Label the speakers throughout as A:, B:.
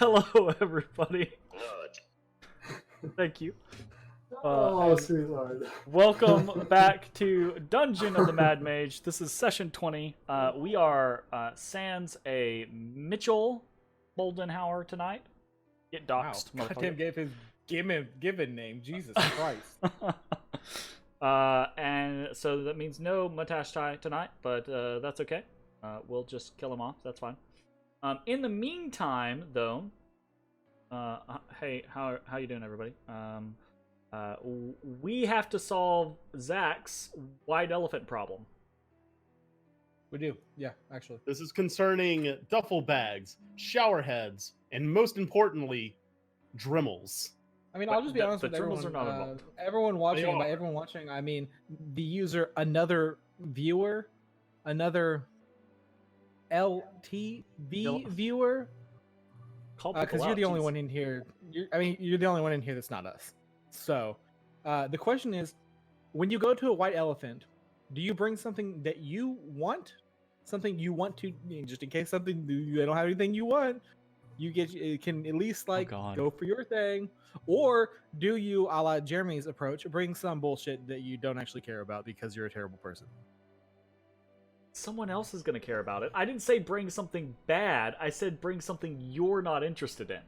A: Hello, everybody. Thank you.
B: Sweetheart.
A: Welcome back to Dungeon of the Mad Mage. This is session 20. We are sans a Mitchell Boldenhauer tonight. Get doxxed,
C: Wow,
A: motherfucker.
C: Tim gave his given name. Jesus Christ.
A: And so that means no Matashtai tonight, but that's okay. We'll just kill him off. That's fine. In the meantime, though, hey, how you doing, everybody? We have to solve Zach's white elephant problem.
C: We do, yeah, actually.
B: This is concerning duffel bags, shower heads, and most importantly, Dremels.
C: I mean, I'll just be honest
A: the
C: with
A: Dremels
C: everyone.
A: are not involved.
C: Everyone watching,
B: They
C: and by
B: are.
C: everyone watching, I mean the user, another viewer, another LTV viewer, because you're the only one in here. You're the only one in here that's not us. So, the question is, when you go to a white elephant, do you bring something that you want? Something you want to, just in case something you don't have anything you want, you can at least go for your thing, or do you, a la Jeremy's approach, bring some bullshit that you don't actually care about because you're a terrible person?
A: Someone else is going to care about it. I didn't say bring something bad. I said bring something you're not interested in.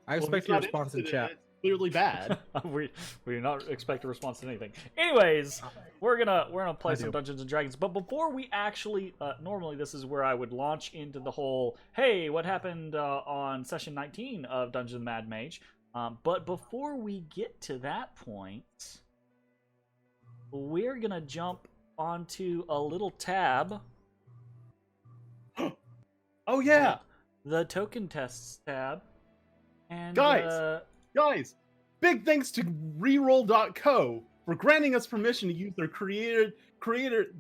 C: I expect your response in chat.
B: It's clearly bad.
A: we do not expect a response to anything. Anyways, we're gonna play some Dungeons and Dragons. But before we actually, normally this is where I would launch into the whole, hey, what happened on session 19 of Dungeons and Mad Mage? But before we get to that point, we're gonna jump onto a little tab.
B: Oh yeah,
A: The token tests tab. And
B: guys, big thanks to reroll.co for granting us permission to use their token creator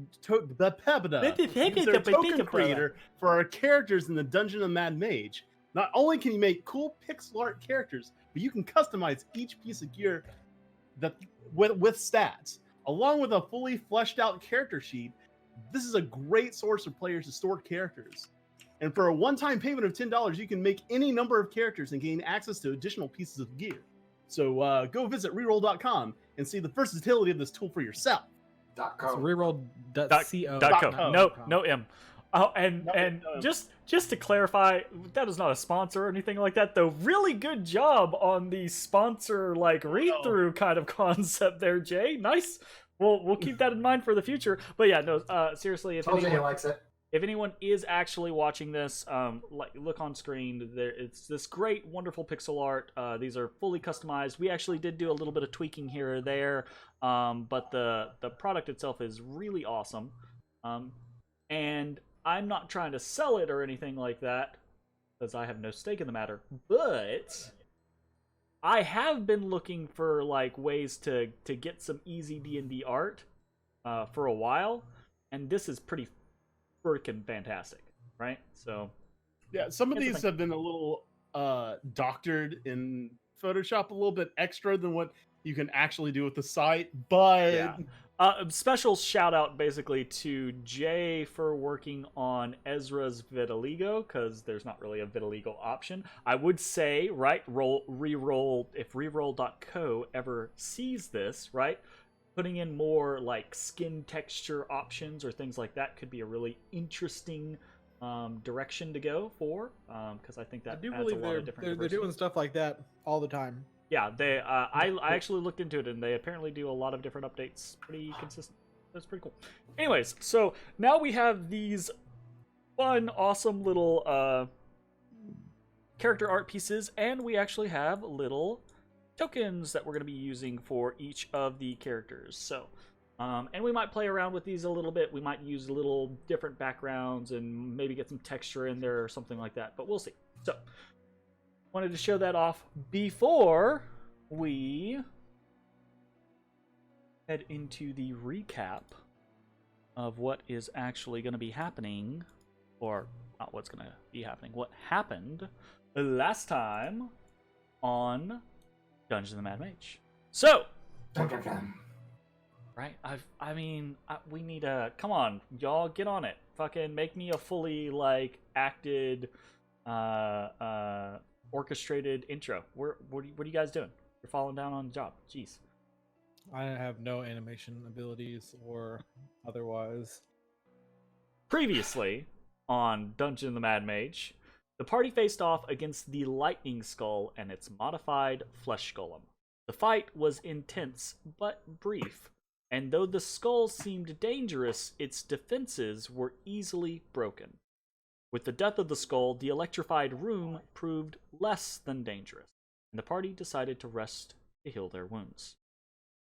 B: for our characters in the Dungeon of Mad Mage. Not only can you make cool pixel art characters, but you can customize each piece of gear with stats. Along with a fully fleshed out character sheet, this is a great source for players to store characters. And for a one-time payment of $10, you can make any number of characters and gain access to additional pieces of gear. So go visit reroll.com and see the versatility of this tool for yourself.
C: It's reroll.co.
A: No M. Oh, and just to clarify, that is not a sponsor or anything like that, though. Really good job on the sponsor read-through kind of concept there, Jay. Nice. We'll keep that in mind for the future. But yeah, no, seriously, if anyone
D: likes it.
A: If anyone is actually watching this, look on screen. It's this great, wonderful pixel art. These are fully customized. We actually did do a little bit of tweaking here or there, but the product itself is really awesome. And I'm not trying to sell it or anything like that, because I have no stake in the matter. But I have been looking for ways to get some easy D&D art for a while, and this is pretty freaking fantastic, right? So
B: yeah, some of these have been a little doctored in Photoshop, a little bit extra than what you can actually do with the site, but
A: yeah. Special shout out basically to Jay for working on Ezra's vitiligo, because there's not really a vitiligo option. I would say, right, reroll, if reroll.co ever sees this, right, putting in more skin texture options or things like that could be a really interesting direction to go for, because I think that adds a lot of different
C: they're doing stuff like that all the time.
A: Yeah, they. I actually looked into it, and they apparently do a lot of different updates, pretty consistent. That's pretty cool. Anyways, so now we have these fun, awesome little character art pieces, and we actually have little tokens that we're going to be using for each of the characters. So, and we might play around with these a little bit. We might use little different backgrounds and maybe get some texture in there or something like that. But we'll see. So, wanted to show that off before we head into the recap of what is actually going to be happening, or not what's going to be happening, what happened last time on Dungeons of the Mad Mage. So, right, we need a, come on, y'all, get on it. Fucking make me a fully, acted orchestrated intro. What are you guys doing? You're falling down on the job. Jeez.
C: I have no animation abilities or otherwise.
A: Previously on Dungeon of the Mad Mage, the party faced off against the Lightning Skull and its modified Flesh Golem. The fight was intense but brief, and though the skull seemed dangerous, its defenses were easily broken. With the death of the skull, the electrified room proved less than dangerous, and the party decided to rest to heal their wounds.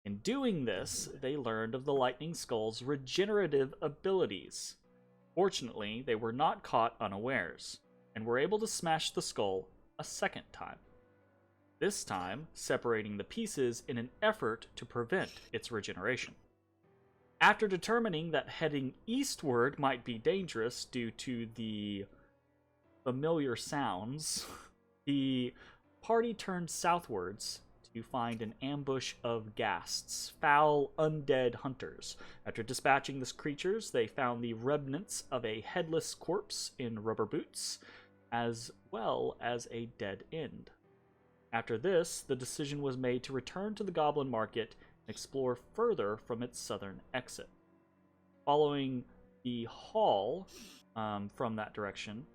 A: In doing this, they learned of the Lightning Skull's regenerative abilities. Fortunately, they were not caught unawares, and were able to smash the skull a second time. This time, separating the pieces in an effort to prevent its regeneration. After determining that heading eastward might be dangerous due to the familiar sounds, the party turned southwards to find an ambush of ghasts, foul undead hunters. After dispatching these creatures, they found the remnants of a headless corpse in rubber boots, as well as a dead end. After this, the decision was made to return to the Goblin Market and explore further from its southern exit. Following the hall from that direction,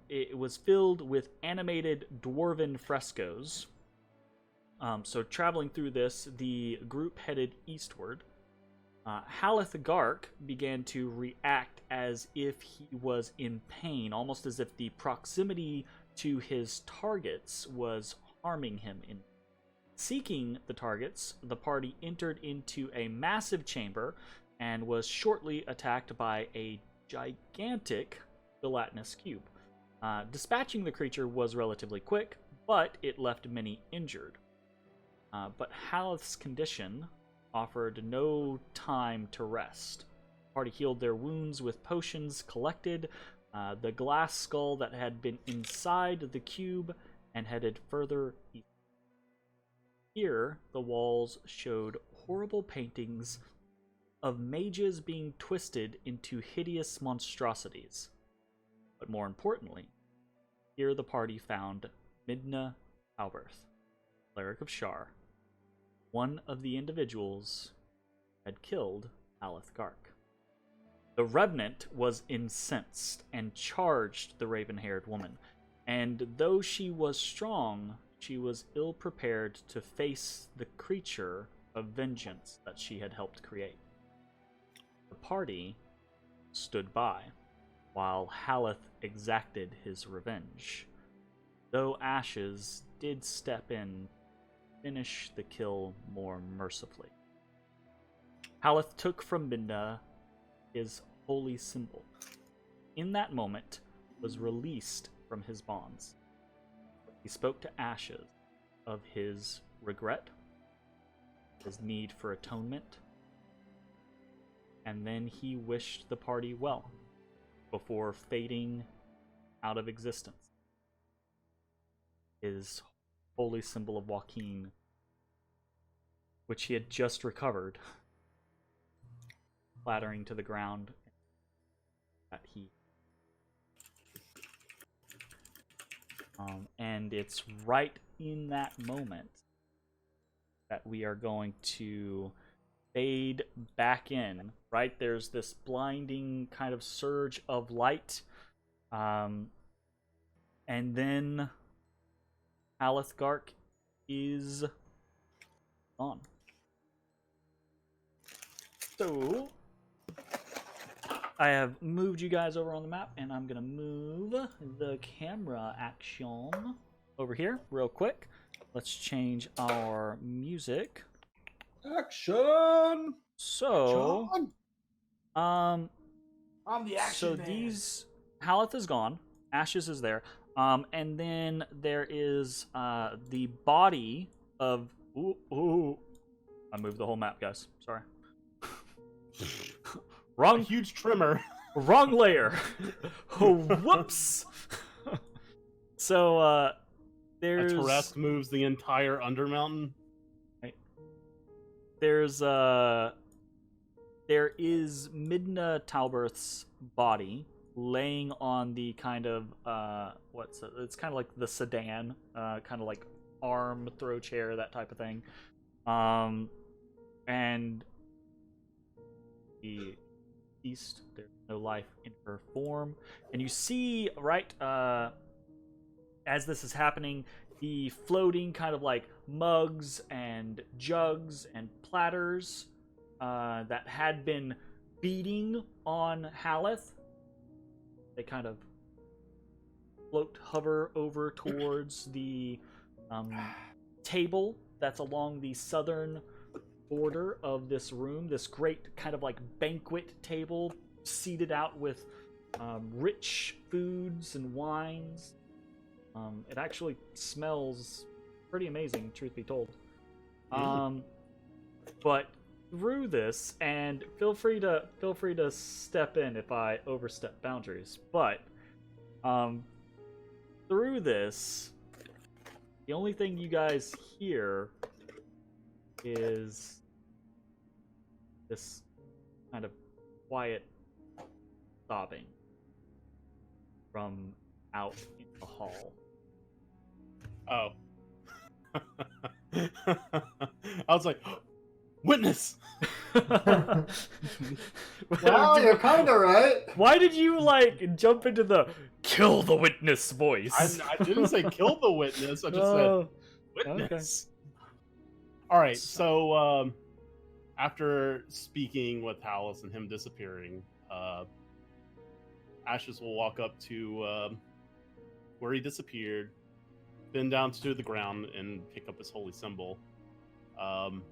A: it was filled with animated dwarven frescoes. So traveling through this, the group headed eastward. Halaster began to react as if he was in pain, almost as if the proximity to his targets was harming him. In seeking the targets, the party entered into a massive chamber and was shortly attacked by a gigantic gelatinous cube. Dispatching the creature was relatively quick, but it left many injured. But Halaster's condition offered no time to rest. The party healed their wounds with potions collected, the glass skull that had been inside the cube, and headed further east. Here, the walls showed horrible paintings of mages being twisted into hideous monstrosities. But more importantly, here the party found Midna Alberth, cleric of Shar, one of the individuals had killed Halaster. The Revenant was incensed and charged the raven-haired woman, and though she was strong, she was ill-prepared to face the creature of vengeance that she had helped create. The party stood by while Halaster exacted his revenge, though Ashes did step in finish the kill more mercifully. Halaster took from Midna his holy symbol. In that moment, was released from his bonds. He spoke to Ashes of his regret, his need for atonement, and then he wished the party well before fading out of existence. His holy symbol of Joaquin, which he had just recovered, clattering to the ground, that he and it's right in that moment that we are going to fade back in. Right, there's this blinding kind of surge of light, and then Halaster is on. So I have moved you guys over on the map, and I'm gonna move the camera action over here real quick. Let's change our music.
D: Action!
A: So,
D: I'm the action
A: so
D: man.
A: these Halaster is gone. Ashes is there. And then there is the body of. Ooh. I moved the whole map, guys. Sorry. Wrong.
B: A huge trimmer.
A: Wrong layer. Oh, whoops. So there's.
B: A Tarrasque moves the entire Undermountain.
A: Right. There is Midna Talberth's body laying on the kind of it's kind of like the sedan, kind of like arm throw chair, that type of thing. And the east, there's no life in her form, and you see right as this is happening, the floating kind of like mugs and jugs and platters that had been beating on Haleth, they kind of hover over towards the table that's along the southern border of this room. This great kind of like banquet table, seated out with rich foods and wines. It actually smells pretty amazing, truth be told. But through this, and feel free to step in if I overstep boundaries, but through this, the only thing you guys hear is this kind of quiet sobbing from out in the hall.
B: Oh. I was like, witness!
E: Well, you're kind of right.
A: Why did you, like, jump into the kill the witness voice?
B: I didn't say kill the witness, I just said witness. Okay. Alright, so, after speaking with Hallis and him disappearing, Ashes will walk up to where he disappeared, bend down to the ground, and pick up his holy symbol. He'll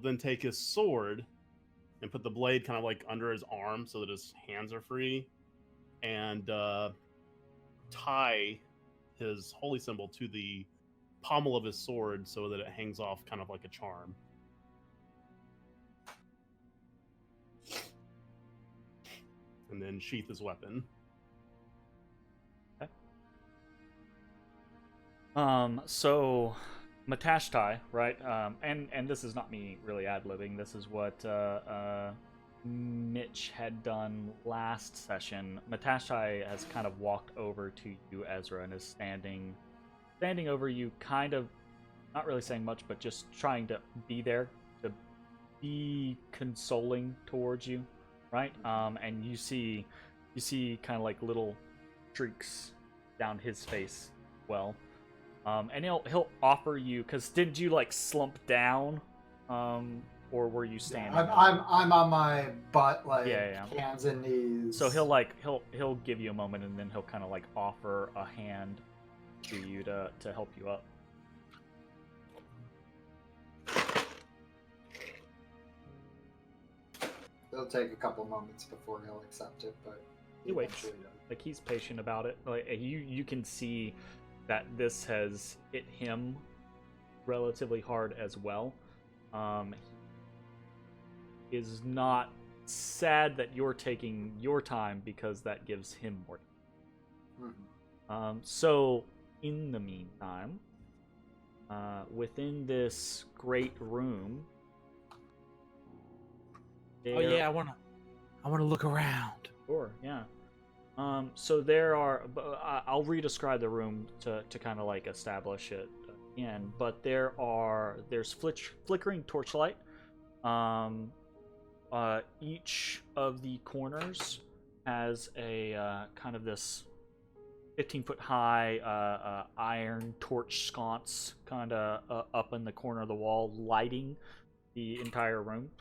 B: then take his sword and put the blade kind of like under his arm so that his hands are free, and tie his holy symbol to the pommel of his sword so that it hangs off kind of like a charm. And then sheath his weapon.
A: Okay. So Matashtai, right? And this is not me really ad-libbing. This is what Mitch had done last session. Matashtai has kind of walked over to you, Ezrah, and is standing over you, kind of not really saying much, but just trying to be there, to be consoling towards you, right? And you see kind of like little streaks down his face. Well. And he'll offer you, because didn't you like slump down, or were you standing?
E: I'm on my butt, like hands and knees.
A: So he'll give you a moment, and then he'll kind of like offer a hand to you to help you up.
E: It'll take a couple moments before he'll accept it, but
A: he waits. Like, he's patient about it. Like, you can see that this has hit him relatively hard as well. He is not sad that you're taking your time, because that gives him more time. So in the meantime, within this great room,
C: I wanna look around.
A: Sure, yeah. So there are, I'll re-describe the room to kind of like establish it again, but there's flickering torchlight. Each of the corners has a kind of this 15-foot high iron torch sconce kind of up in the corner of the wall, lighting the entire room.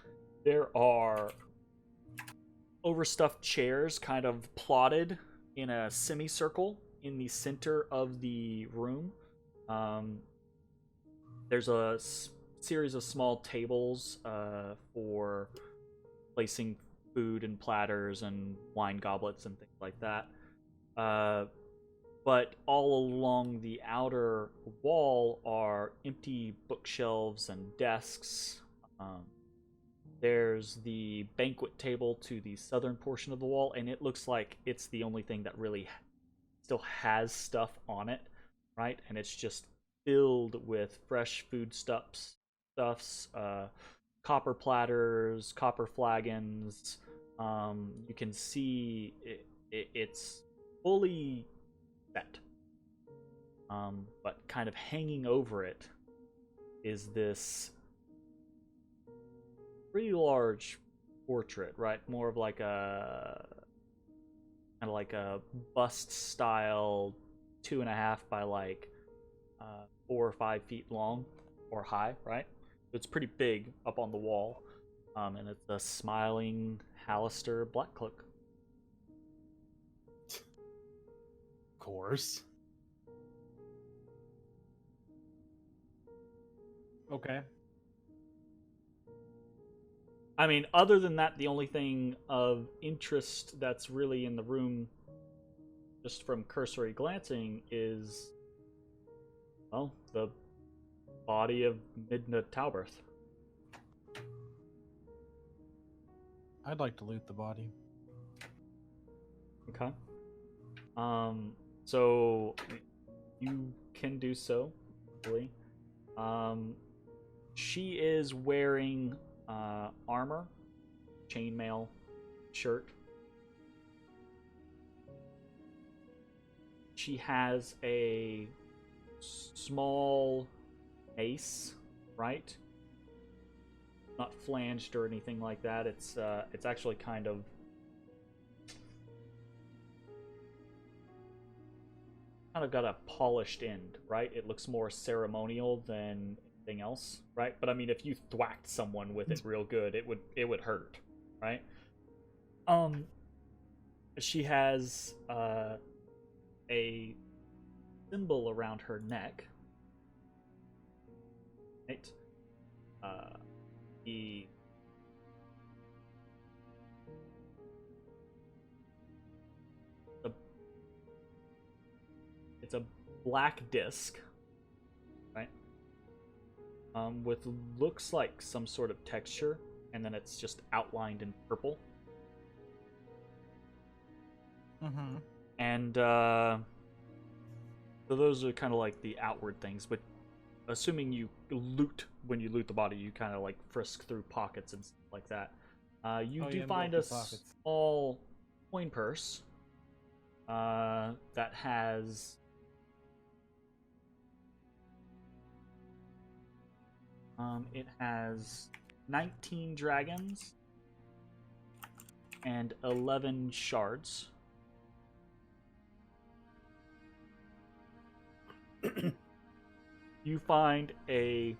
A: There are overstuffed chairs kind of plotted in a semicircle in the center of the room. There's a series of small tables for placing food and platters and wine goblets and things like that. But all along the outer wall are empty bookshelves and desks. There's the banquet table to the southern portion of the wall, and it looks like it's the only thing that really still has stuff on it, right? And it's just filled with fresh foodstuffs, copper platters, copper flagons, You can see it's fully set. But kind of hanging over it is this pretty large portrait, right? More of like a kind of like a bust style 2.5 by like 4 or 5 feet long or high, right? It's pretty big up on the wall. And it's a smiling Halaster Blackcloak.
B: Of course.
C: Okay.
A: I mean, other than that, the only thing of interest that's really in the room, just from cursory glancing, is, well, the body of Midna Talberth.
C: I'd like to loot the body.
A: Okay. So you can do so, really. She is wearing armor, chainmail, shirt. She has a small mace, right? Not flanged or anything like that. It's actually kind of got a polished end, right? It looks more ceremonial than anything else, right? But I mean, if you thwacked someone with it real good, it would hurt, right? She has a symbol around her neck, right? It's a black disc, right? With looks like some sort of texture, and then it's just outlined in purple.
C: Mm-hmm.
A: And so those are kind of like the outward things, but assuming you loot, when you loot the body, you kind of like frisk through pockets and stuff like that. You do find a small coin purse that has it has 19 dragons and 11 shards. You find a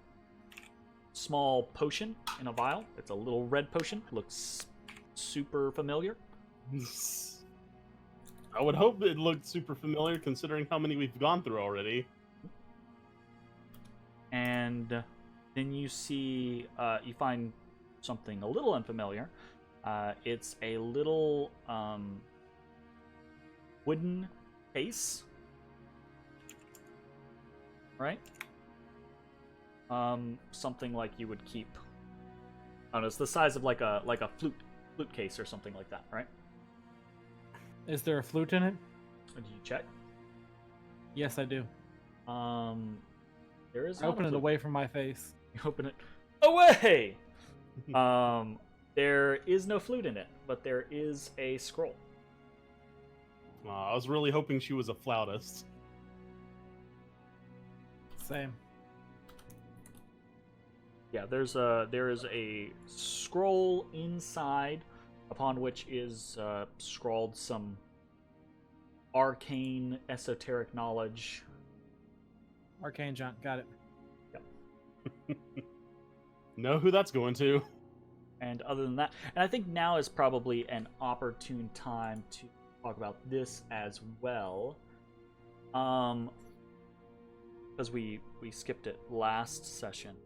A: small potion in a vial. It's a little red potion. Looks super familiar.
B: I would hope it looked super familiar considering how many we've gone through already.
A: And then you see, you find something a little unfamiliar. It's a little wooden case, right? Something like you would keep. I don't know. It's the size of like a flute case or something like that, right?
C: Is there a flute in it?
A: Did you check?
C: Yes, I do.
A: There is.
C: I open it away from my face.
A: You open it away. There is no flute in it, but there is a scroll.
B: I was really hoping she was a flautist.
C: Same.
A: Yeah, there is a scroll inside, upon which is scrawled some arcane, esoteric knowledge.
C: Arcane junk, got it.
A: Yep.
B: Know who that's going to.
A: And other than that, and I think now is probably an opportune time to talk about this as well. Because we skipped it last session.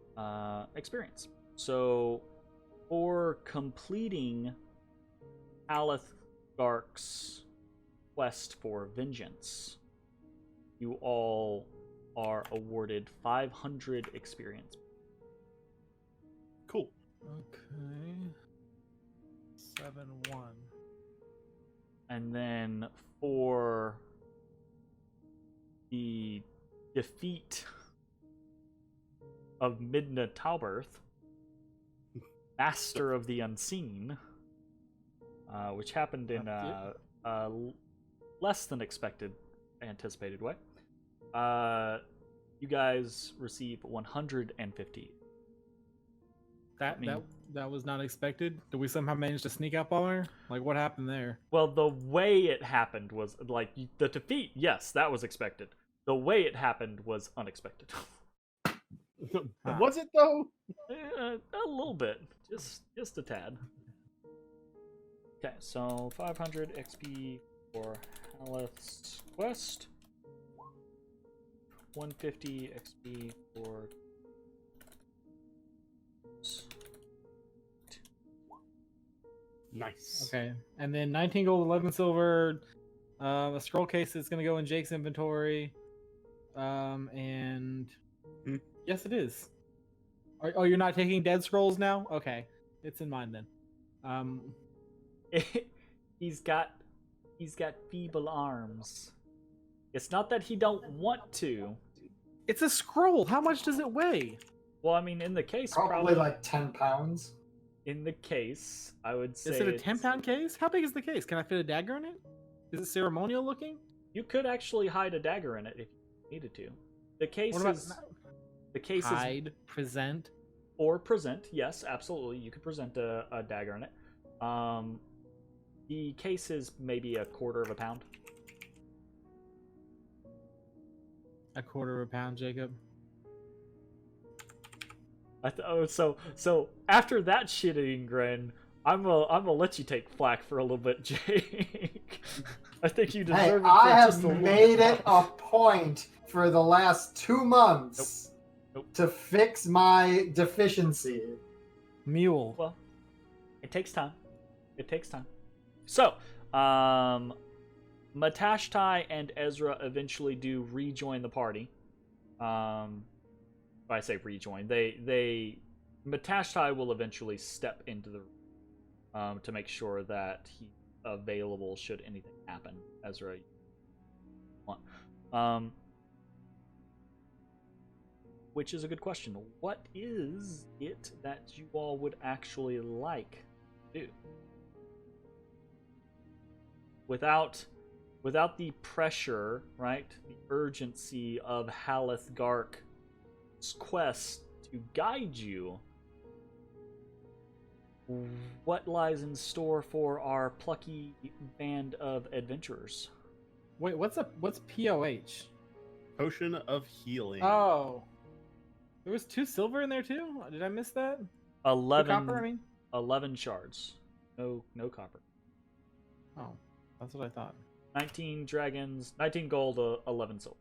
A: Experience. So, for completing Alethgark's quest for vengeance, you all are awarded 500 experience.
B: Cool.
C: Okay. 7-1.
A: And then for the defeat of Midna Talberth, Master of the Unseen, which happened in less than anticipated way. You guys receive 150.
C: That was not expected. Did we somehow manage to sneak up on her? Like, what happened there?
A: Well, the way it happened was like the defeat. Yes, that was expected. The way it happened was unexpected.
B: Was it though?
A: A little bit, just a tad. Okay, so 500 XP for Halaster's quest. 150 XP for.
B: Nice.
C: Okay, and then 19 gold, 11 silver. A scroll case that's gonna go in Jake's inventory. And yes, it is. Oh, you're not taking dead scrolls now? Okay, it's in mine then.
A: He's got feeble arms. It's not that he don't want to.
C: It's a scroll. How much does it weigh?
A: Well, I mean, in the case,
E: probably like 10 pounds.
A: In the case, I would say.
C: Is it a 10-pound case? How big is the case? Can I fit a dagger in it? Is it ceremonial looking?
A: You could actually hide a dagger in it if you needed to. The case is. The case
C: hide, present,
A: or present. Yes, absolutely. You could present a dagger in it. The case is maybe a quarter of a pound.
C: A quarter of a pound, Jacob.
A: So after that shitting grin, I'm gonna let you take flack for a little bit, Jake. I think you deserve it.
E: I have made it a point for the last 2 months to fix my deficiency.
C: Mule.
A: Well, it takes time. It takes time. So, Matashtai and Ezrah eventually do rejoin the party. I say rejoin. Matashtai will eventually step into the room to make sure that he's available should anything happen. Ezrah, which is a good question. What is it that you all would actually like to do? Without the pressure, right? The urgency of Halathgark's quest to guide you. What lies in store for our plucky band of adventurers?
C: Wait, what's POH?
B: Potion of healing.
C: Oh. There was 2 silver in there too? Did I miss that?
A: 11
C: copper, I mean?
A: 11 shards. No copper.
C: Oh, that's what I thought.
A: 19 dragons, 19 gold, 11 silver.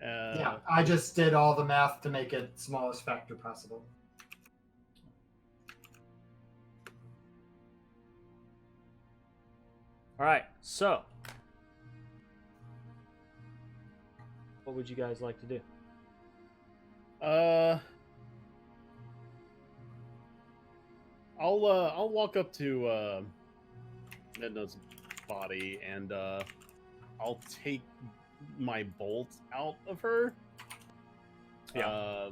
E: Yeah, I just did all the math to make it smallest factor possible.
A: Alright, so. What would you guys like to do?
B: I'll walk up to Edna's body and I'll take my bolt out of her.
A: Yeah.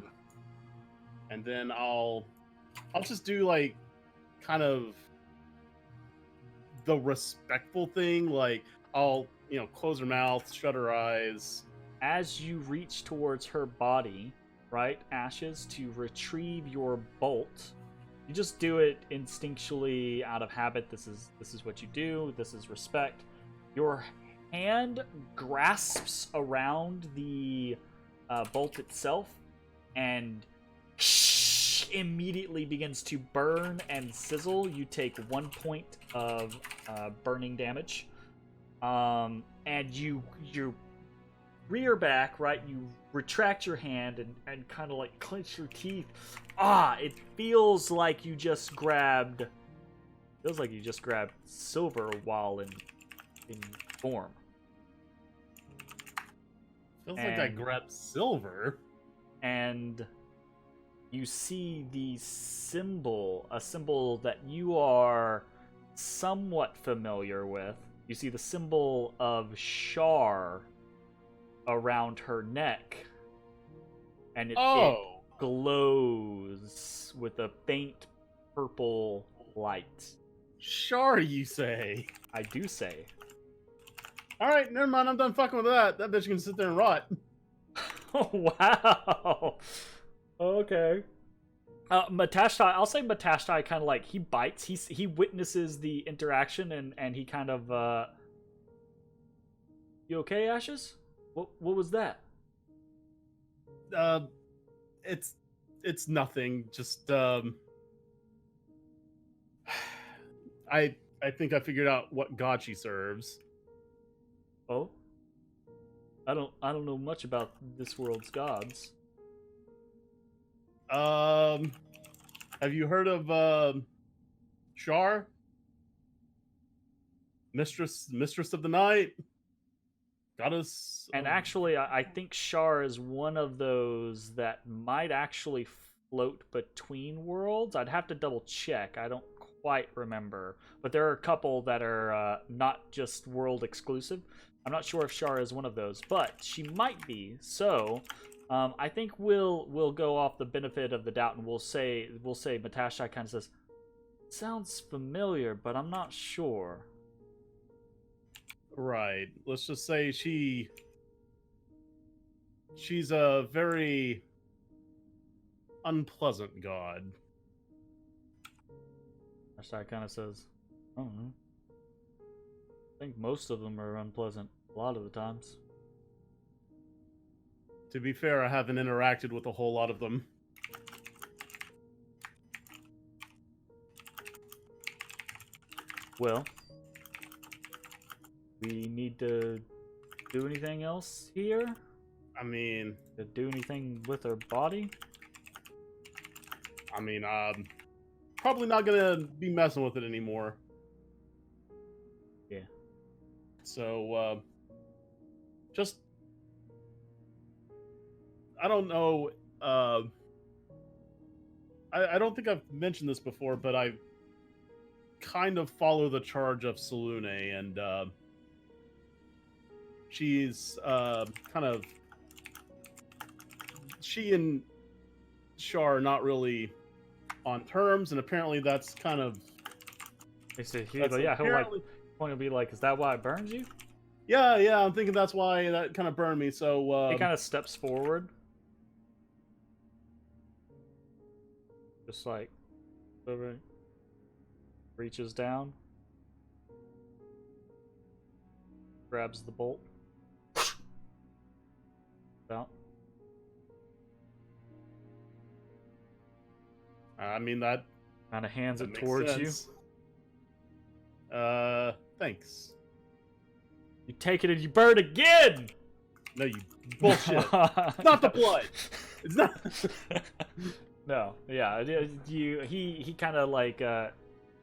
B: And then I'll just do like kind of the respectful thing, like I'll close her mouth, shut her eyes.
A: As you reach towards her body, right, Ashes, to retrieve your bolt, you just do it instinctually out of habit. This is what you do. This is respect. Your hand grasps around the bolt itself and immediately begins to burn and sizzle. You take 1 point of burning damage, and you rear back, right? You retract your hand and kind of like clench your teeth. It feels like you just grabbed silver while in form.
B: Feels like I grabbed silver.
A: And you see the symbol, a symbol that you are somewhat familiar with. You see the symbol of Shar around her neck, and it glows with a faint purple light.
B: Shar, you say?
A: I do say.
B: All right, never mind. I'm done fucking with that. That bitch can sit there and rot.
A: Oh, wow. Okay. Matashtai, I'll say Matashtai kind of like, he bites. He witnesses the interaction and he kind of, You okay, Ashes? What was that?
B: It's nothing. Just I think I figured out what god she serves.
A: Oh? I don't know much about this world's gods.
B: Have you heard of Shar? Mistress of the night? Goddess.
A: And actually, I think Shar is one of those that might actually float between worlds. I'd have to double check. I don't quite remember. But there are a couple that are not just world exclusive. I'm not sure if Shar is one of those, but she might be. So, I think we'll go off the benefit of the doubt, and we'll say Matashtai kind of says, "Sounds familiar, but I'm not sure."
B: Right. Let's just say she's a very unpleasant god.
A: Matashtai kind of says, "I don't know. I think most of them are unpleasant a lot of the times."
B: To be fair, I haven't interacted with a whole lot of them.
A: Well, we need to do anything else here?
B: I mean,
A: To do anything with her body?
B: probably not gonna be messing with it anymore.
A: Yeah.
B: So, just I don't know. I don't think I've mentioned this before, but I kind of follow the charge of Salune, and she's kind of, she and Shar are not really on terms, and apparently that's kind of.
A: They say,
B: That's
A: yeah, he'll like
B: apparently-
A: point to be like, "Is that why it burns you?"
B: Yeah, I'm thinking that's why that kind of burned me. So
A: He kind of steps forward, just like over, reaches down, grabs the bolt, out.
B: I mean that
A: Kind of hands
B: that
A: it
B: makes
A: towards
B: sense. Thanks.
A: you. You take it and you burn again.
B: No, you bullshit. It's not the blood. It's not.
A: No, yeah, he kind of like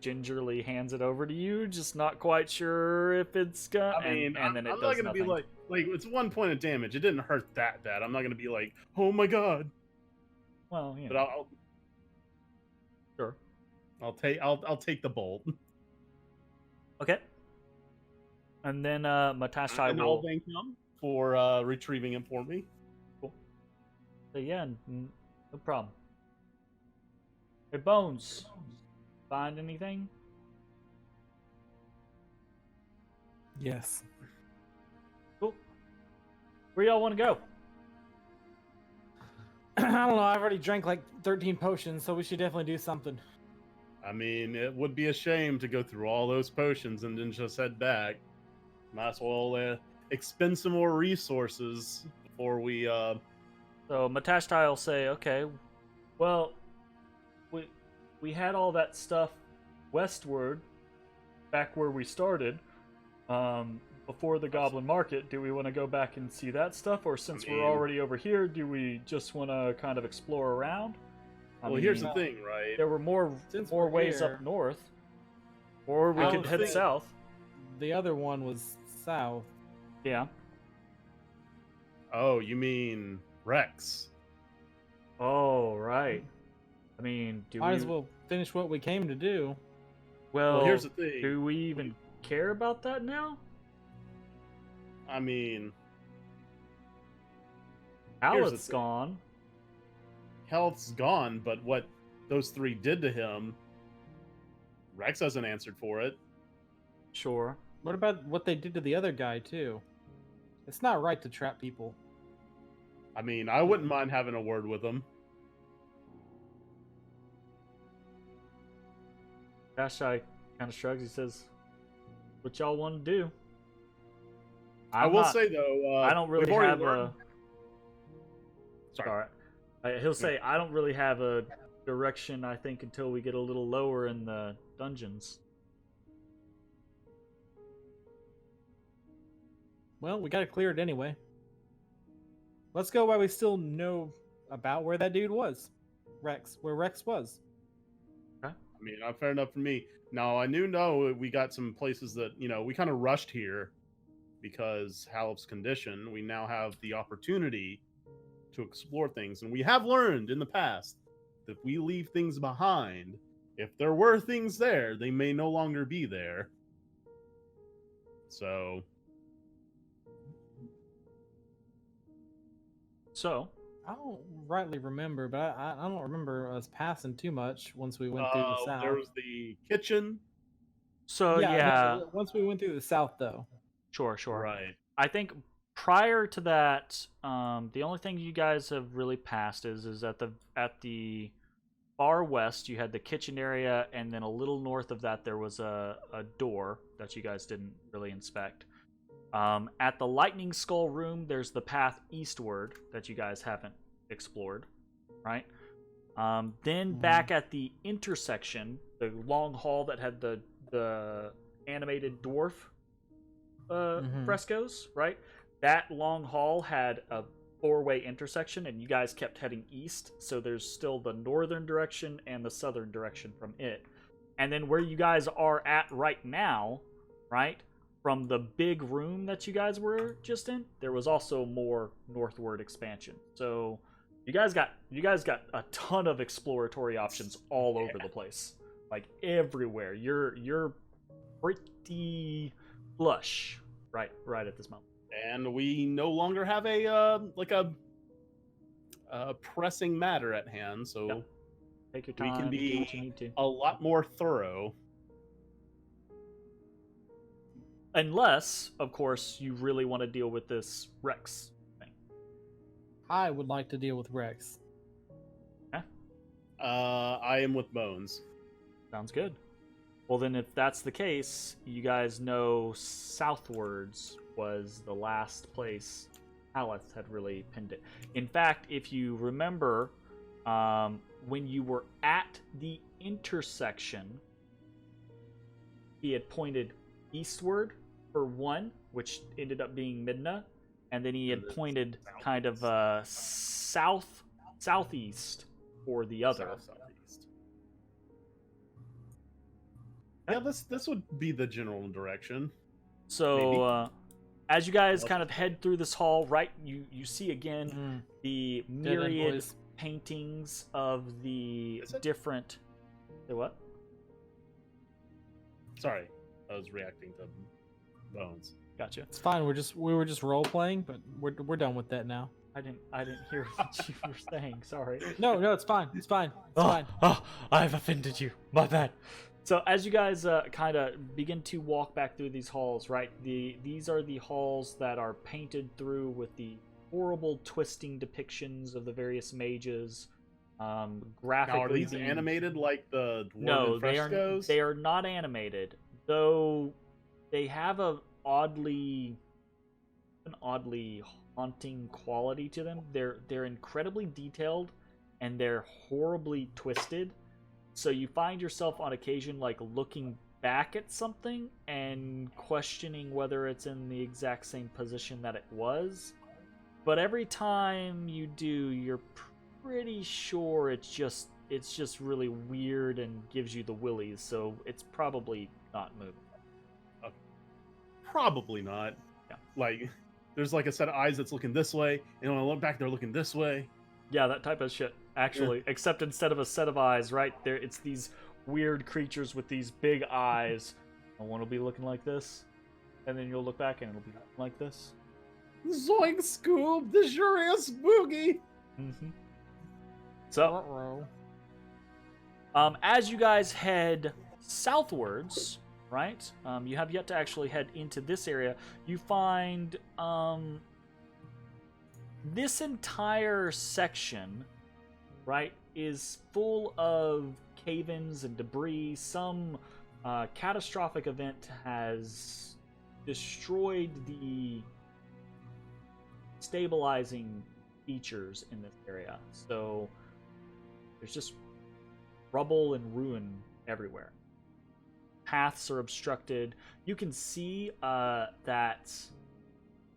A: gingerly hands it over to you, just not quite sure if it's gonna.
B: I mean,
A: and then it
B: I'm
A: does
B: not gonna
A: nothing.
B: be like it's 1 point of damage. It didn't hurt that bad. I'm not gonna be like, oh my god.
A: Well, yeah,
B: But I'll
A: sure.
B: I'll take the bolt.
A: Okay. And then Matashtai
B: And
A: will.
B: I'll thank him for retrieving it for me.
A: So yeah, no problem. Hey, Bones, find anything?
C: Yes.
A: Cool. Where y'all want to go?
C: I don't know. I've already drank like 13 potions, so we should definitely do something.
B: I mean, it would be a shame to go through all those potions and then just head back. Might as well expend some more resources before we.
A: So Matashtai will say, "Okay, well, we had all that stuff westward, back where we started, before the Goblin Market. Do we want to go back and see that stuff, or since we're already over here, do we just want to kind of explore around?"
B: Well, here's the thing, right?
A: There were more ways
C: here-
A: up north, or we
B: I
A: could
B: don't
A: head
B: think-
A: south.
C: The other one was south.
A: Yeah.
B: Oh, you mean Rex?
A: Oh, right. I mean, do
C: Might
A: we?
C: as well finish what we came to do.
A: Well,
B: here's the thing.
A: do we even care about that now?
B: I mean, Here's the
A: Alet's
B: thing.
A: gone.
B: health's gone, but what those three did to him, Rex hasn't answered for it.
A: Sure.
C: What about what they did to the other guy too? It's not right to trap people.
B: I mean, I wouldn't mind having a word with him.
A: Matashtai kind of shrugs. He says, "What y'all want to do?"
B: I will say though,
A: I don't really have a.
B: Sorry.
A: He'll say, "I don't really have a direction. I think until we get a little lower in the dungeons."
C: Well, we gotta clear it anyway. Let's go while we still know about where that dude was. Where Rex was.
B: I mean, fair enough for me. Now, I know we got some places that, we kind of rushed here because Halip's condition. We now have the opportunity to explore things. And we have learned in the past that if we leave things behind, if there were things there, they may no longer be there. So...
C: I don't rightly remember, but I don't remember us passing too much once we went through the south.
B: There was the kitchen.
A: So yeah.
C: Once we went through the south, though.
A: Sure.
B: Right.
A: I think prior to that, the only thing you guys have really passed is at the far west you had the kitchen area, and then a little north of that there was a door that you guys didn't really inspect. At the Lightning Skull room, there's the path eastward that you guys haven't explored, right? Then back at the intersection, the long hall that had the animated dwarf frescoes, right? That long hall had a 4-way intersection, and you guys kept heading east, so there's still the northern direction and the southern direction from it. And then where you guys are at right now, right? From the big room that you guys were just in, there was also more northward expansion. So you guys got a ton of exploratory options all over the place, like everywhere. You're pretty flush right at this moment.
B: And we no longer have a pressing matter at hand, so
A: yep. Take your time.
B: We can
A: do
B: be
A: what you need to.
B: a lot more thorough.
A: Unless, of course, you really want to deal with this Rex thing.
C: I would like to deal with Rex.
A: Okay.
B: I am with Bones.
A: Sounds good. Well, then, if that's the case, you guys know southwards was the last place Halith had really pinned it. In fact, if you remember, when you were at the intersection, he had pointed eastward for one, which ended up being Midna, and then he had pointed kind of southeast for the other.
B: Southeast. Yeah, this would be the general direction.
A: So, as you guys kind of head through this hall, right, you see again the myriad paintings of the different... Say what?
B: Sorry, I was reacting to Bones.
A: Gotcha.
C: It's fine. We were just role playing, but we're done with that now.
A: I didn't hear what you were saying. Sorry.
C: No, it's fine. It's fine. It's fine.
A: I've offended you. My bad. So as you guys kind of begin to walk back through these halls, right? These are the halls that are painted through with the horrible twisting depictions of the various mages. Graphically,
B: now, are these animated like the dwarven frescoes?
A: They are not animated, though. They have an oddly haunting quality to them. They're incredibly detailed, and they're horribly twisted. So you find yourself on occasion like looking back at something and questioning whether it's in the exact same position that it was. But every time you do, you're pretty sure it's just really weird and gives you the willies. So it's probably not moving.
B: Probably not.
A: Yeah.
B: Like, there's like a set of eyes that's looking this way, and when I look back, they're looking this way.
A: Yeah, that type of shit, actually. Yeah. Except instead of a set of eyes, right there, it's these weird creatures with these big eyes. And one will be looking like this, and then you'll look back and it'll be looking like this.
B: Zoink, Scoob! This sure is spooky!
A: Mm-hmm. So, as you guys head southwards, right? You have yet to actually head into this area. You find this entire section, right, is full of cave-ins and debris. Some catastrophic event has destroyed the stabilizing features in this area. So there's just rubble and ruin everywhere. Paths are obstructed. You can see that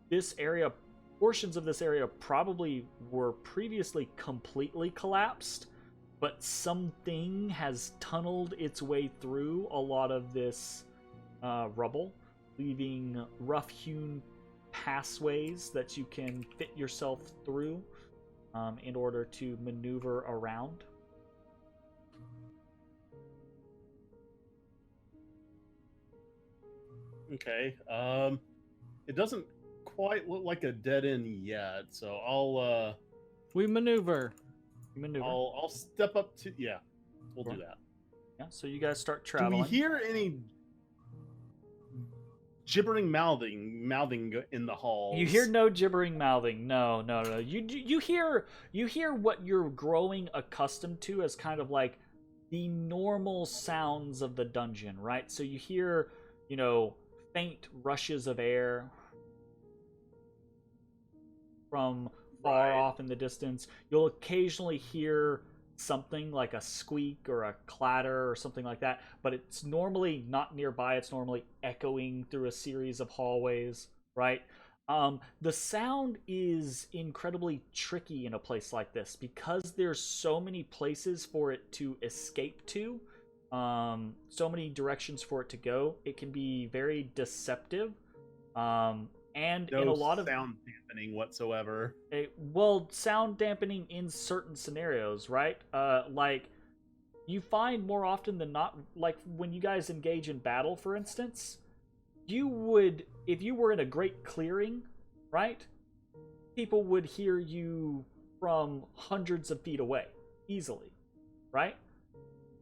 A: this area, portions of this area probably were previously completely collapsed, but something has tunneled its way through a lot of this rubble, leaving rough-hewn pathways that you can fit yourself through in order to maneuver around.
B: Okay. It doesn't quite look like a dead end yet, so I'll
C: We maneuver.
B: I'll step up to we'll do that.
A: Yeah, so you guys start
B: Do
A: traveling.
B: we hear any gibbering mouthing in the halls?
A: You hear no gibbering mouthing. No. You hear what you're growing accustomed to as kind of like the normal sounds of the dungeon, right? So you hear, faint rushes of air from far off in the distance. You'll occasionally hear something like a squeak or a clatter or something like that, but it's normally not nearby. It's normally echoing through a series of hallways, right? The sound is incredibly tricky in a place like this because there's so many places for it to escape to, so many directions for it to go. It can be very deceptive, and
B: no
A: in a lot of
B: sound dampening whatsoever.
A: Sound dampening in certain scenarios, right? Like you find more often than not, like when you guys engage in battle, for instance, you would, if you were in a great clearing, right? People would hear you from hundreds of feet away easily, right?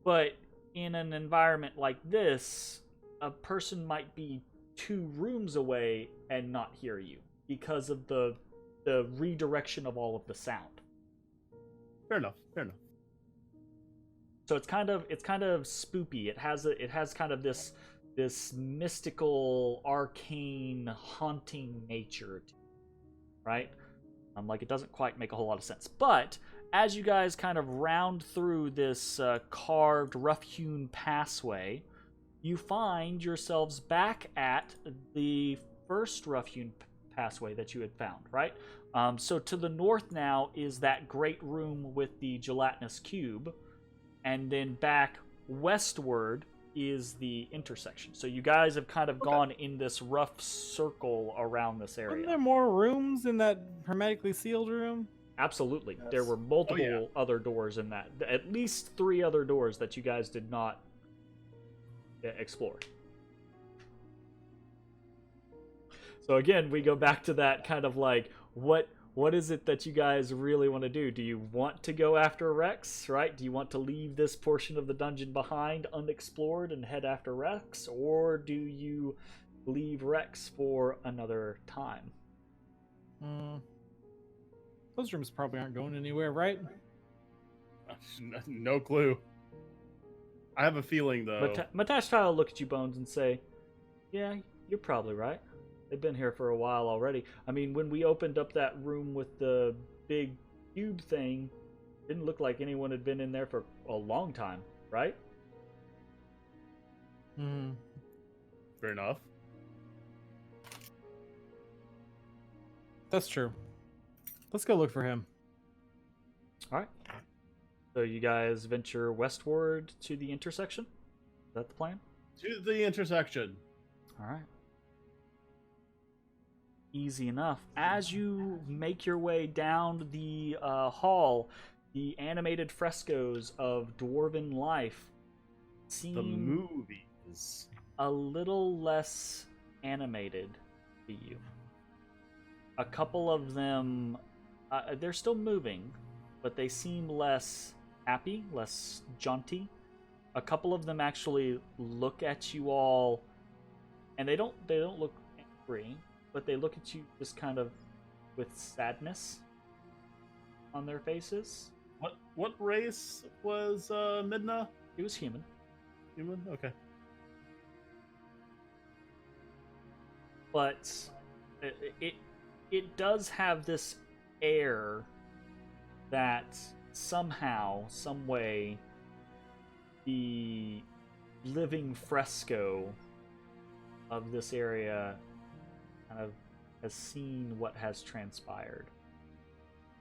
A: But in an environment like this, a person might be 2 rooms away and not hear you because of the redirection of all of the sound.
B: Fair enough.
A: So it's kind of spoopy. It has kind of this mystical, arcane, haunting nature to it, right? Like it doesn't quite make a whole lot of sense. But as you guys kind of round through this carved, rough-hewn pathway, you find yourselves back at the first rough-hewn pathway that you had found, right? So to the north now is that great room with the gelatinous cube, and then back westward is the intersection. So you guys have kind of gone in this rough circle around this area.
C: Weren't there more rooms in that hermetically sealed room?
A: Absolutely.
E: Yes.
A: There were multiple other doors in that. At least 3 other doors that you guys did not explore. So again, we go back to that kind of like, what is it that you guys really want to do? Do you want to go after Rex, right? Do you want to leave this portion of the dungeon behind unexplored and head after Rex? Or do you leave Rex for another time?
C: Those rooms probably aren't going anywhere, right?
B: No clue. I have a feeling, though.
A: Matashtai will look at you, Bones, and say, yeah, you're probably right. They've been here for a while already. I mean, when we opened up that room with the big cube thing, it didn't look like anyone had been in there for a long time, right?
B: Fair enough.
C: That's true. Let's go look for him.
A: All right. So you guys venture westward to the intersection? Is that the plan?
B: To the intersection.
A: All right. Easy enough. As you make your way down the hall, the animated frescoes of dwarven life seem
B: The movies.
A: a little less animated to you. A couple of them, they're still moving, but they seem less happy, less jaunty. A couple of them actually look at you all, and they don't look angry, but they look at you just kind of with sadness on their faces.
B: What race was Midna?
A: He was human.
B: Human? Okay.
A: But it does have this air that somehow, some way, the living fresco of this area kind of has seen what has transpired.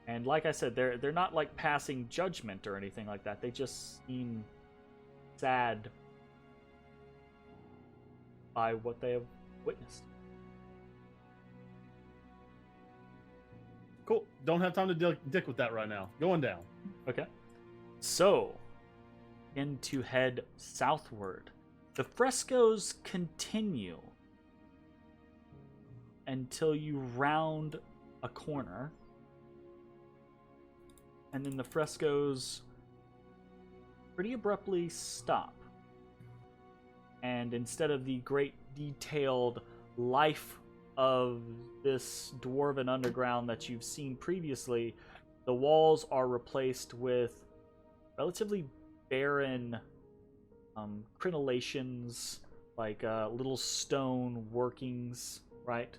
A: And like I said, they're not like passing judgment or anything like that. They just seem sad by what they have witnessed.
B: Cool. Don't have time to dick with that right now. Going down.
A: Okay. So, begin to head southward. The frescoes continue until you round a corner. And then the frescoes pretty abruptly stop. And instead of the great detailed life of this dwarven underground that you've seen previously, the walls are replaced with relatively barren crenellations, like little stone workings, right?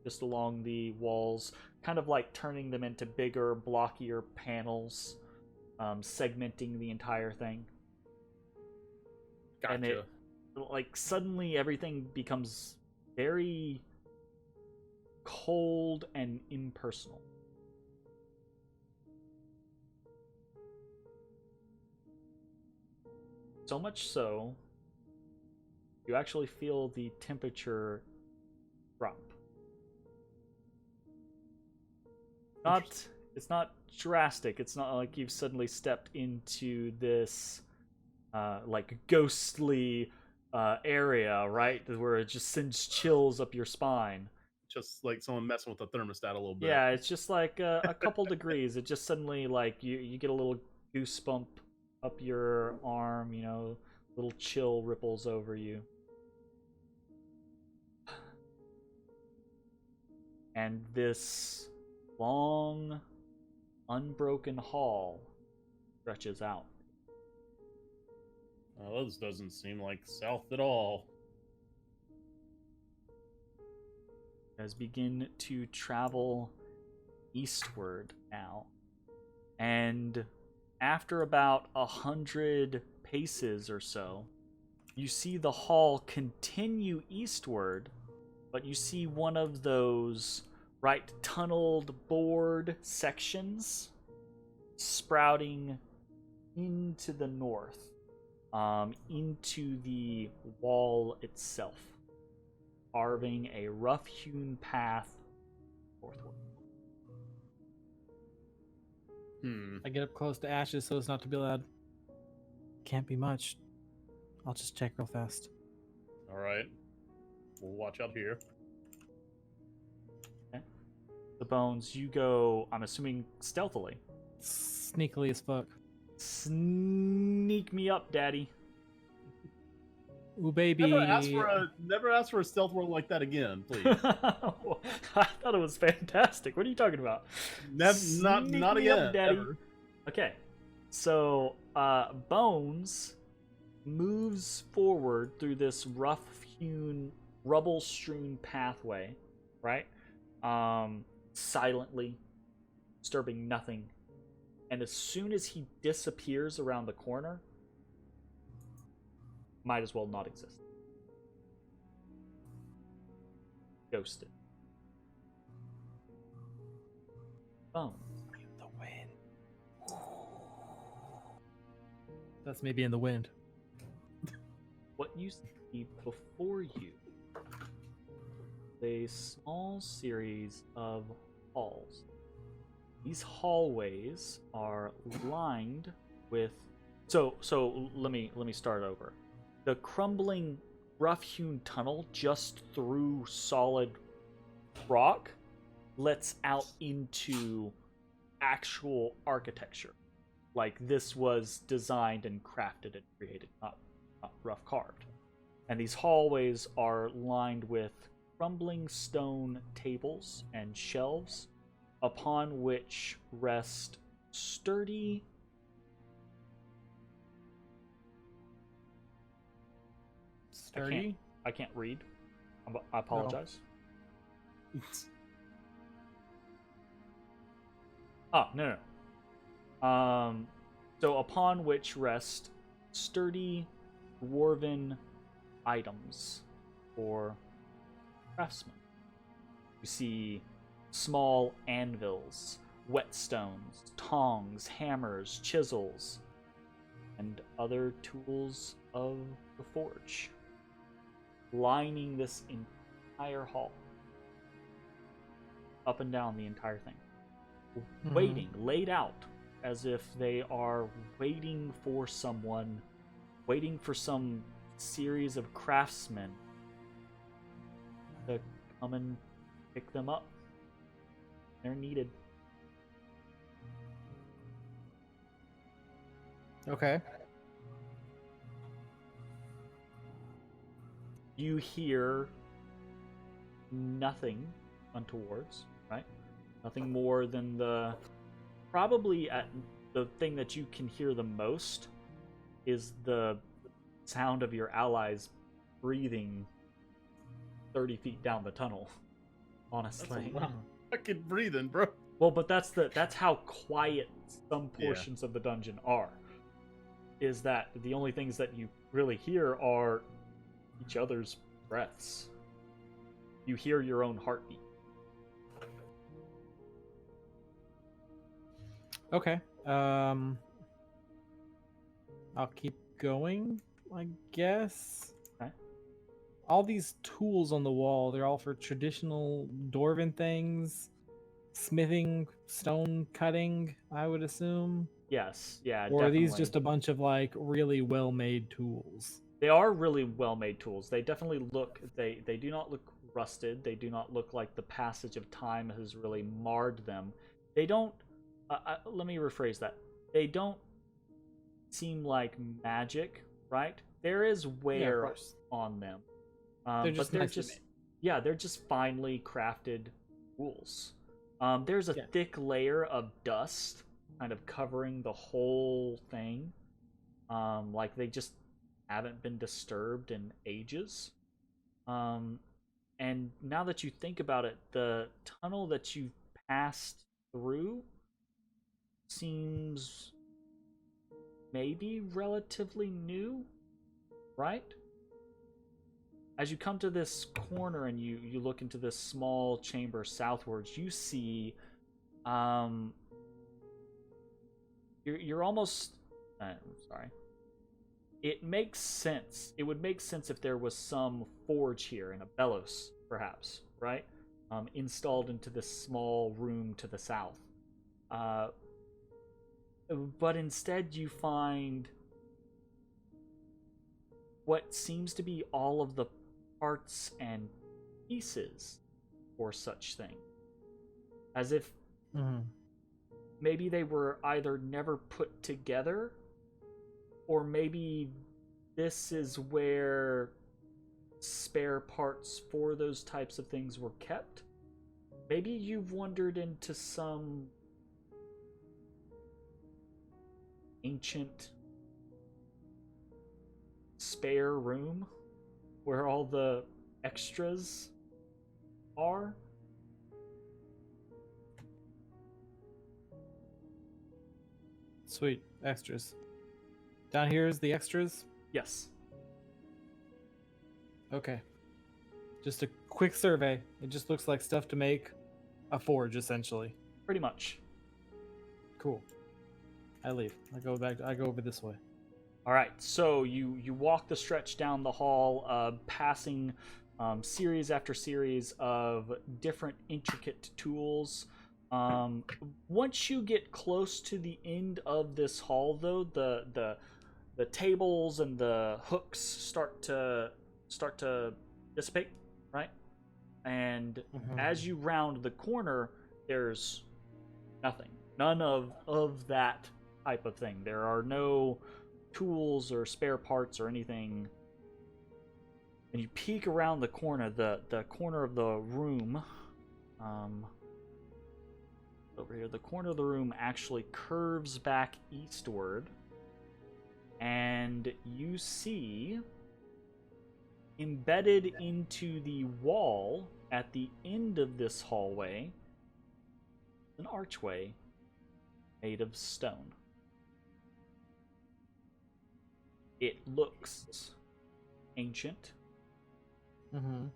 A: Just along the walls, kind of like turning them into bigger, blockier panels, segmenting the entire thing.
B: Gotcha.
A: And it, like, suddenly everything becomes very cold and impersonal. So much so, you actually feel the temperature drop. It's not drastic. It's not like you've suddenly stepped into this like ghostly area, right? Where it just sends chills up your spine.
B: Just like someone messing with the thermostat a little bit.
A: Yeah, it's just like a couple degrees. It just suddenly, like, you get a little goosebump up your arm, you know, little chill ripples over you. And this long, unbroken hall stretches out.
B: Oh, this doesn't seem like south at all.
A: Guys begin to travel eastward now. And after about 100 paces or so, you see the hall continue eastward, but you see one of those, right, tunneled board sections sprouting into the north, into the wall itself, carving a rough-hewn path northward.
C: I get up close to Ashes so as not to be loud. Can't be much. I'll just check real fast.
B: All right. We'll watch out here.
A: Okay. The Bones, you go, I'm assuming, stealthily.
C: Sneakily as fuck.
A: Sneak me up, daddy.
C: Ooh, baby.
B: Never ask for a stealth roll like that again, please.
A: I thought it was fantastic. What are you talking about?
B: Not
A: me
B: again,
A: up, daddy.
B: ever.
A: Okay, so Bones moves forward through this rough-hewn, rubble-strewn pathway, right? Silently, disturbing nothing. And as soon as he disappears around the corner, might as well not exist. Ghosted. Bones.
C: I am the wind. That's maybe in the wind.
A: What you see before you is a small series of halls. These hallways are lined with so let me start over. The crumbling, rough-hewn tunnel just through solid rock lets out into actual architecture, like this was designed and crafted and created, not rough carved. And these hallways are lined with crumbling stone tables and shelves upon which rest sturdy I can't read. I apologize.
B: No.
A: No. So upon which rest sturdy dwarven items for craftsmen. You see small anvils, whetstones, tongs, hammers, chisels, and other tools of the forge, lining this entire hall, up and down the entire thing. Waiting, laid out, as if they are waiting for someone, waiting for some series of craftsmen to come and pick them up. They're needed.
C: Okay.
A: You hear nothing untowards, right? Nothing more than the thing that you can hear the most is the sound of your allies breathing 30 feet down the tunnel. Honestly,
B: fucking breathing, bro.
A: Well, but that's how quiet some portions of the dungeon are. Is that the only things that you really hear are each other's breaths. You hear your own heartbeat.
C: Okay. I'll keep going, I guess.
A: Okay.
C: All these tools on the wall, they're all for traditional dwarven things. Smithing, stone cutting, I would assume.
A: Yes, yeah,
C: Or
A: definitely.
C: are these just a bunch of like really well-made tools?
A: They are really well-made tools. They definitely look, they do not look rusted. They do not look like the passage of time has really marred them. They don't, let me rephrase that. They don't seem like magic, right? There is wear on them. But they're just finely crafted tools. There's a thick layer of dust kind of covering the whole thing. Like they just haven't been disturbed in ages. And now that you think about it, the tunnel that you passed through seems maybe relatively new, right? As you come to this corner and you look into this small chamber southwards, you see you're almost sorry. It makes sense. It would make sense if there was some forge here and a bellows, perhaps, right? Installed into this small room to the south. But instead you find what seems to be all of the parts and pieces for such thing. As if maybe they were either never put together, or maybe this is where spare parts for those types of things were kept. Maybe you've wandered into some ancient spare room where all the extras are.
C: Sweet. Extras. Down here is the extras?
A: Yes.
C: Okay. Just a quick survey. It just looks like stuff to make a forge, essentially.
A: Pretty much.
C: Cool. I leave. I go over this way.
A: All right, so you walk the stretch down the hall, passing series after series of different intricate tools. Once you get close to the end of this hall, though, the tables and the hooks start to dissipate, right? And as you round the corner, there's nothing. None of that type of thing. There are no tools or spare parts or anything. And you peek around the corner, the corner of the room. Over here, the corner of the room actually curves back eastward, and you see embedded into the wall at the end of this hallway an archway made of stone. It looks ancient.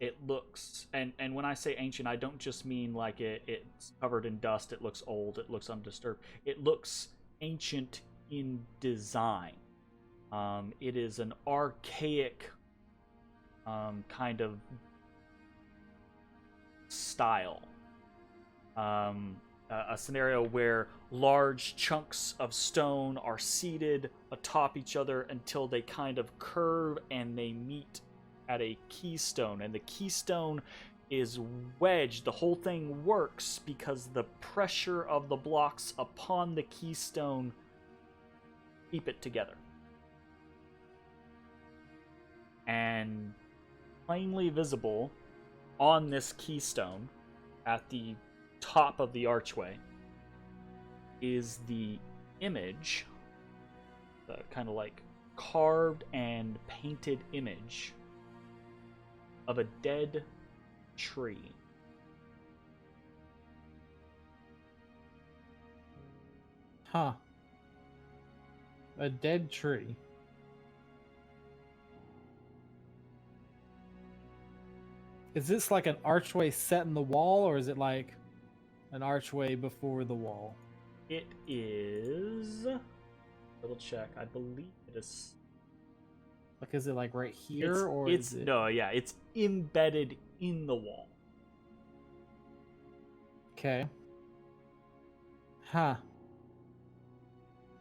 A: It looks, and when I say ancient, I don't just mean like it's covered in dust, it looks old, it looks undisturbed. It looks ancient in design. It is an archaic kind of style. A scenario where large chunks of stone are seated atop each other until they kind of curve and they meet at a keystone, and the keystone is wedged. The whole thing works because the pressure of the blocks upon the keystone keep it together. And plainly visible on this keystone at the top of the archway is the image, the kind of like carved and painted image of a dead tree.
C: Huh. A dead tree. Is this like an archway set in the wall, or is it like an archway before the wall?
A: It is... Double check. I believe it is...
C: Like, is it like right here, or
A: it's
C: is it...
A: No, yeah, it's embedded in the wall.
C: Okay. Huh.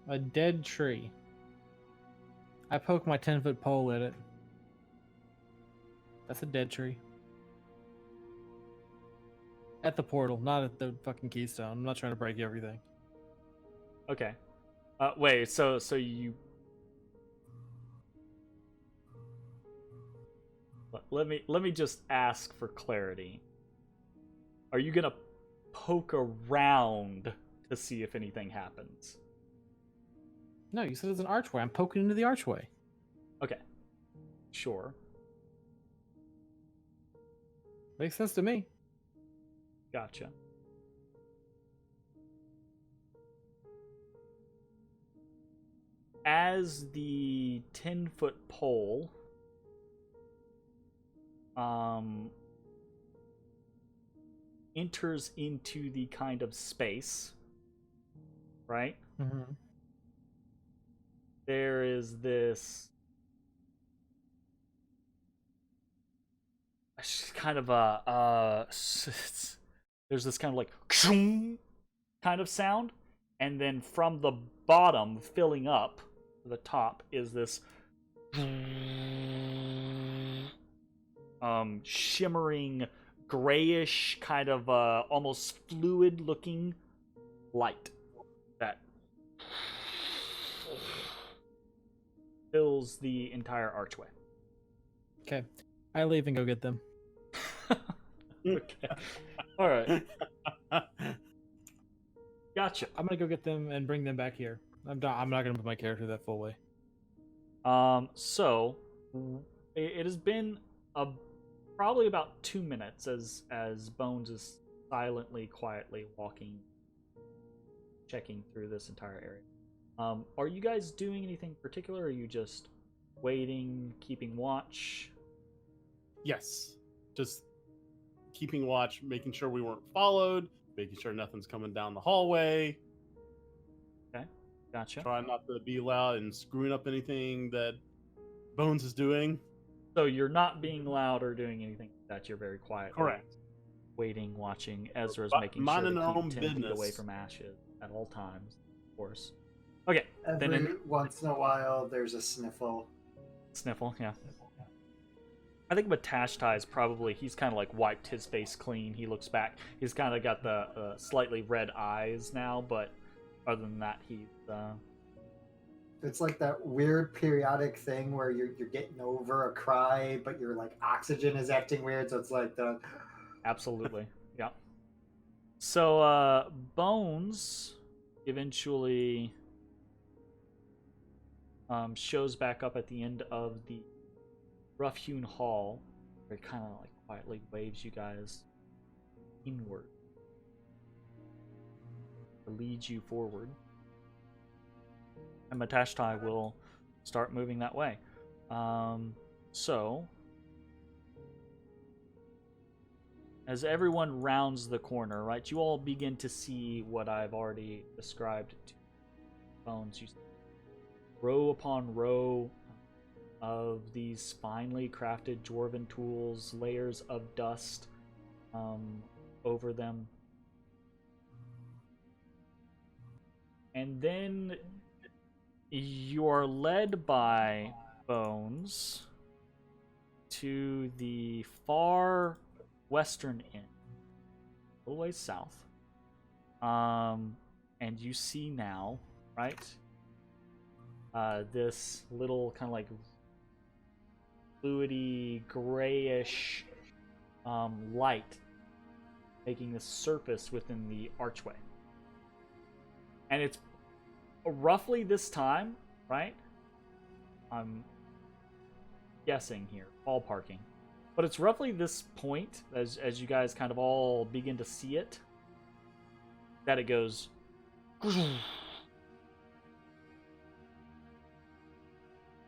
C: A dead tree. I poke my 10-foot pole at it. That's a dead tree. At the portal, not at the fucking keystone. I'm not trying to break everything.
A: Okay. Wait, so you... Let me just ask for clarity. Are you gonna poke around to see if anything happens?
C: No, you said it's an archway. I'm poking into the archway.
A: Okay. Sure.
C: Makes sense to me.
A: Gotcha. As the 10-foot pole enters into the kind of space, right?
C: Mm-hmm.
A: There is this kind of there's this kind of like kind of sound, and then from the bottom filling up to the top is this shimmering grayish kind of almost fluid looking light that fills the entire archway.
C: Okay. I leave and go get them.
A: Okay. All right. Gotcha.
C: I'm gonna go get them and bring them back here. I'm not gonna put my character that full way.
A: So it has been probably about 2 minutes as Bones is silently, quietly walking, checking through this entire area. Are you guys doing anything particular? Or are you just waiting, keeping watch?
B: Yes. Just keeping watch, making sure we weren't followed, making sure nothing's coming down the hallway.
A: Okay, gotcha.
B: Trying not to be loud and screwing up anything that Bones is doing.
A: So you're not being loud or doing anything like that. You're very quiet.
B: Correct.
A: Waiting, watching. Ezra's making sure
B: minding our
A: to
B: own
A: keep 10 feet
B: business.
A: away from Ashes at all times, of course. Okay.
E: Every once in a while, there's a sniffle.
A: Sniffle, yeah. I think Matashtai is probably, he's kind of like wiped his face clean. He looks back. He's kind of got the slightly red eyes now, but other than that, he's
E: It's like that weird periodic thing where you're getting over a cry, but your like oxygen is acting weird, so it's like the
A: Absolutely. Yeah. So Bones eventually shows back up at the end of the rough-hewn hall, where it kind of like quietly waves you guys inward to lead you forward. And Matashtai will start moving that way. So, as everyone rounds the corner, right, you all begin to see what I've already described to Bones. You see row upon row of these finely crafted dwarven tools, layers of dust over them. And then you're led by Bones to the far western end, a little ways south. And you see now, right, this little kind of like fluidy, grayish light making this surface within the archway. And it's roughly this time, right? I'm guessing here, ballparking. But it's roughly this point, as you guys kind of all begin to see it, that it goes...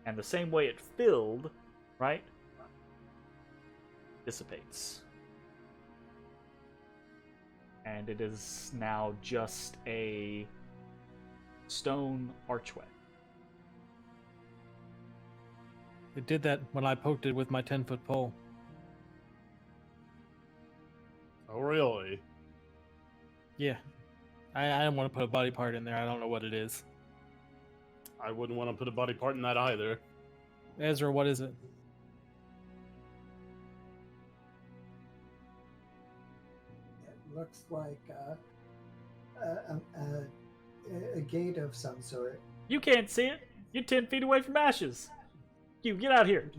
A: And the same way it filled, right, dissipates. And it is now just a stone archway.
C: It did that when I poked it with my 10-foot pole.
B: Oh, really?
C: Yeah. I don't want to put a body part in there. I don't know what it is.
B: I wouldn't want to put a body part in that either.
C: Ezra, what is it?
E: it looks like a gate of some sort.
A: You can't see it. You're 10 feet away from ashes. You get out here.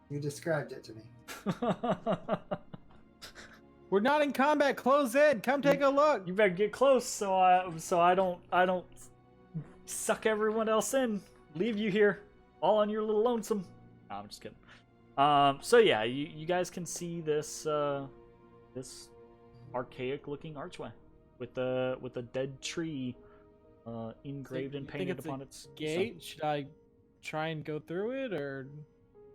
E: You described it to me.
C: We're not in combat. Close in. Come take a look.
A: You better get close so I don't suck everyone else in. Leave you here all on your little lonesome. No, I'm just kidding. So yeah, you guys can see this this archaic looking archway with a dead tree engraved and painted upon its
C: gate. Should I try and go through it, or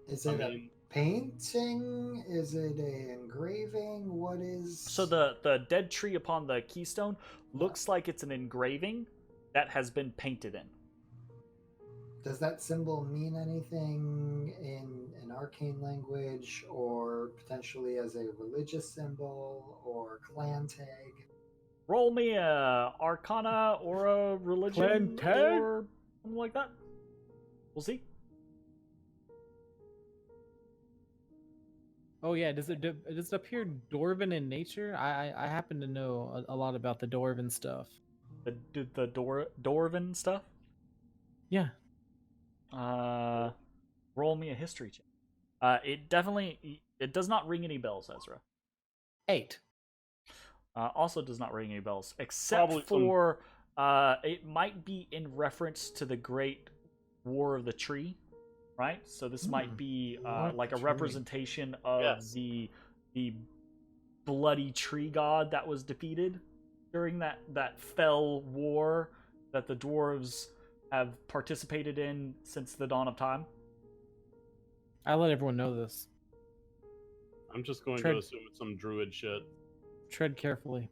E: is it a painting? Is it a engraving? What is?
A: So the dead tree upon the keystone looks like it's an engraving that has been painted in.
E: Does that symbol mean anything in an arcane language, or potentially as a religious symbol or clan tag?
A: Roll me a Arcana or a religion or something like that. We'll see.
C: Oh yeah, does it appear Dwarven in nature? I happen to know a lot about the Dwarven stuff.
A: The Dwarven stuff?
C: Yeah.
A: Roll me a history check. It does not ring any bells, Ezra.
C: 8.
A: Also does not ring any bells, except for it might be in reference to the Great War of the Tree, right? So this might be like a representation of the bloody tree god that was defeated during that fell war that the dwarves have participated in since the dawn of time.
C: I let everyone know this.
B: I'm just going to assume it's some druid shit.
C: Tread carefully.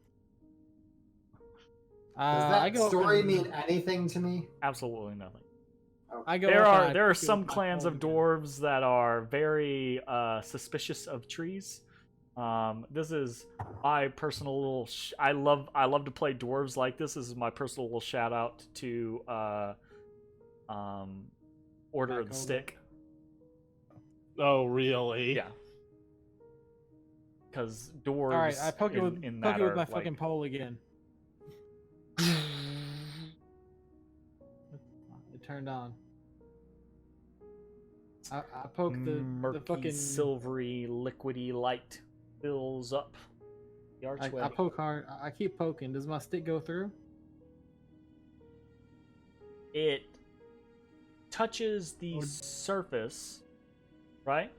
E: Does that story mean anything to me?
A: Absolutely nothing.
E: Okay.
A: There are some clans of dwarves that are very suspicious of trees. This is my personal little. I love to play dwarves like this. This is my personal little shout out to Order of the Stick.
B: Oh, really?
A: Yeah. Because dwarves.
C: All right, I poke it with my fucking pole again. It turned on. I poke the
A: murky,
C: fucking
A: silvery, liquidy light fills up the archway.
C: I poke hard. I keep poking. Does my stick go through?
A: It touches the surface, right?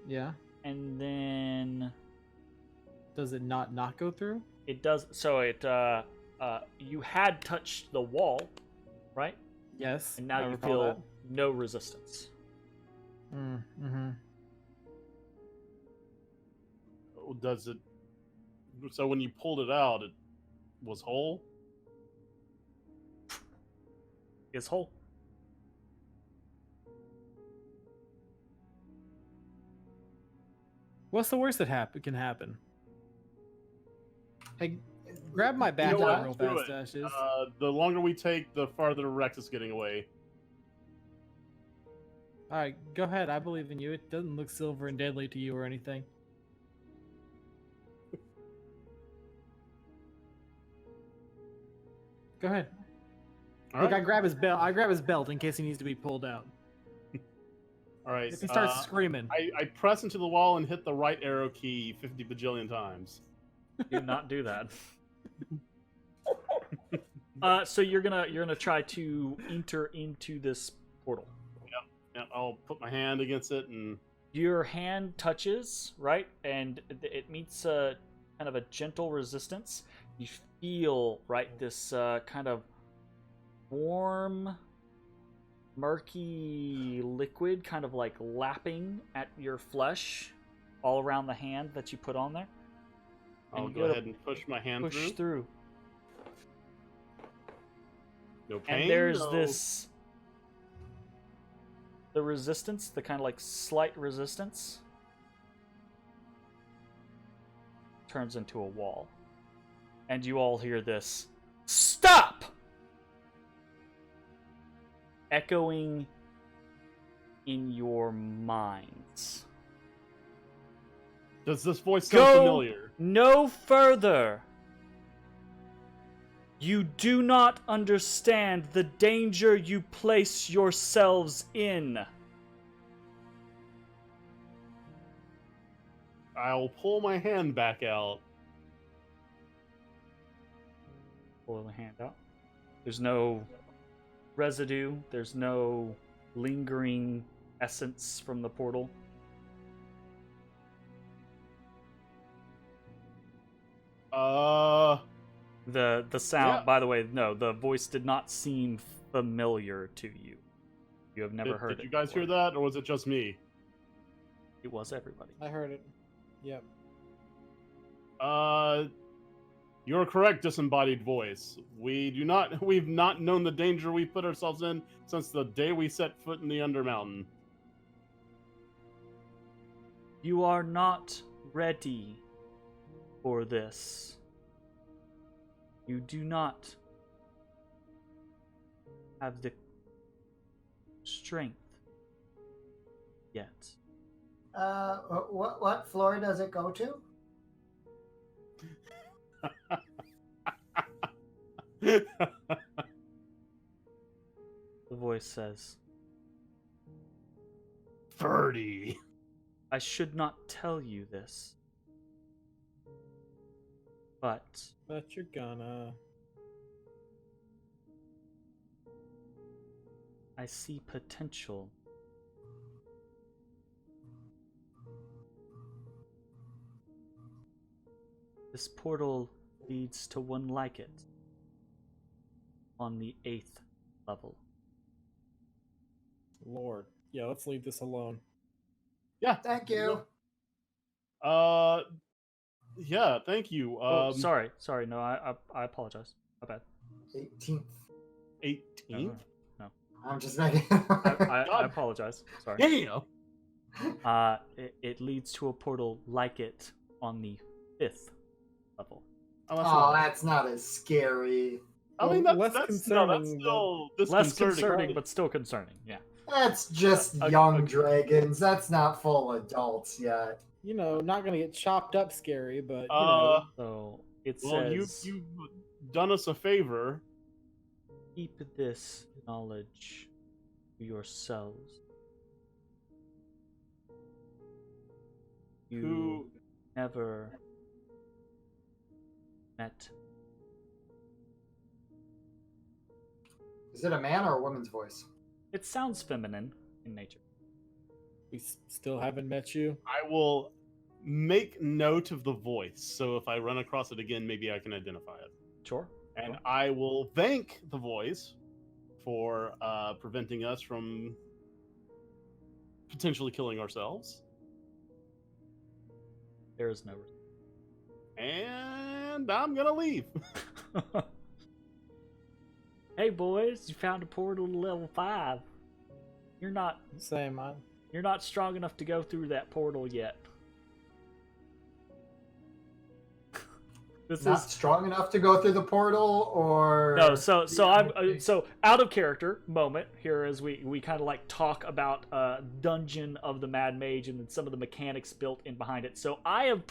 C: Yeah.
A: And then
C: Does it not go through?
A: it does. So it you had touched the wall, right?
C: Yes.
A: And now
C: I
A: you
C: recall
A: feel
C: that.
A: no resistance.
C: Mm-hmm.
B: Does it? So when you pulled it out, it was whole.
A: Is whole.
C: What's the worst that can happen? Hey, grab my back
B: You know what?
C: real
B: Do
C: fast,
B: it.
C: Ashes.
B: The longer we take, the farther Rex is getting away.
C: All right, go ahead. I believe in you. It doesn't look silver and deadly to you or anything. Go ahead.
B: All
C: Look,
B: right.
C: I grab his belt. I grab his belt in case he needs to be pulled out.
B: All right.
C: If he starts screaming,
B: I press into the wall and hit the right arrow key 50 bajillion times.
A: Do not do that. So you're gonna try to enter into this portal.
B: Yeah, I'll put my hand against it and.
A: Your hand touches, right, and it meets a kind of a gentle resistance. You feel, right, this kind of warm, murky liquid kind of like lapping at your flesh all around the hand that you put on there. And
B: I'll
A: you
B: go
A: gotta
B: ahead and push my hand
A: push through.
B: No pain.
A: And there's
B: no...
A: this... The resistance, the kind of like slight resistance, turns into a wall. And you all hear this, "Stop!" echoing in your minds.
B: Does this voice sound
A: Go
B: familiar?
A: no further. You do not understand the danger you place yourselves in.
B: I'll pull my hand back out.
A: Pull the hand out. There's no residue. There's no lingering essence from the portal. The sound,
B: Yeah.
A: by the way, no, the voice did not seem familiar to you. You have never heard it.
B: Did you guys
A: before.
B: hear that, or was it just me?
A: It was everybody.
C: I heard it. Yep.
B: You're correct, disembodied voice. We've not known the danger we put ourselves in since the day we set foot in the Undermountain.
A: You are not ready for this. You do not have the strength yet.
E: What floor does it go to?
A: The voice says,
B: 30.
A: I should not tell you this, but
C: you're gonna.
A: I see potential. This portal leads to one like it on the 8th level.
C: Lord. Yeah, let's leave this alone.
B: Yeah.
E: Thank you.
B: Yeah, thank you.
A: Sorry. No, I apologize. My bad.
E: 18th.
B: 18th?
A: No.
E: I'm just making.
A: I apologize. Sorry.
B: Damn.
A: It leads to a portal like it on the 5th level.
E: Oh, that's not as scary.
B: I mean,
C: Well,
B: that's
C: less
B: that's
C: concerning,
B: still
A: Less
B: disconcerting.
A: concerning, but still concerning. Yeah.
E: That's just young dragons. That's not full adults yet.
C: You know, not gonna get chopped up scary, but you know.
A: So it
B: Well,
A: says,
B: you've done us a favor.
A: keep this knowledge to yourselves. You never met.
E: Is it a man or a woman's voice?
A: It sounds feminine in nature.
C: We still haven't met you.
B: I will make note of the voice, so if I run across it again, maybe I can identify it.
A: Sure.
B: And I will thank the voice for preventing us from potentially killing ourselves.
A: There is no.
B: And I'm gonna leave.
A: Hey boys, you found a portal to level 5. You're not
C: Same, man.
A: You're not strong enough to go through that portal yet.
E: This not strong enough to go through the portal, or
A: no. So I'm so out of character moment here as we kind of like talk about Dungeon of the Mad Mage and then some of the mechanics built in behind it. So I've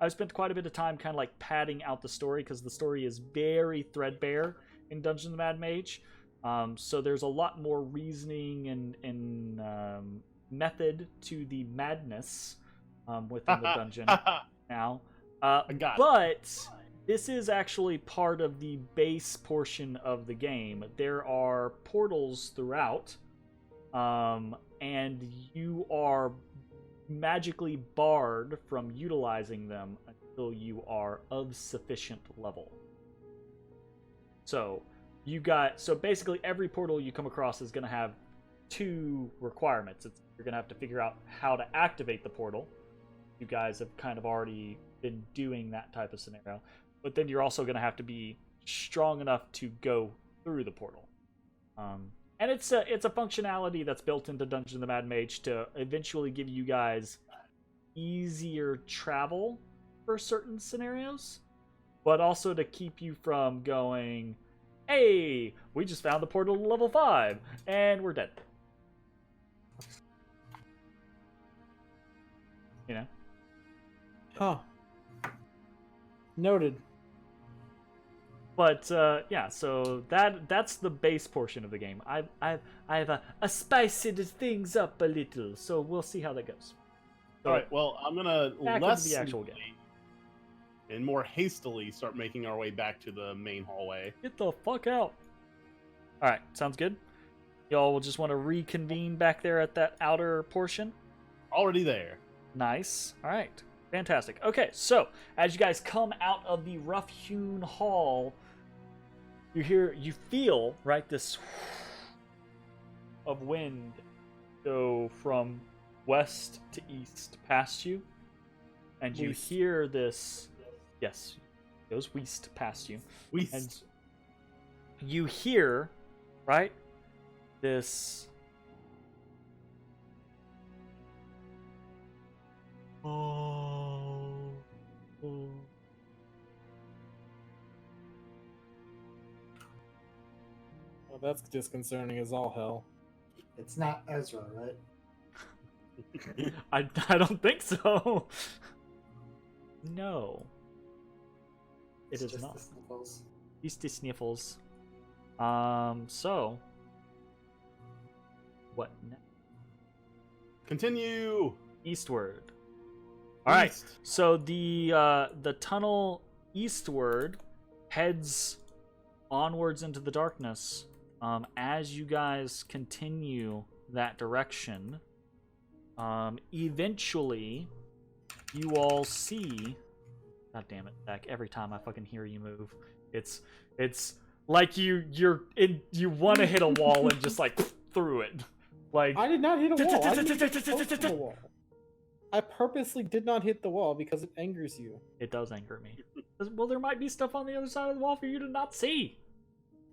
A: spent quite a bit of time kind of like padding out the story because the story is very threadbare in Dungeon of the Mad Mage. So there's a lot more reasoning and method to the madness within the dungeon now. But this is actually part of the base portion of the game. There are portals throughout, and you are magically barred from utilizing them until you are of sufficient level. So basically every portal you come across is going to have 2 requirements. You're going to have to figure out how to activate the portal. You guys have kind of already been doing that type of scenario, but then you're also going to have to be strong enough to go through the portal. And it's a functionality that's built into Dungeon of the Mad Mage to eventually give you guys easier travel for certain scenarios, but also to keep you from going, hey, we just found the portal to level 5 and we're dead. You know?
C: Huh. Noted.
A: But yeah, so that's the base portion of the game. I've spiced things up a little, so we'll see how that goes. So,
B: all right. Well, I'm gonna less
A: the actual game
B: and more hastily start making our way back to the main hallway.
A: Get the fuck out! All right, sounds good. Y'all will just want to reconvene back there at that outer portion.
B: Already there.
A: Nice. All right. Fantastic. Okay, so as you guys come out of the rough-hewn hall, you feel, right, this of wind go from west to east past you, and you hear this. Yes, it goes west past you.
B: West.
A: And you hear, right, this.
C: Well, that's disconcerting as all hell.
E: It's not Ezra, right?
A: I don't think so. No. It is
E: just
A: not.
E: The sniffles.
A: It's the sniffles. So. What next?
B: Continue.
A: Eastward. All right. So the tunnel eastward heads onwards into the darkness. As you guys continue that direction, eventually you all see. God damn it, Zach! Every time I fucking hear you move, it's like you want to hit a wall and just like through it. Like
C: I did not hit a wall. I didn't even close to the wall. I purposely did not hit the wall because it angers you.
A: It does anger me. Well, there might be stuff on the other side of the wall for you to not see.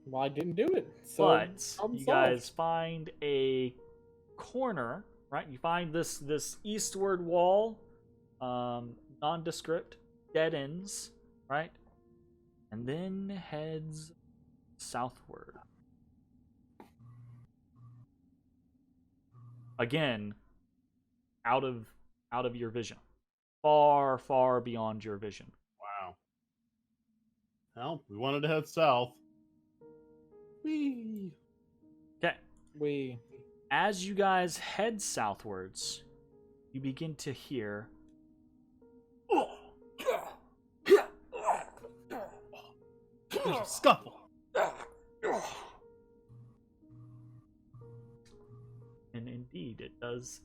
C: Well, I didn't do it. So
A: but you guys find a corner, right? You find this eastward wall, nondescript, dead ends, right? And then heads southward. Again, out of your vision. Far, far beyond your vision.
B: Wow. Well, we wanted to head south. Whee!
A: Okay. As you guys head southwards, you begin to hear
B: There's a scuffle.
A: And indeed, it does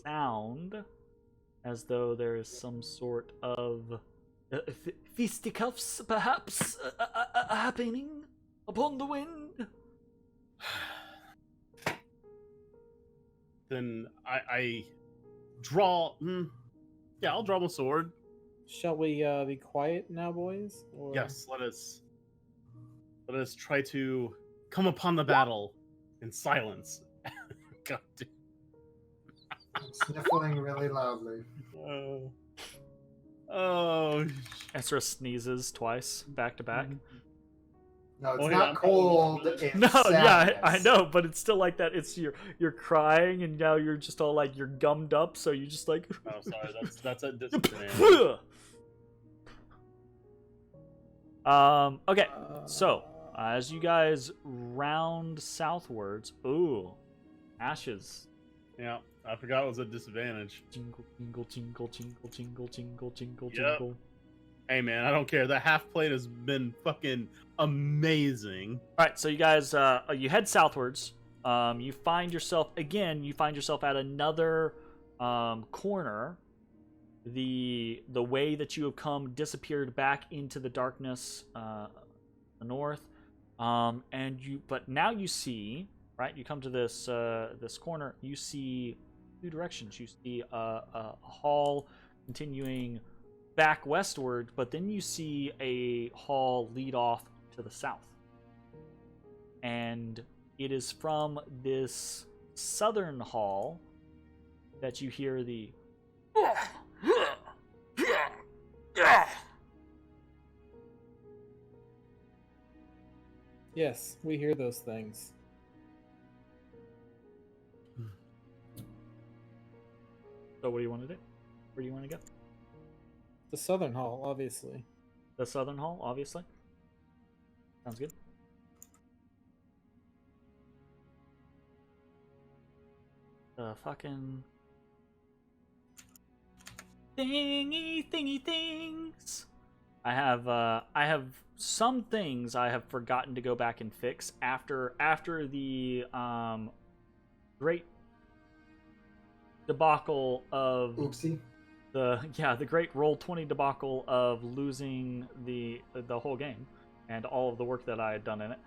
A: sound as though there is some sort of fisticuffs, perhaps, happening upon the wind.
B: Then I draw. Yeah, I'll draw my sword.
C: Shall we be quiet now, boys? Or...
B: Yes, let us try to come upon the battle in silence. God damn.
E: I'm sniffling really loudly.
B: Oh.
A: Ezra sneezes twice, back to back.
E: No, it's
B: Oh,
E: not
B: yeah.
E: cold. It's
A: No, yeah, I
E: sadness.
A: know, but it's still like that. It's you're crying, and now you're just all like you're gummed up, so you just like.
B: Oh, sorry. That's a disadvantage.
A: Okay, so as you guys round southwards, ooh, ashes.
B: Yeah, I forgot it was a disadvantage.
A: Jingle, jingle, jingle, jingle, jingle, jingle, jingle,
B: Yep.
A: jingle.
B: Hey man, I don't care. The half plate has been fucking amazing.
A: All right, so you guys, you head southwards. You find yourself at another corner. The way that you have come disappeared back into the darkness, the north. But now you see, right? You come to this this corner. You see two directions. You see a hall continuing back westward, but then you see a hall lead off to the south. And it is from this southern hall that you hear the
C: Yes, we hear those things.
A: So what do you want to do? Where do you want to go?
C: The southern hall, obviously.
A: The southern hall, obviously. Sounds good. The fucking thingy things. I have some things I have forgotten to go back and fix after the great debacle of
E: Oopsie.
A: the great Roll20 debacle of losing the whole game and all of the work that I had done in it.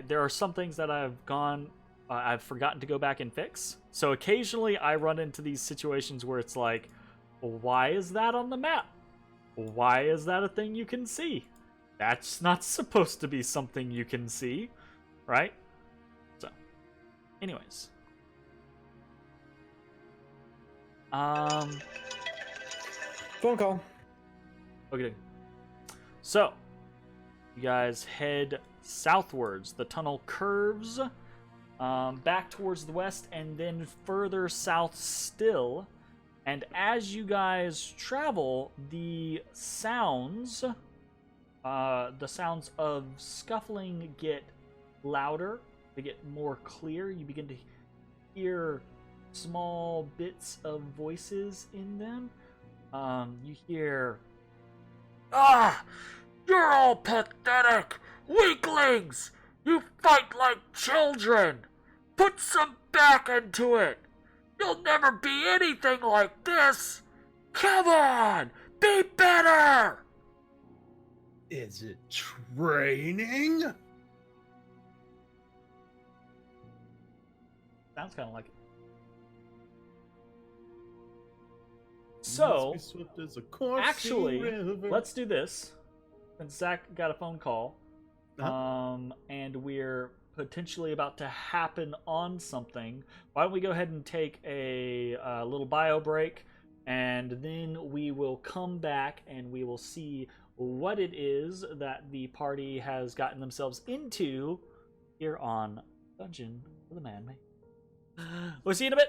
A: There are some things that I've forgotten to go back and fix. So occasionally I run into these situations where it's like, why is that on the map? Why is that a thing you can see? That's not supposed to be something you can see, right? So, anyways.
C: Phone call.
A: Okay. So, you guys head southwards. The tunnel curves back towards the west and then further south still. And as you guys travel, the sounds of scuffling get louder. They get more clear. You begin to hear small bits of voices in them. You hear, you're all pathetic! Weaklings! You fight like children! Put some back into it! You'll never be anything like this! Come on! Be better!
B: Is it training?
A: Sounds kind of like it. So,
B: Must be swift as a coursing
A: actually,
B: river.
A: let's do this. Since Zach got a phone call, and we're potentially about to happen on something, why don't we go ahead and take a little bio break, and then we will come back and we will see what it is that the party has gotten themselves into here on Dungeon of the Mad Mage. We'll see you in a bit.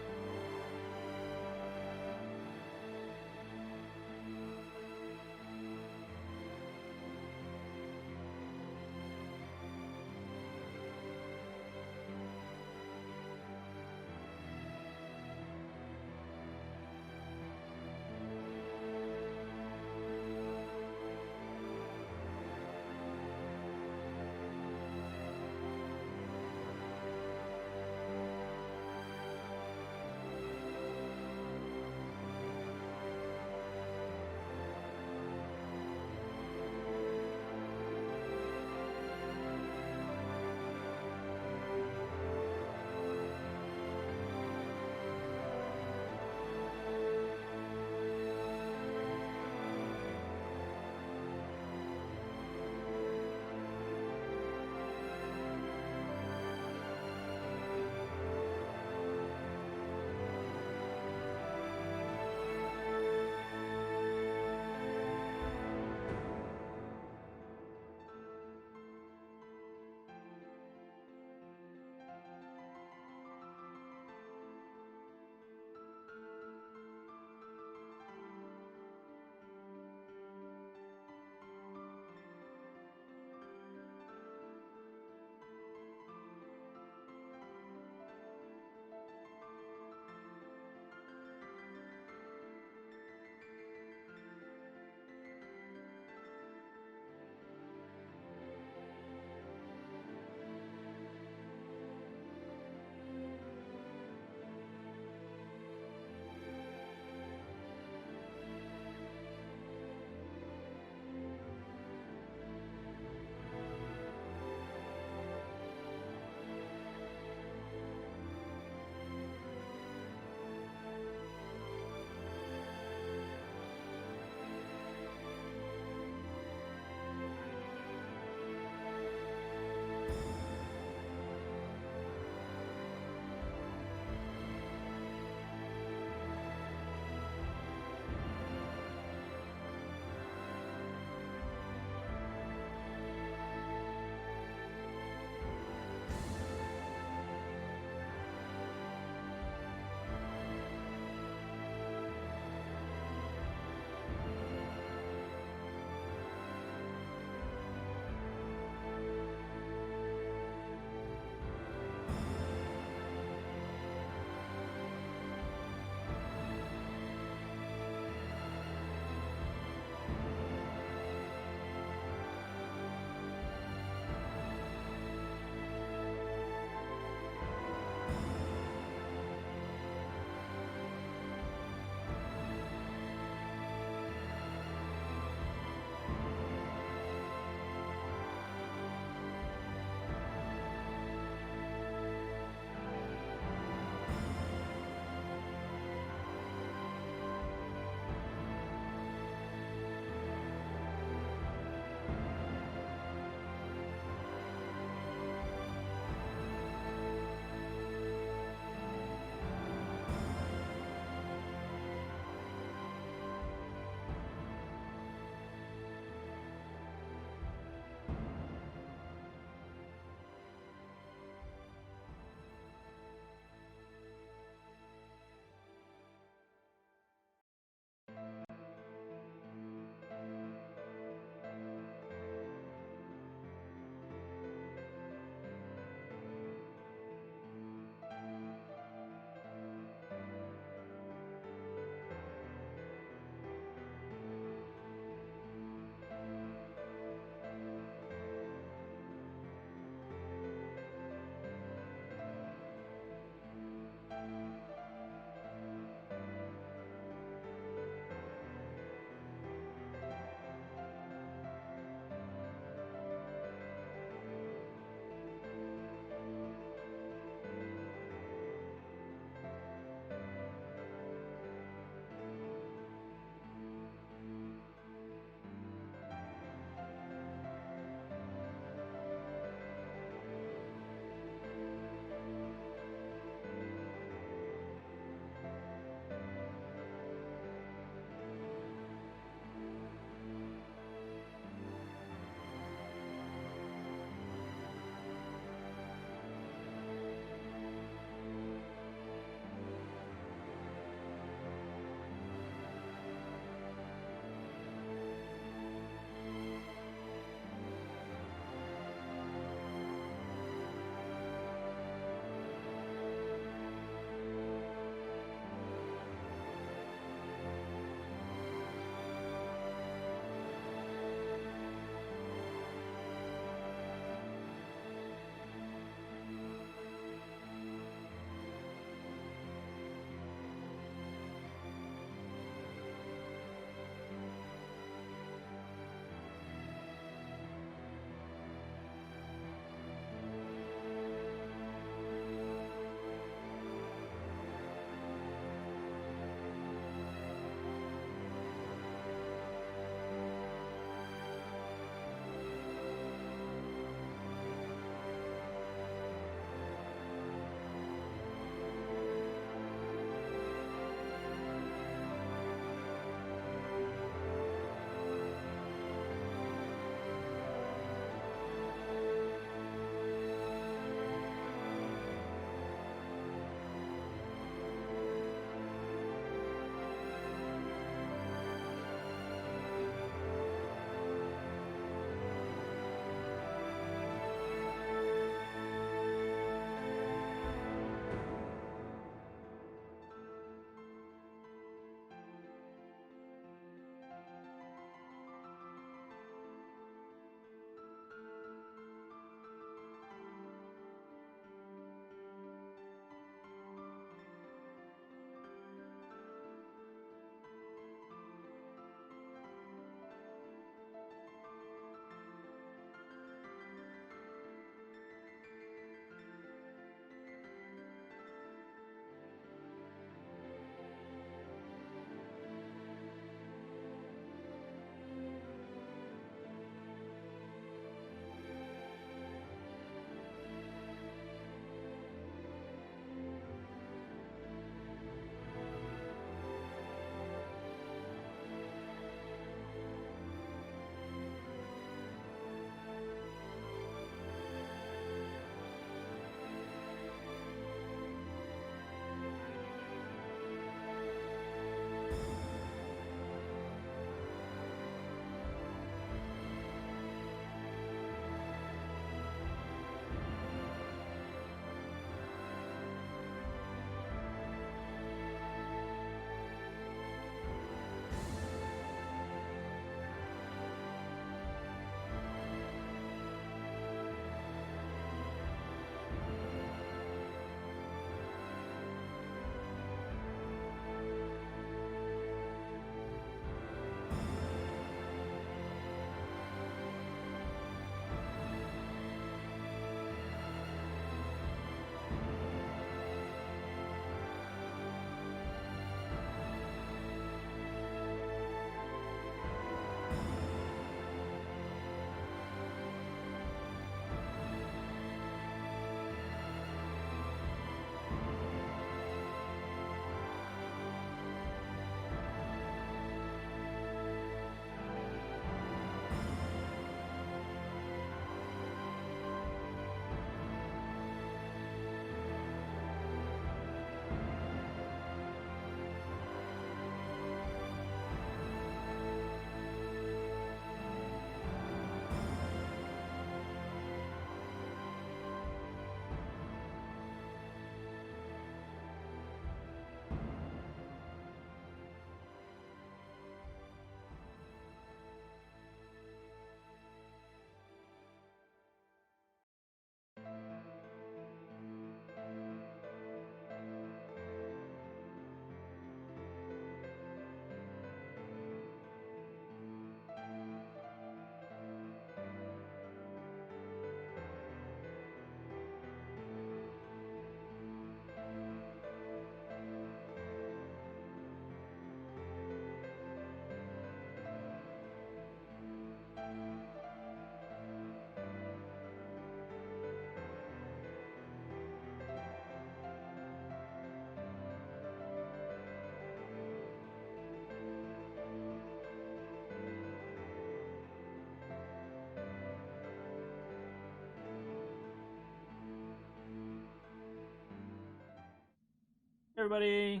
A: everybody.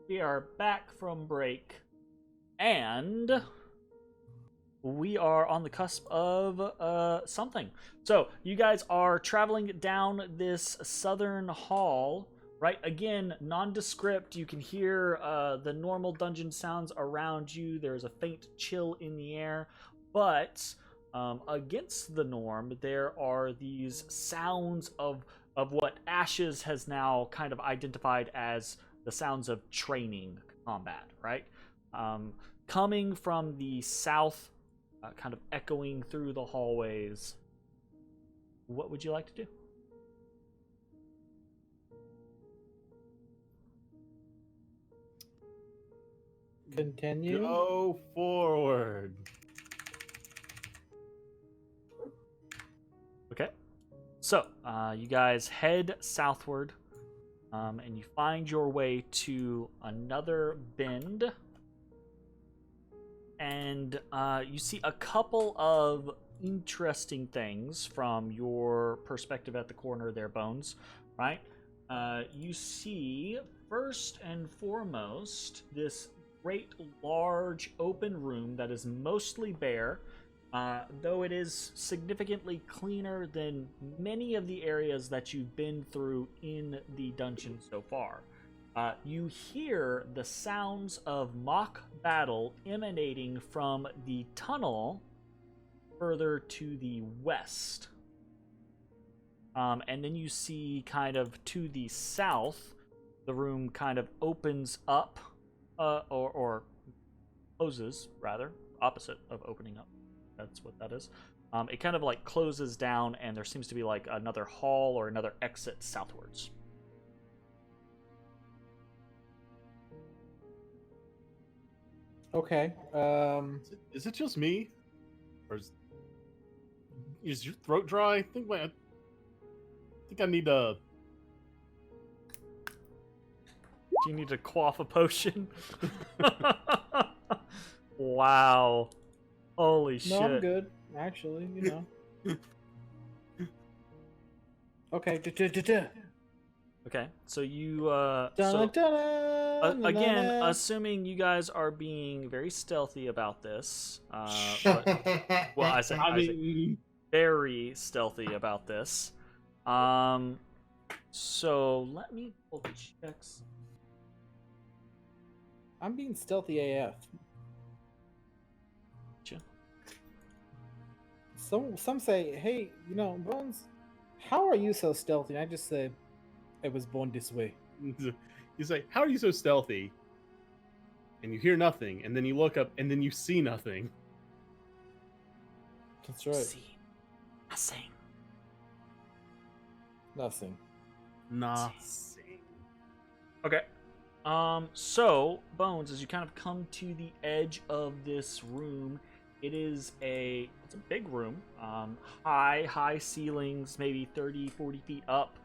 A: We are back from break, and we are on the cusp of something. So you guys are traveling down this southern hall, right? Again, nondescript. You can hear the normal dungeon sounds around you. There's a faint chill in the air, but against the norm, there are these sounds of what Ashes has now kind of identified as the sounds of training combat, right? Coming from the south, kind of echoing through the hallways. What would you like to do?
C: Continue.
B: Go forward.
A: Okay. So, you guys head southward, and you find your way to another bend. And you see a couple of interesting things from your perspective at the corner there, Bones, right? You see, first and foremost, this great, large, open room that is mostly bare, though it is significantly cleaner than many of the areas that you've been through in the dungeon so far. You hear the sounds of mock battle emanating from the tunnel further to the west. And then you see kind of to the south, the room kind of opens up, or closes, rather, opposite of opening up. That's what that is. It kind of like closes down, and there seems to be like another hall or another exit southwards.
C: Okay.
B: Is it just me, or is your throat dry? I think I need to.
A: Do you need to quaff a potion? Wow. Holy shit.
C: No, I'm good. Actually, you know. Okay.
A: Okay, so you again, assuming you guys are being very stealthy about this, but, well, I say very stealthy about this. So let me pull the checks.
C: I'm being stealthy AF. Some say, hey, you know, Bones, how are you so stealthy? And I just say, I was born this way.
B: You say, how are you so stealthy? And you hear nothing, and then you look up, and then you see nothing.
C: That's right.
A: See nothing.
B: Nothing.
A: Okay. So, Bones, as you kind of come to the edge of this room, it's a big room. High ceilings, maybe 30, 40 feet up.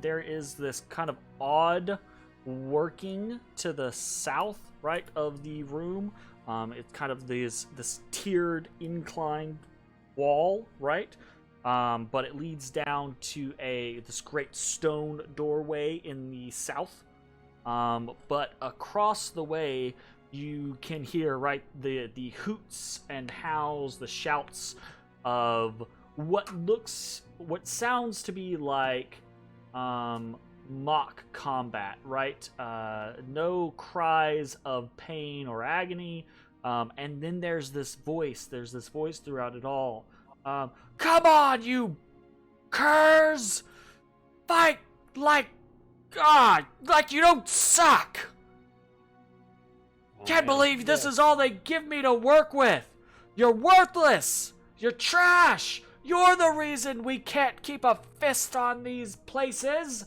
A: There is this kind of odd working to the south, right, of the room. It's kind of this tiered inclined wall, right? But it leads down to this great stone doorway in the south. But across the way, you can hear, right, the hoots and howls, the shouts of what sounds to be like mock combat, right? No cries of pain or agony. And then there's this voice throughout it all. Come on, you curs! Fight like God! Like you don't suck! Can't believe this is all they give me to work with! You're worthless! You're trash! You're the reason we can't keep a fist on these places!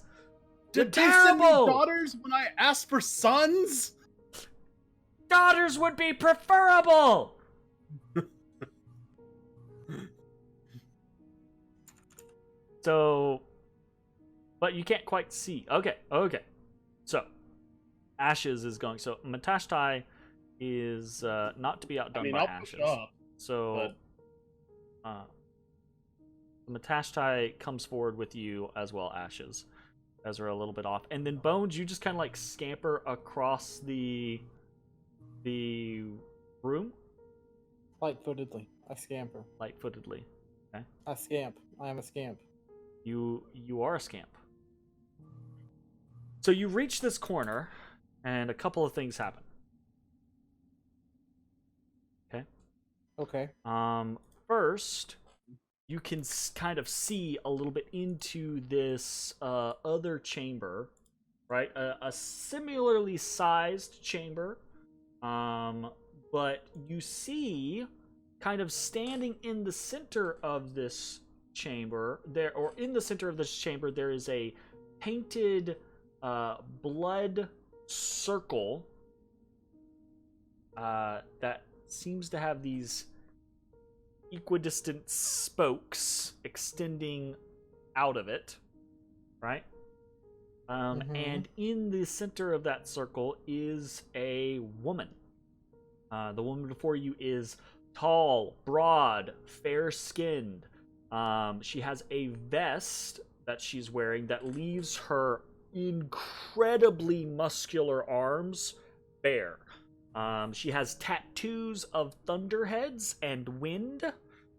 B: Did they
A: terrible!
B: send me daughters when I asked for sons?
A: Daughters would be preferable! So, but you can't quite see. Okay. So, Ashes is going. So, Matashtai is not to be outdone by
B: I'll
A: Ashes.
B: push up,
A: so, Matashtai comes forward with you as well, Ashes. Ezrah a little bit off. And then Bones, you just kind of like scamper across the room.
C: Light-footedly. I scamper.
A: Light-footedly. Okay.
C: I scamp. I am a scamp.
A: You are a scamp. So you reach this corner, and a couple of things happen. Okay.
C: Okay.
A: First, you can kind of see a little bit into this other chamber, right? A similarly sized chamber, but you see, kind of standing in the center of this chamber, there is a painted blood circle that seems to have these equidistant spokes extending out of it, right? And in the center of that circle is a woman. The woman before you is tall, broad, fair-skinned. She has a vest that she's wearing that leaves her incredibly muscular arms bare. She has tattoos of thunderheads and wind,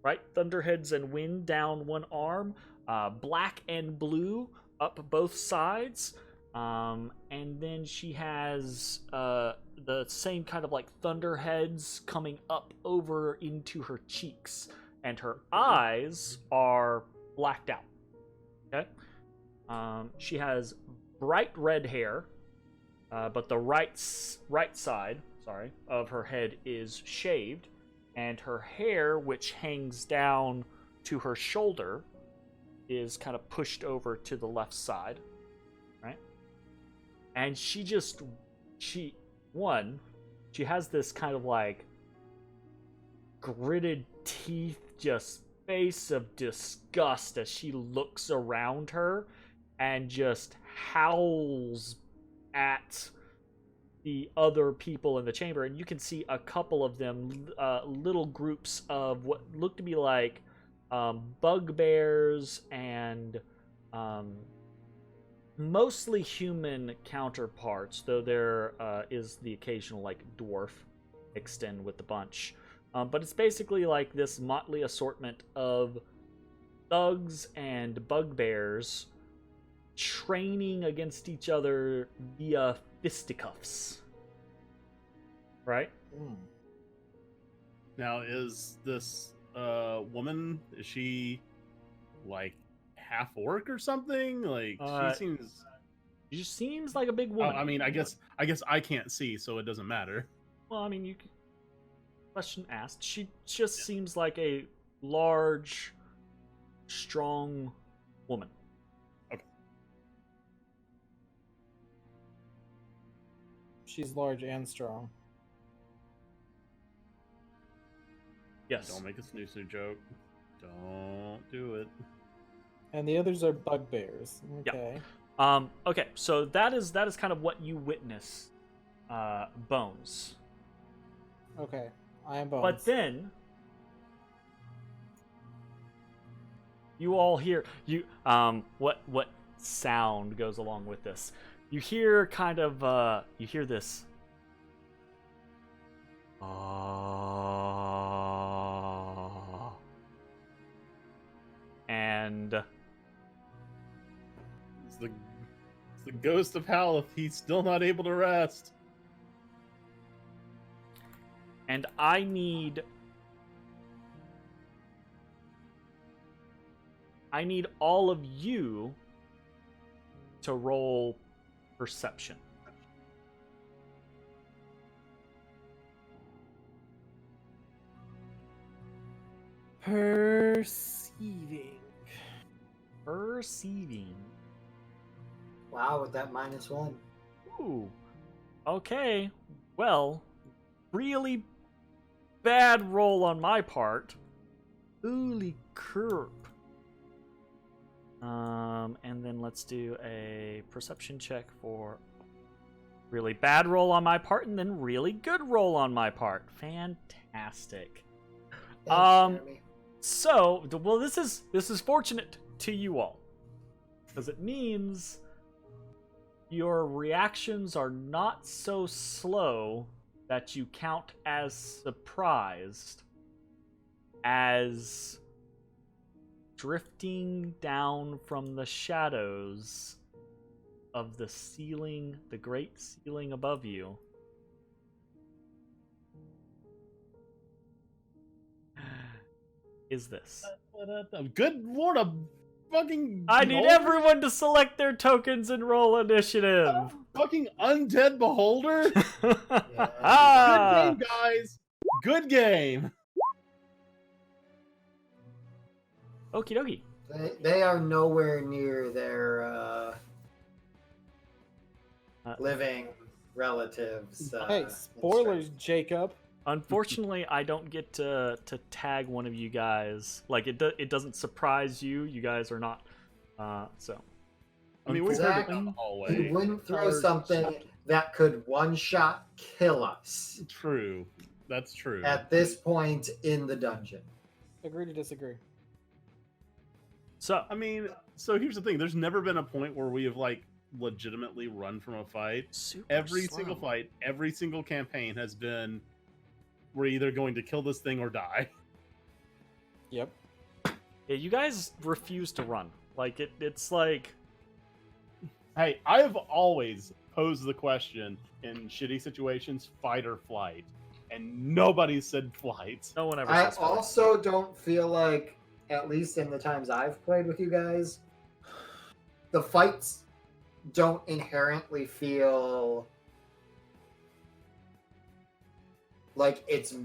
A: right? Thunderheads and wind down one arm, black and blue up both sides. And then she has the same kind of like thunderheads coming up over into her cheeks, and her eyes are blacked out. Okay? She has bright red hair, but the right side, of her head is shaved, and her hair, which hangs down to her shoulder, is kind of pushed over to the left side, right? And she has this kind of like gritted teeth, just face of disgust as she looks around her and just howls at the other people in the chamber. And you can see a couple of them, little groups of what look to be like bugbears and mostly human counterparts, though there is the occasional like dwarf extend with the bunch. But it's basically like this motley assortment of thugs and bugbears training against each other via fisticuffs. Right?
B: Now, is this woman, is she like half orc or something? Like,
A: she seems like a big woman.
B: I mean, I guess I can't see, so it doesn't matter.
A: Well, I mean, you can... Question asked. She just seems like a large, strong woman.
B: Okay.
C: She's large and strong.
A: Yes.
B: Don't make a snoo joke. Don't do it.
C: And the others are bugbears. Okay.
A: Yeah. Okay, so that is kind of what you witness, Bones.
C: Okay. I am Bones.
A: But then you all hear what sound goes along with this? You hear kind of you hear this and
B: it's the ghost of Haleth. He's still not able to rest.
A: And I need all of you to roll perception. Perceiving.
E: Wow, with that -1.
A: Ooh. Okay. Well, really bad roll on my part. Holy crap. And then let's do a perception check for really bad roll on my part, and then really good roll on my part. Fantastic.
E: Thanks, Jeremy.
A: So, well, this is fortunate to you all, because it means your reactions are not so slow that you count as surprised as drifting down from the shadows of the ceiling, the great ceiling above you. Is this?
B: Good lord, a fucking...
A: I need
B: beholder?
A: everyone to select their tokens and roll initiative.
B: Fucking undead beholder? Good
A: Ah!
B: game, guys. Good game.
A: Okie dokie.
E: They are nowhere near their living relatives.
C: Hey, spoilers, Jacob.
A: Unfortunately, I don't get to tag one of you guys. Like it doesn't surprise you. You guys are not. So.
B: I mean, we're
E: Zach,
B: down the hallway.
E: You wouldn't throw something that could one-shot kill us.
B: True. That's true.
E: At this point in the dungeon.
C: Agree to disagree.
A: So.
B: I mean, so here's the thing. There's never been a point where we have, like, legitimately run from a fight. Every single fight, every single campaign has been, we're either going to kill this thing or die.
C: Yep.
A: Yeah, you guys refuse to run. Like, it's like...
B: Hey, I have always posed the question in shitty situations, fight or flight. And nobody said flight.
A: No one ever
E: I
A: says flight.
E: also don't feel like, at least in the times I've played with you guys, the fights don't inherently feel like it's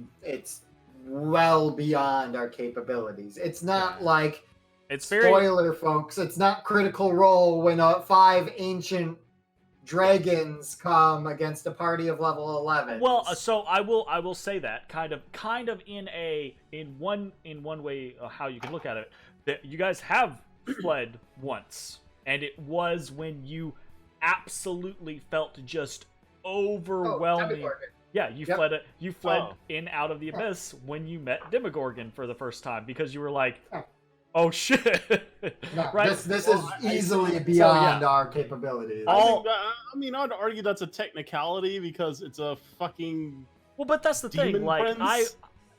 E: well beyond our capabilities. It's not like,
A: It's very...
E: spoiler, folks, it's not Critical Role when 5 ancient dragons come against a party of level 11.
A: Well, so I will say that kind of in one way how you can look at it, that you guys have fled once, and it was when you absolutely felt just overwhelming. Yeah, you fled in out of the abyss when you met Demogorgon for the first time, because you were like, oh shit.
E: No,
A: right?
E: This is easily beyond our capabilities.
B: I mean, I'd argue that's a technicality because it's a fucking...
A: Well, but that's the thing.
B: Demon
A: Like,
B: Prince?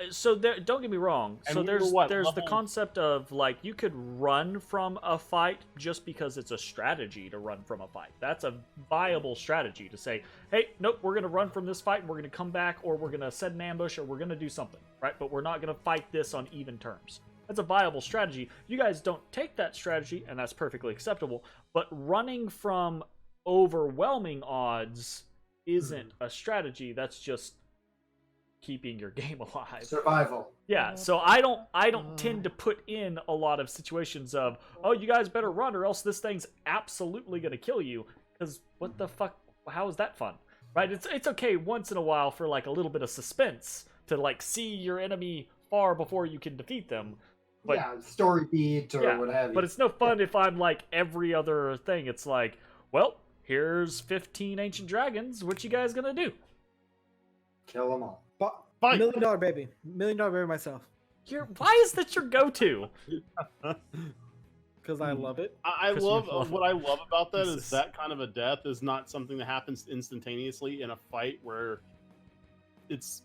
A: So there, don't get me wrong.
B: And
A: So
B: we
A: there's
B: were what,
A: the
B: level-
A: concept of, like, you could run from a fight just because it's a strategy to run from a fight. That's a viable strategy to say, hey, nope, we're going to run from this fight and we're going to come back, or we're going to set an ambush, or we're going to do something, right? But we're not going to fight this on even terms. That's a viable strategy. You guys don't take that strategy, and that's perfectly acceptable. But running from overwhelming odds isn't a strategy. That's just keeping your game alive.
E: Survival.
A: Yeah, so I don't tend to put in a lot of situations of, oh, you guys better run or else this thing's absolutely gonna kill you. Because what the fuck? How is that fun? Right? It's okay once in a while for like a little bit of suspense to like see your enemy far before you can defeat them. But,
E: yeah, story beat or what have you.
A: But it's no fun if I'm like every other thing. It's like, well, here's 15 ancient dragons. What you guys gonna do?
E: Kill them all.
B: Fight.
C: $1 million baby. $1 million baby myself.
A: Why is that your go-to?
C: Because I love it.
B: I love what I love about that
A: Jesus.
B: is that kind of a death is not something that happens instantaneously in a fight where it's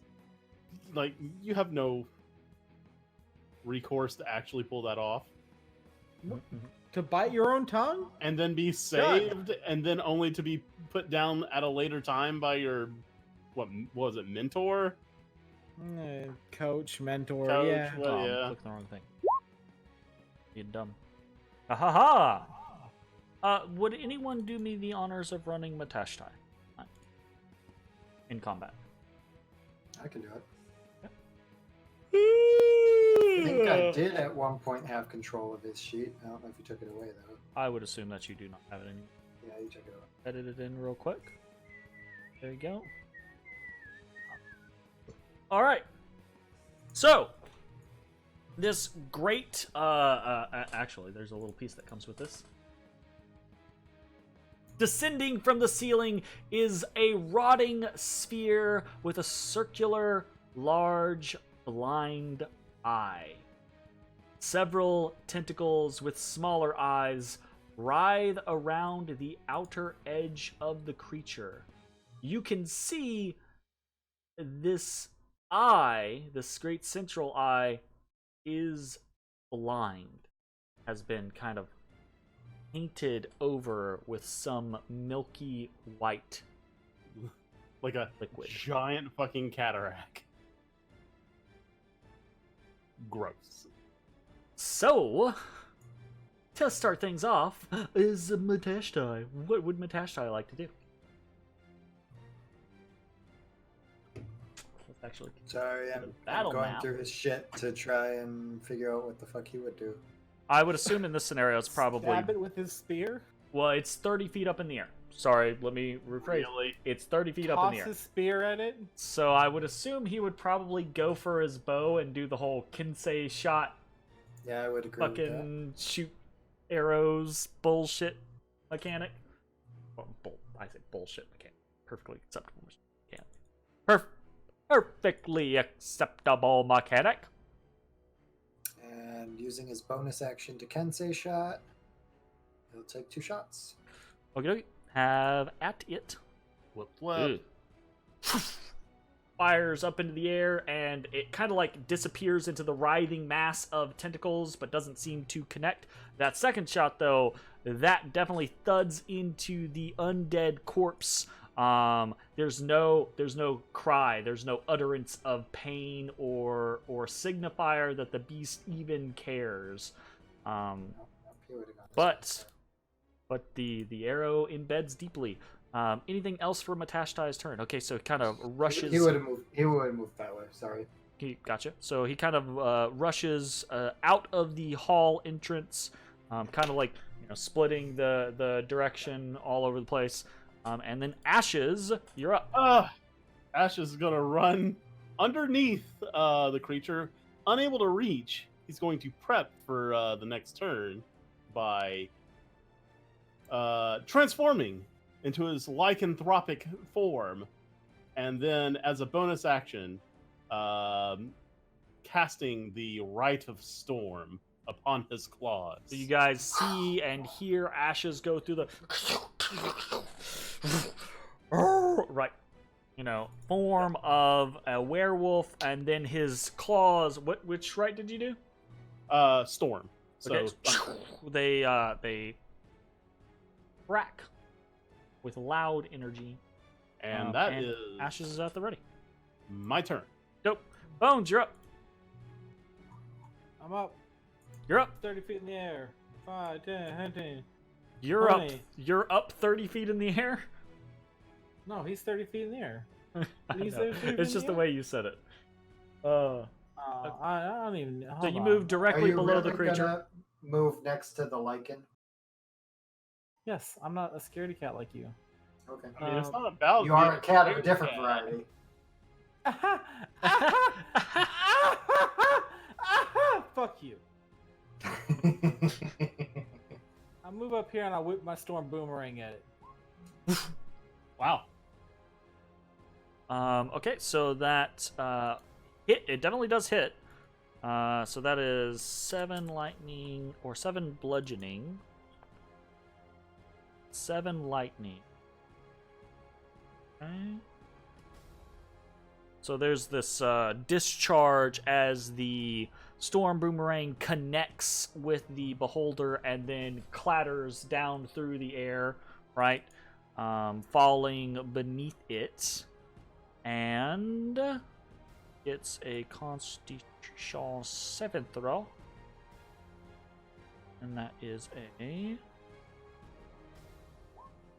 B: like you have no recourse to actually pull that off
C: To bite your own tongue?
B: and then be saved and then only to be put down at a later time by your what was it, mentor?
C: Coach, mentor,
B: Coach,
C: yeah.
B: well,
A: Oh,
B: yeah.
A: click the wrong thing. You dumb. Ha ha! Would anyone do me the honors of running Matashtai in combat?
E: I can do it. I think I did at one point have control of his sheet. I don't know if you took it away though.
A: I would assume that you do not have it in you.
E: Yeah, you took it away.
A: Edit it in real quick. There you go. All right. So, this great, actually, there's a little piece that comes with this. Descending from the ceiling is a rotting sphere with a circular, large, blind eye. Several tentacles with smaller eyes writhe around the outer edge of the creature. You can see this eye, this great central eye, is blind, has been kind of painted over with some milky white
B: like a
A: liquid.
B: Giant fucking cataract. Gross.
A: So, to start things off, is Matashtai. What would Matashtai like to do? Let's actually
E: Sorry, I'm
A: battle
E: going
A: map.
E: through his shit to try and figure out what the fuck he would do.
A: I would assume in this scenario it's probably...
C: Stab it with his spear?
A: Well, it's 30 feet up in the air. Sorry, let me rephrase.
B: Really?
A: It's 30 feet up in the air.
C: Toss his spear at it?
A: So I would assume he would probably go for his bow and do the whole Kinsei shot,
E: Yeah, I would agree with that.
A: fucking shoot arrows bullshit mechanic. Well, I say bullshit mechanic. Perfectly acceptable mechanic. Perfectly acceptable mechanic.
E: And using his bonus action to Kensei shot, he'll take 2 shots.
A: Okay, have at it.
B: Flip, flip.
A: Fires up into the air, and it kind of like disappears into the writhing mass of tentacles, but doesn't seem to connect. That second shot, though, that definitely thuds into the undead corpse. There's no cry, there's no utterance of pain or signifier that the beast even cares. But the arrow embeds deeply. Anything else for Matashtai's turn? Okay, so it kind of rushes.
E: He would have moved that way. Sorry.
A: Gotcha. So he kind of rushes out of the hall entrance, kind of like splitting the direction all over the place. And then Ashes, you're up.
B: Ashes is gonna run underneath the creature, unable to reach. He's going to prep for the next turn by transforming into his lycanthropic form, and then as a bonus action, casting the Rite of Storm upon his claws.
A: So you guys see and hear Ashes go through the right, form of a werewolf, and then his claws. Which rite did you do?
B: Storm. So
A: okay. They crack with loud energy,
B: and
A: and
B: is
A: Ashes is at the ready.
B: My turn.
A: Dope. Bones, you're up.
C: I'm up.
A: You're up.
C: 30 feet in the air. 5, 10, 15.
A: You're
C: 20.
A: up. You're up 30 feet in the air.
C: No, he's 30 feet in the air.
A: I
C: He's
A: know.
C: 30 feet in
A: It's just
C: the
A: the way you said it.
C: I don't even.
A: So
C: hold
A: you
C: on.
A: move directly
E: Are you
A: below
E: really
A: the creature.
E: gonna move next to the lichen?
C: Yes, I'm not a scaredy cat like you.
E: Okay.
B: I mean, it's not about
E: You are a
B: being
E: cat of a
B: scared
E: different
B: cat.
E: variety.
C: Fuck you. I move up here and I whip my storm boomerang at it.
B: Wow.
A: Okay, so that hit. It definitely does hit. So that is 7 lightning or 7 bludgeoning. 7 lightning. Okay. So there's this discharge as the storm boomerang connects with the beholder and then clatters down through the air, right? Falling beneath it. And it's a Constitution 7th throw. And that is a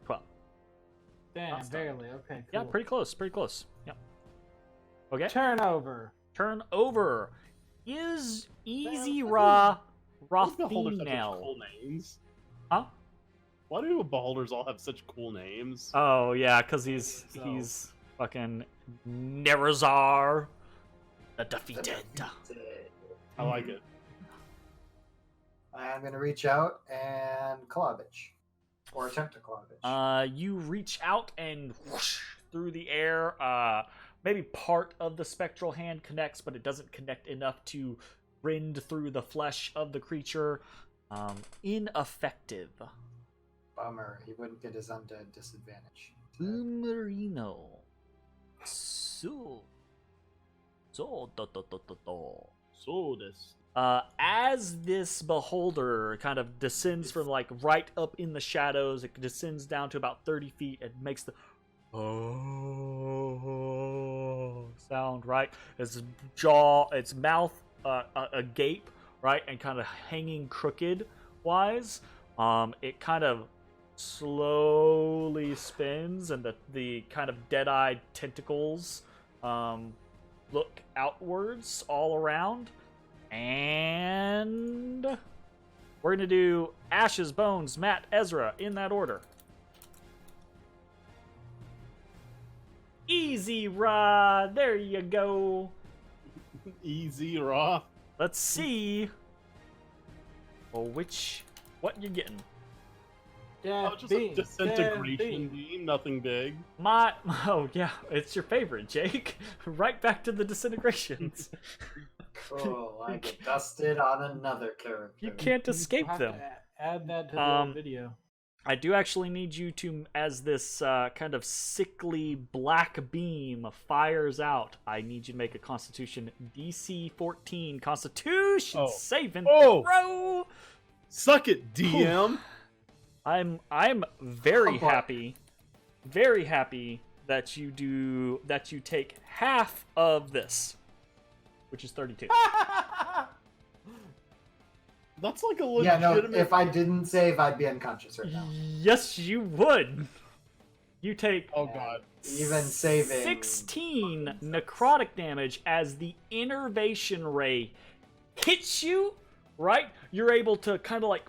A: 12.
C: Damn,
A: That's done.
C: barely. Okay, cool.
A: Yeah, pretty close, pretty close. Yep. Okay.
C: Turn over.
A: Turn over. Is Ezrah
B: Why do beholders have such
A: Rothinel?
B: cool names?
A: Huh?
B: Why do beholders all have such cool names?
A: Oh yeah, because he's fucking Nerazar the Defeated.
B: I like it.
E: I'm gonna reach out and claw a bitch. Or attempt to claw a bitch.
A: You reach out and whoosh through the air. Maybe part of the spectral hand connects, but it doesn't connect enough to rend through the flesh of the creature. Ineffective.
E: Bummer. He wouldn't get his undead disadvantage.
A: Boomerino. So
B: this.
A: as this beholder kind of descends from like right up in the shadows, it descends down to about 30 feet and makes the sound, right? Its jaw, its mouth agape, right, and kind of hanging crooked wise. It kind of slowly spins, and the kind of dead-eyed tentacles look outwards all around. And we're gonna do Ashes, Bones, Matt, Ezra in that order. Easy, Ra. There you go.
B: Easy, raw.
A: Let's see. What you're getting.
B: Oh, just a disintegration beam, nothing big.
A: Oh yeah, it's your favorite, Jake. Right back to the disintegrations.
E: Cool, I get dusted on another character.
A: You can't escape them.
C: Add that to the video.
A: I do actually need you to, as this kind of sickly black beam fires out, I need you to make a Constitution DC 14 Constitution saving throw.
B: Suck it, DM.
A: I'm very happy that you take half of this, which is 32.
B: That's like a legitimate...
E: Yeah, no, if I didn't save, I'd be unconscious right now.
A: Yes, you would. You take
B: oh god,
E: even saving
A: 16 necrotic damage as the innervation ray hits you, right? You're able to kind of like,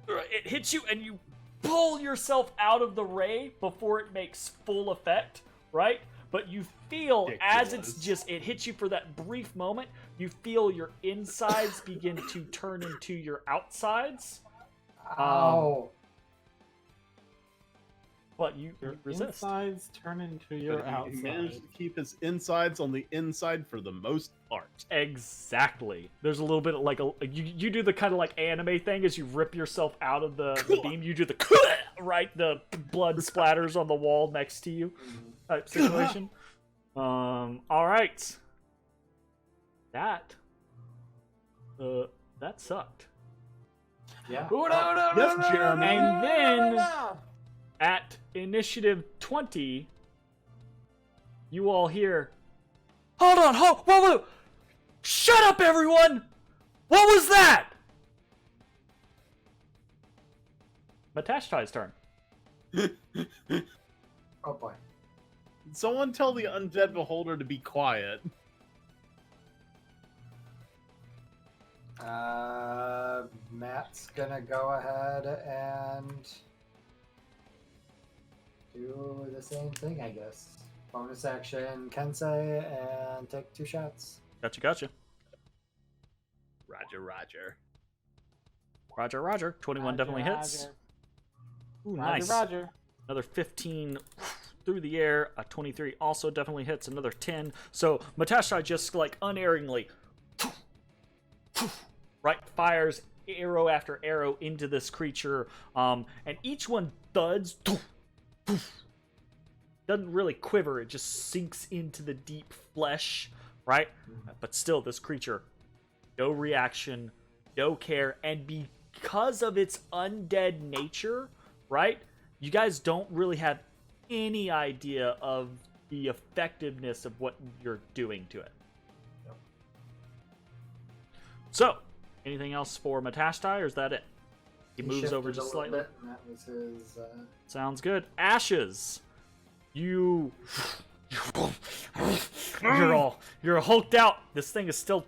A: it hits you and you pull yourself out of the ray before it makes full effect, right? But you feel as it hits you for that brief moment, you feel your insides begin to turn into your outsides.
E: Ow.
A: But you resist.
C: Insides turn into your outsides.
B: He managed to keep his insides on the inside for the most part.
A: Exactly. There's a little bit of like you do the kind of like anime thing as you rip yourself out of the beam. You do the right, the blood splatters on the wall next to you type situation. All right. That sucked.
E: Yeah.
B: Yes, Jeremy.
A: And then at initiative 20, you all hear, hold on, whoa, shut up, everyone! What was that? Matashtai's turn.
E: Oh boy.
B: Someone tell the undead beholder to be quiet.
E: Matt's gonna go ahead and do the same thing, I guess. Bonus action, Kensei, and take 2 shots.
A: Gotcha.
B: Roger.
A: 21 definitely hits. Ooh, nice.
C: Roger.
A: Another 15 through the air. A 23 also definitely hits. Another 10. So Matashtai just like unerringly, right, fires arrow after arrow into this creature, and each one thuds. Doesn't really quiver. It just sinks into the deep flesh, right? But still, this creature, no reaction, no care, and because of its undead nature, right? You guys don't really have any idea of the effectiveness of what you're doing to it. So, anything else for Matashtai, or is that it? He moves over just slightly.
E: Bit, and that was his,
A: Sounds good. Ashes. You're hulked out. This thing is still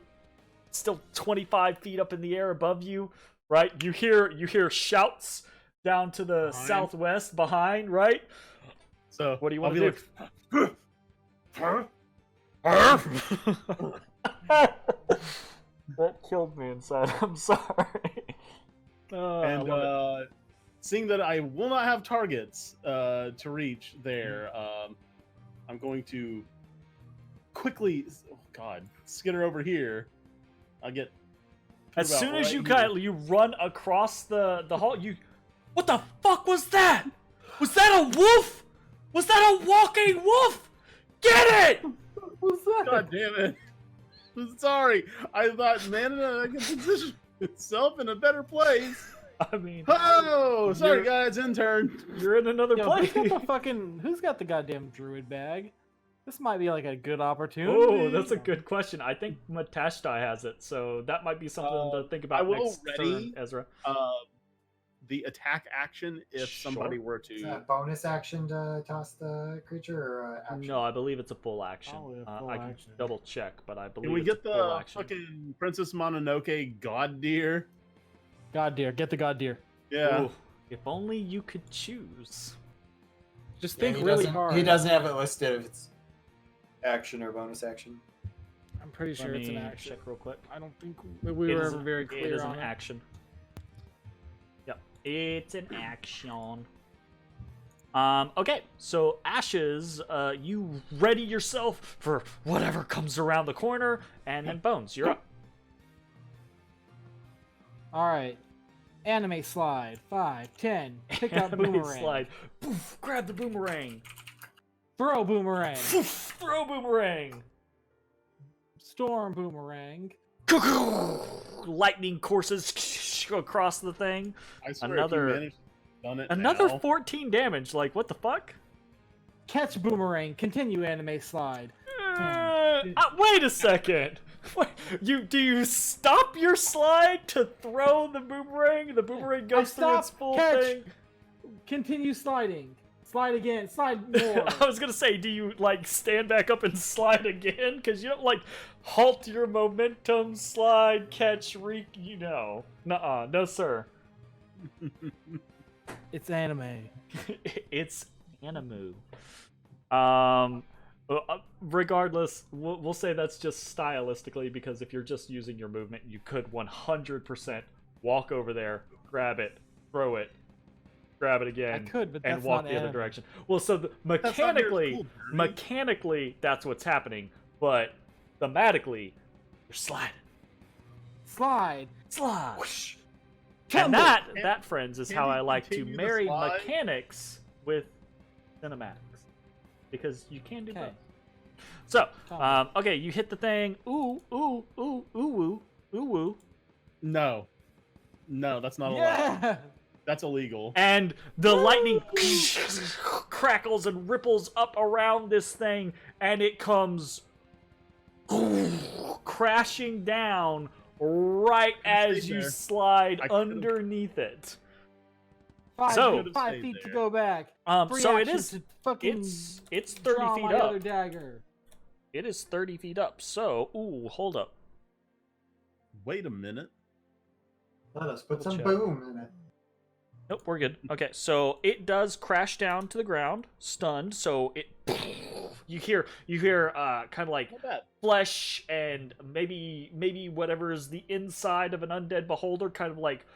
A: 25 feet up in the air above you, right? You hear shouts down to the southwest behind, right?
B: So
A: what do you want to do? That killed me inside. I'm sorry.
B: And seeing that I will not have targets to reach there, I'm going to quickly, skitter over here. I'll get
A: as soon as you run across the hall, What the fuck was that? Was that a wolf? Was that a walking wolf? Get it!
C: What's that?
B: God damn it! I'm sorry. I thought Mana can position itself in a better place.
A: I mean,
B: Oh, sorry guys, intern.
A: you're in another
C: Yo,
A: place.
C: who's got the goddamn druid bag? This might be like a good opportunity.
A: Oh, that's a good question. I think Matashtai has it, so that might be something to think about
B: I will
A: next
B: ready,
A: turn, Ezra.
B: The attack action if somebody were to.
E: Is that a bonus action to toss the creature or action?
A: No, I believe it's a full action.
C: Probably a full
A: I can
C: action.
A: double check, but I believe
B: Can we
A: it's
B: get
A: a full
B: the
A: action.
B: fucking Princess Mononoke god deer?
C: God deer, get the god deer.
B: Yeah.
A: Ooh, if only you could choose.
C: Just
F: Yeah,
C: think
F: he
C: really
F: doesn't-
C: hard.
F: He doesn't have it listed if it's action or bonus action.
C: I'm pretty sure
A: Let
C: it's an
A: me
C: action.
A: check real quick.
C: I don't think we were ever very
A: It
C: clear
A: is
C: on
A: an
C: it.
A: action. Yep, it's an action. Okay, so Ashes, you ready yourself for whatever comes around the corner, and then Bones, you're up.
C: All right. Anime slide. 5, 10. Pick up
A: Anime
C: boomerang.
A: slide. Poof, grab the boomerang.
C: Throw boomerang.
A: Poof, throw boomerang.
C: Storm boomerang.
A: Lightning courses across the thing.
B: I swear
A: Another-
B: if you managed to done it
A: Another
B: now,
A: 14 damage. Like, what the fuck?
C: Catch boomerang. Continue anime slide.
A: Wait a second. Wait, do you stop your slide to throw the boomerang? The boomerang goes through its
C: stop,
A: full
C: catch.
A: thing.
C: Continue sliding. Slide again. Slide more.
A: I was gonna say, do you like stand back up and slide again? Because you don't like halt your momentum, slide, catch, you know. Nuh-uh, no sir.
C: It's anime.
A: It's animu. Regardless, we'll say that's just stylistically, because if you're just using your movement, you could 100% walk over there, grab it, throw it, grab it again,
C: I could, but
A: and
C: that's
A: walk
C: not
A: the other
C: anime.
A: direction. Well, so
B: That's not very
A: mechanically,
B: cool, Jeremy.
A: mechanically, that's what's happening, but thematically, you're sliding.
C: Slide.
A: Slide.
C: Tumble.
A: And that, friends, is
B: Can
A: how
B: you
A: I like to
B: continue the
A: marry
B: slide?
A: mechanics with cinematics. Because you can do
C: Okay.
A: both. So,
C: Tumble.
A: okay, you hit the thing. Ooh, ooh, ooh, ooh, woo, ooh, woo.
B: No, that's not allowed.
C: Yeah.
B: That's illegal.
A: And the lightning crackles and ripples up around this thing, and it comes crashing down right as you
B: there.
A: slide
B: I could've-
A: underneath it.
C: Five,
A: So-
C: feet, 5
B: Stay
C: feet to
B: there.
C: go back. Free
A: So it
C: action
A: is.
C: to fucking
A: It's 30
C: draw
A: feet
C: my
A: up.
C: other dagger.
A: It is 30 feet up. So, ooh, hold up.
B: Wait a minute.
E: Let us put
A: Double
E: some
A: check.
E: boom in it.
A: Nope, we're good. Okay, so it does crash down to the ground, stunned. So it, you hear, kind of like
B: Not bad.
A: flesh and maybe whatever's the inside of an undead beholder, kind of like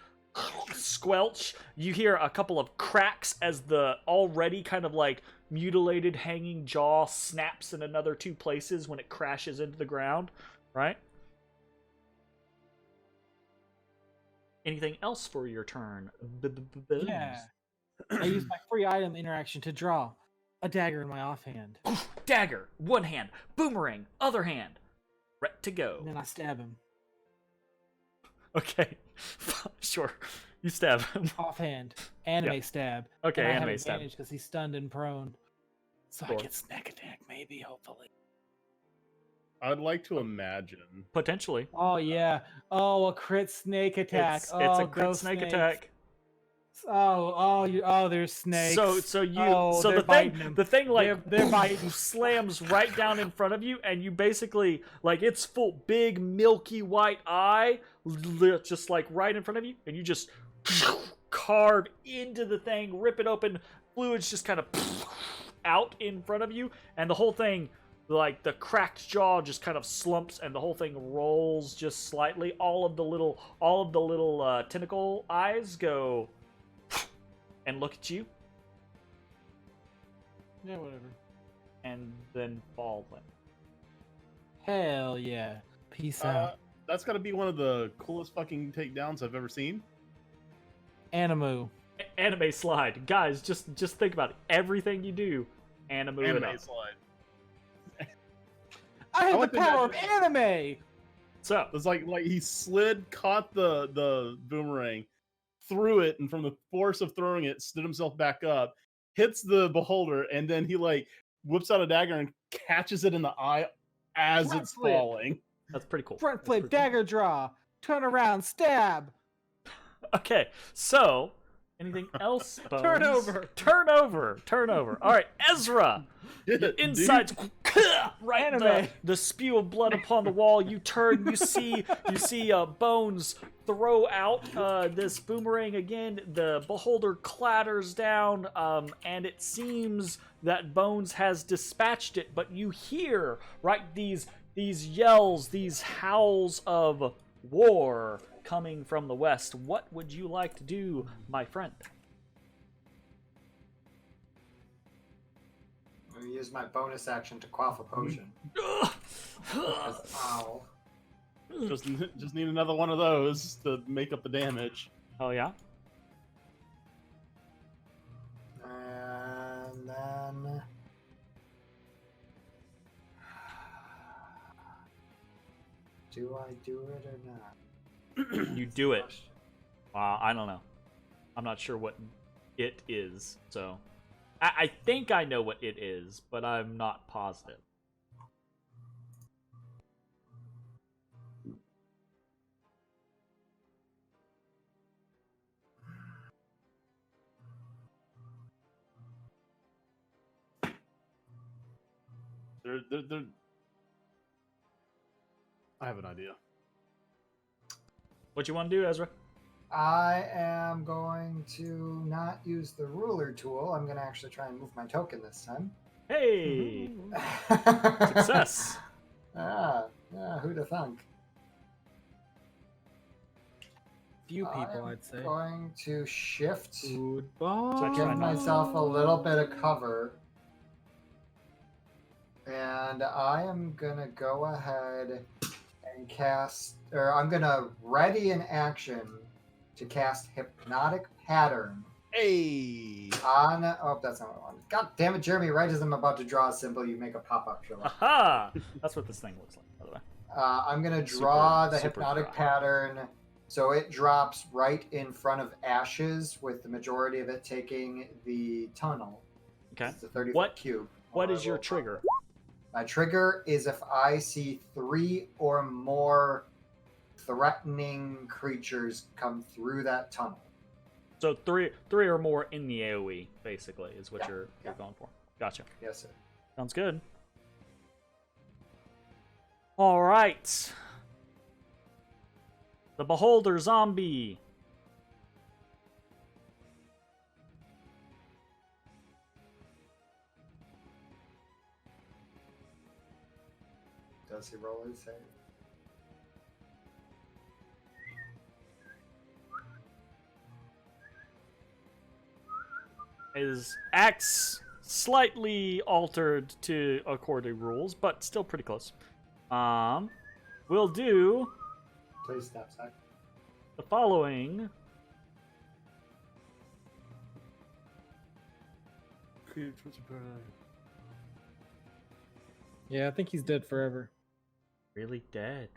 A: squelch. You hear a couple of cracks as the already kind of like mutilated hanging jaw snaps in another 2 places when it crashes into the ground. Right? Anything else for your turn?
C: Yeah. I use my free item interaction to draw a dagger in my offhand.
A: Dagger, one hand. Boomerang, other hand. Ready to go.
C: And then I stab him.
A: Okay, sure. You stab him.
C: Offhand. Anime stab.
A: Okay,
C: and I have
A: anime stab.
C: advantage because he's stunned and prone. So
A: Sure.
C: I get snack attack, maybe, hopefully.
B: I'd like to imagine.
A: Potentially.
C: Oh yeah. Oh, a crit snake attack.
A: It's
C: oh,
A: a crit
C: ghost
A: snake
C: snakes.
A: attack.
C: There's snakes.
A: So you
C: Oh,
A: so
C: they're
A: the
C: biting
A: thing
C: him.
A: like
C: They're biting.
A: slams right down in front of you, and you basically like its full big milky white eye just like right in front of you, and you just carve into the thing, rip it open, fluids just kind of out in front of you, and the whole thing, like the cracked jaw just kind of slumps, and the whole thing rolls just slightly. All of the little tentacle eyes go and look at you,
C: Yeah, whatever.
A: and then fall.
C: Hell yeah. Peace out.
B: That's got to be one of the coolest fucking takedowns I've ever seen.
C: Animu.
A: Anime slide. Guys, just think about it. Everything you do, anime it
B: Anime
A: up.
B: slide.
C: I have
B: like
C: the
B: the
C: power of
B: magic.
C: anime.
A: So,
B: It's like he slid, caught the boomerang, threw it, and from the force of throwing it, stood himself back up, hits the beholder, and then he like whips out a dagger and catches it in the eye as
C: Front
B: it's
C: flip.
B: falling.
A: that's pretty cool.
C: Front
A: That's
C: flip,
A: pretty cool.
C: dagger draw, turn around, stab.
A: Okay, so anything else? Bones?
C: Turn over.
A: Turn over. All right, Ezra. Your insides right
C: Anime.
A: the spew of blood upon the wall. You turn. You see Bones throw out this boomerang again. The beholder clatters down, and it seems that Bones has dispatched it. But you hear these yells, these howls of war coming from the west. What would you like to do, my friend?
E: I'm gonna use my bonus action to quaff a potion. Ow.
B: Just need another one of those to make up the damage.
A: Oh yeah.
E: And then... Do I do it or not?
A: You do it. I don't know. I'm not sure what it is, so I think I know what it is, but I'm not positive.
B: They're... I have an idea.
A: What you want to do, Ezra?
E: I am going to not use the ruler tool. I'm going to actually try and move my token this time.
A: Hey! Success!
E: Who'd have thunk?
C: Few people,
E: I'm
C: I'd say.
E: going to shift to
C: Goodbye.
E: give myself a little bit of cover. And I am going to go ahead and cast, or I'm going to ready an action to cast Hypnotic Pattern.
B: Hey!
E: On, oh, that's not what I wanted. God damn it, Jeremy, right as I'm about to draw a symbol, you make a pop-up show up.
A: Aha! That's what this thing looks like, by the way.
E: I'm going to draw the
A: super
E: Hypnotic
A: dry.
E: Pattern so it drops right in front of Ashes, with the majority of it taking the tunnel.
A: Okay.
E: It's a 30-foot
A: What-
E: cube.
A: What
E: Or
A: is your
E: a little
A: trigger?
E: My trigger is if I see 3 or more threatening creatures come through that tunnel.
A: So three or more in the AoE, basically, is what
E: Yeah,
A: you're
E: yeah.
A: going for. Gotcha.
E: Yes, sir.
A: Sounds good. All right. The Beholder Zombie.
E: Does he roll his save?
A: His axe slightly altered to according rules, but still pretty close. We'll do
E: Please stop, Zach.
A: the following.
C: Yeah, I think he's dead forever.
A: Really dead.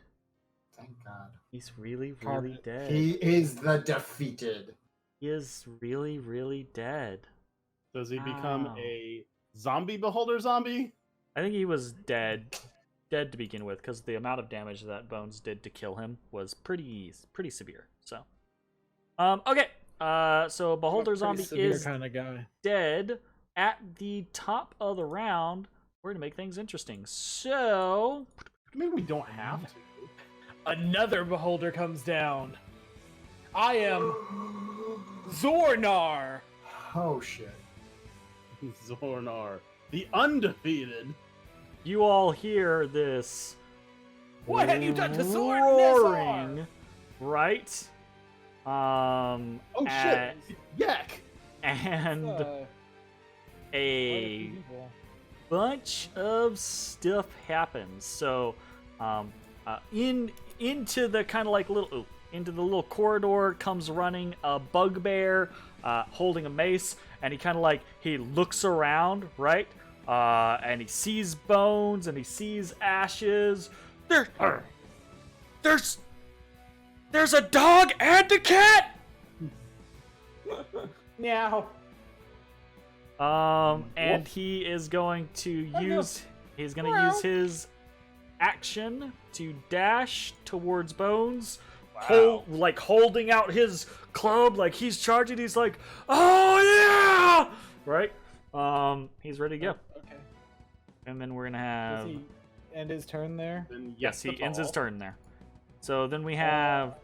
E: Thank God.
A: He's really
C: Carved.
A: dead.
E: He is the defeated.
A: He is really dead.
B: Does he become
A: Wow.
B: a zombie beholder zombie?
A: I think he was dead to begin with, because the amount of damage that Bones did to kill him was pretty severe. So, okay. So Beholder Zombie is
C: kind of guy.
A: dead. At the top of the round, we're gonna make things interesting. So,
B: Maybe we don't have to.
C: Another beholder comes down. I am Zornar.
E: Oh shit.
B: Zornar, the undefeated.
A: you all hear this
C: What have you done to Zorn
A: roaring, right?
B: Oh
A: Uh,
B: shit! Yak!
A: and a bunch of stuff happens. So, into the kind of like into the little corridor comes running a bugbear. holding a mace, and he kind of like, he looks around, right? And he sees bones, and he sees ashes. There's a dog and a cat!
C: Meow.
A: And he is going to use his action to dash towards Bones, holding out his club like he's charging. He's like, oh yeah, right? He's ready to go.
C: Okay.
A: And then we're gonna have.
C: Does he end his turn there?
A: Yes, he ends his turn there. So then we have.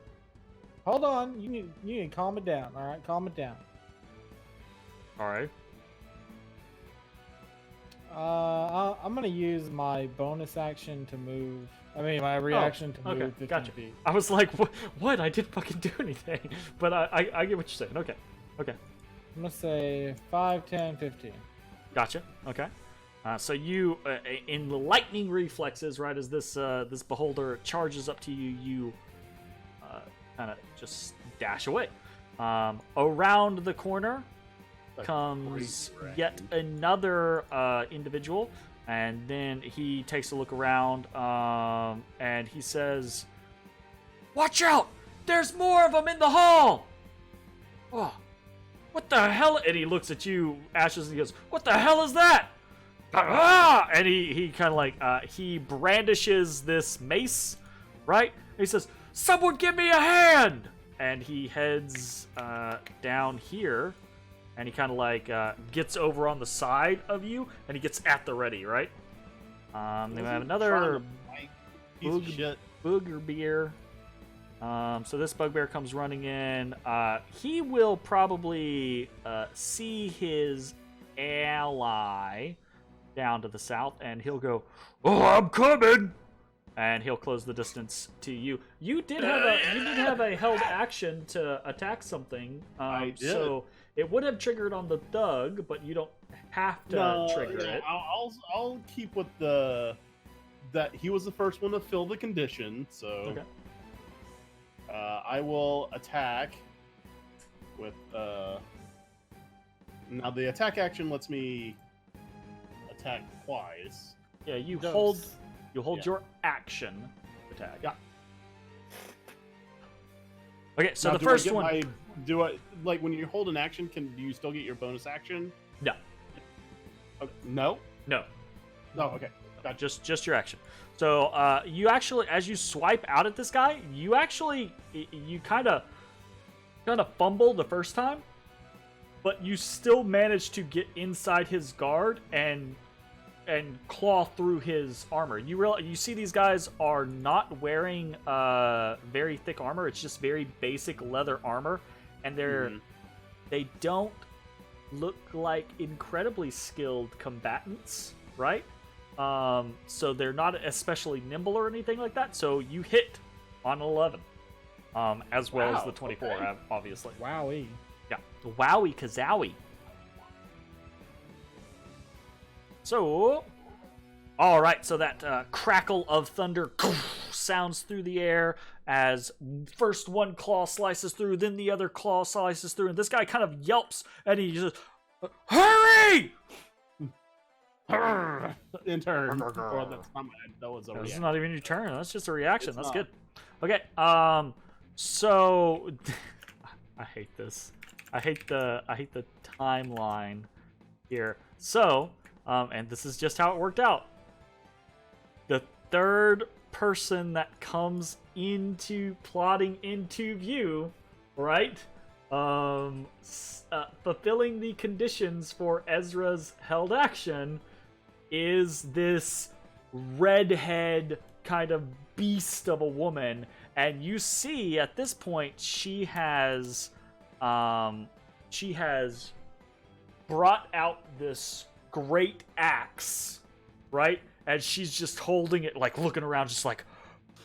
C: Hold on, you need to calm it down. All right, calm it down.
A: All right.
C: I'm gonna use my bonus action to move. I mean, my reaction to move 15
A: gotcha.
C: feet.
A: I was like, what? I didn't fucking do anything. But I get what you're saying. Okay.
C: I'm gonna say 5, 10, 15.
A: Gotcha. Okay. So you, in the lightning reflexes, right, as this beholder charges up to you, you kind of just dash away. Around the corner comes yet another individual, and then he takes a look around, and he says, "Watch out! There's more of them in the hall!" Oh, what the hell? And he looks at you, Ashes, and he goes, "What the hell is that?" Ah! And he kind of like, he brandishes this mace, right? And he says, "Someone give me a hand!" And he heads down here, and he kind of like gets over on the side of you, and he gets at the ready, right? Then we have another bugbear. So this bugbear comes running in. He will probably see his ally down to the south, and he'll go, "Oh, I'm coming!" And he'll close the distance to you. You did have a held action to attack something.
B: I did.
A: So it would have triggered on the thug, but you don't have to trigger it.
B: I'll keep with that he was the first one to fill the condition. So
A: Okay.
B: I will attack with now the attack action lets me attack twice.
A: Yeah, you
C: Does.
A: hold
B: Yeah.
A: your action attack.
B: Yeah.
A: Okay, so
B: Now,
A: the first one.
B: Do I like when you hold an action? Do you still get your bonus action?
A: No,
B: Okay. No.
A: no,
B: No. Okay. Gotcha.
A: just your action. So you actually, as you swipe out at this guy, you kind of fumble the first time, but you still manage to get inside his guard and claw through his armor. You see these guys are not wearing very thick armor. It's just very basic leather armor, and they don't look like incredibly skilled combatants, right? So they're not especially nimble or anything like that. So you hit on 11, as well as the 24,
B: okay.
A: obviously.
C: Wowie.
A: Yeah, wowie kazowie. So, all right. So that crackle of thunder sounds through the air as first one claw slices through, then the other claw slices through, and this guy kind of yelps, and he just, "Hurry!"
B: In turn. Or that's not that was a
A: This is
B: reaction.
A: not even your turn. That's just a reaction.
B: It's
A: That's
B: not.
A: good. Okay. So I hate this. I hate the timeline here. So, and this is just how it worked out. The third person that comes plotting into view, right? Fulfilling the conditions for Ezra's held action is this redhead kind of beast of a woman, and you see at this point she has brought out this great axe, right? And she's just holding it, like looking around, just like,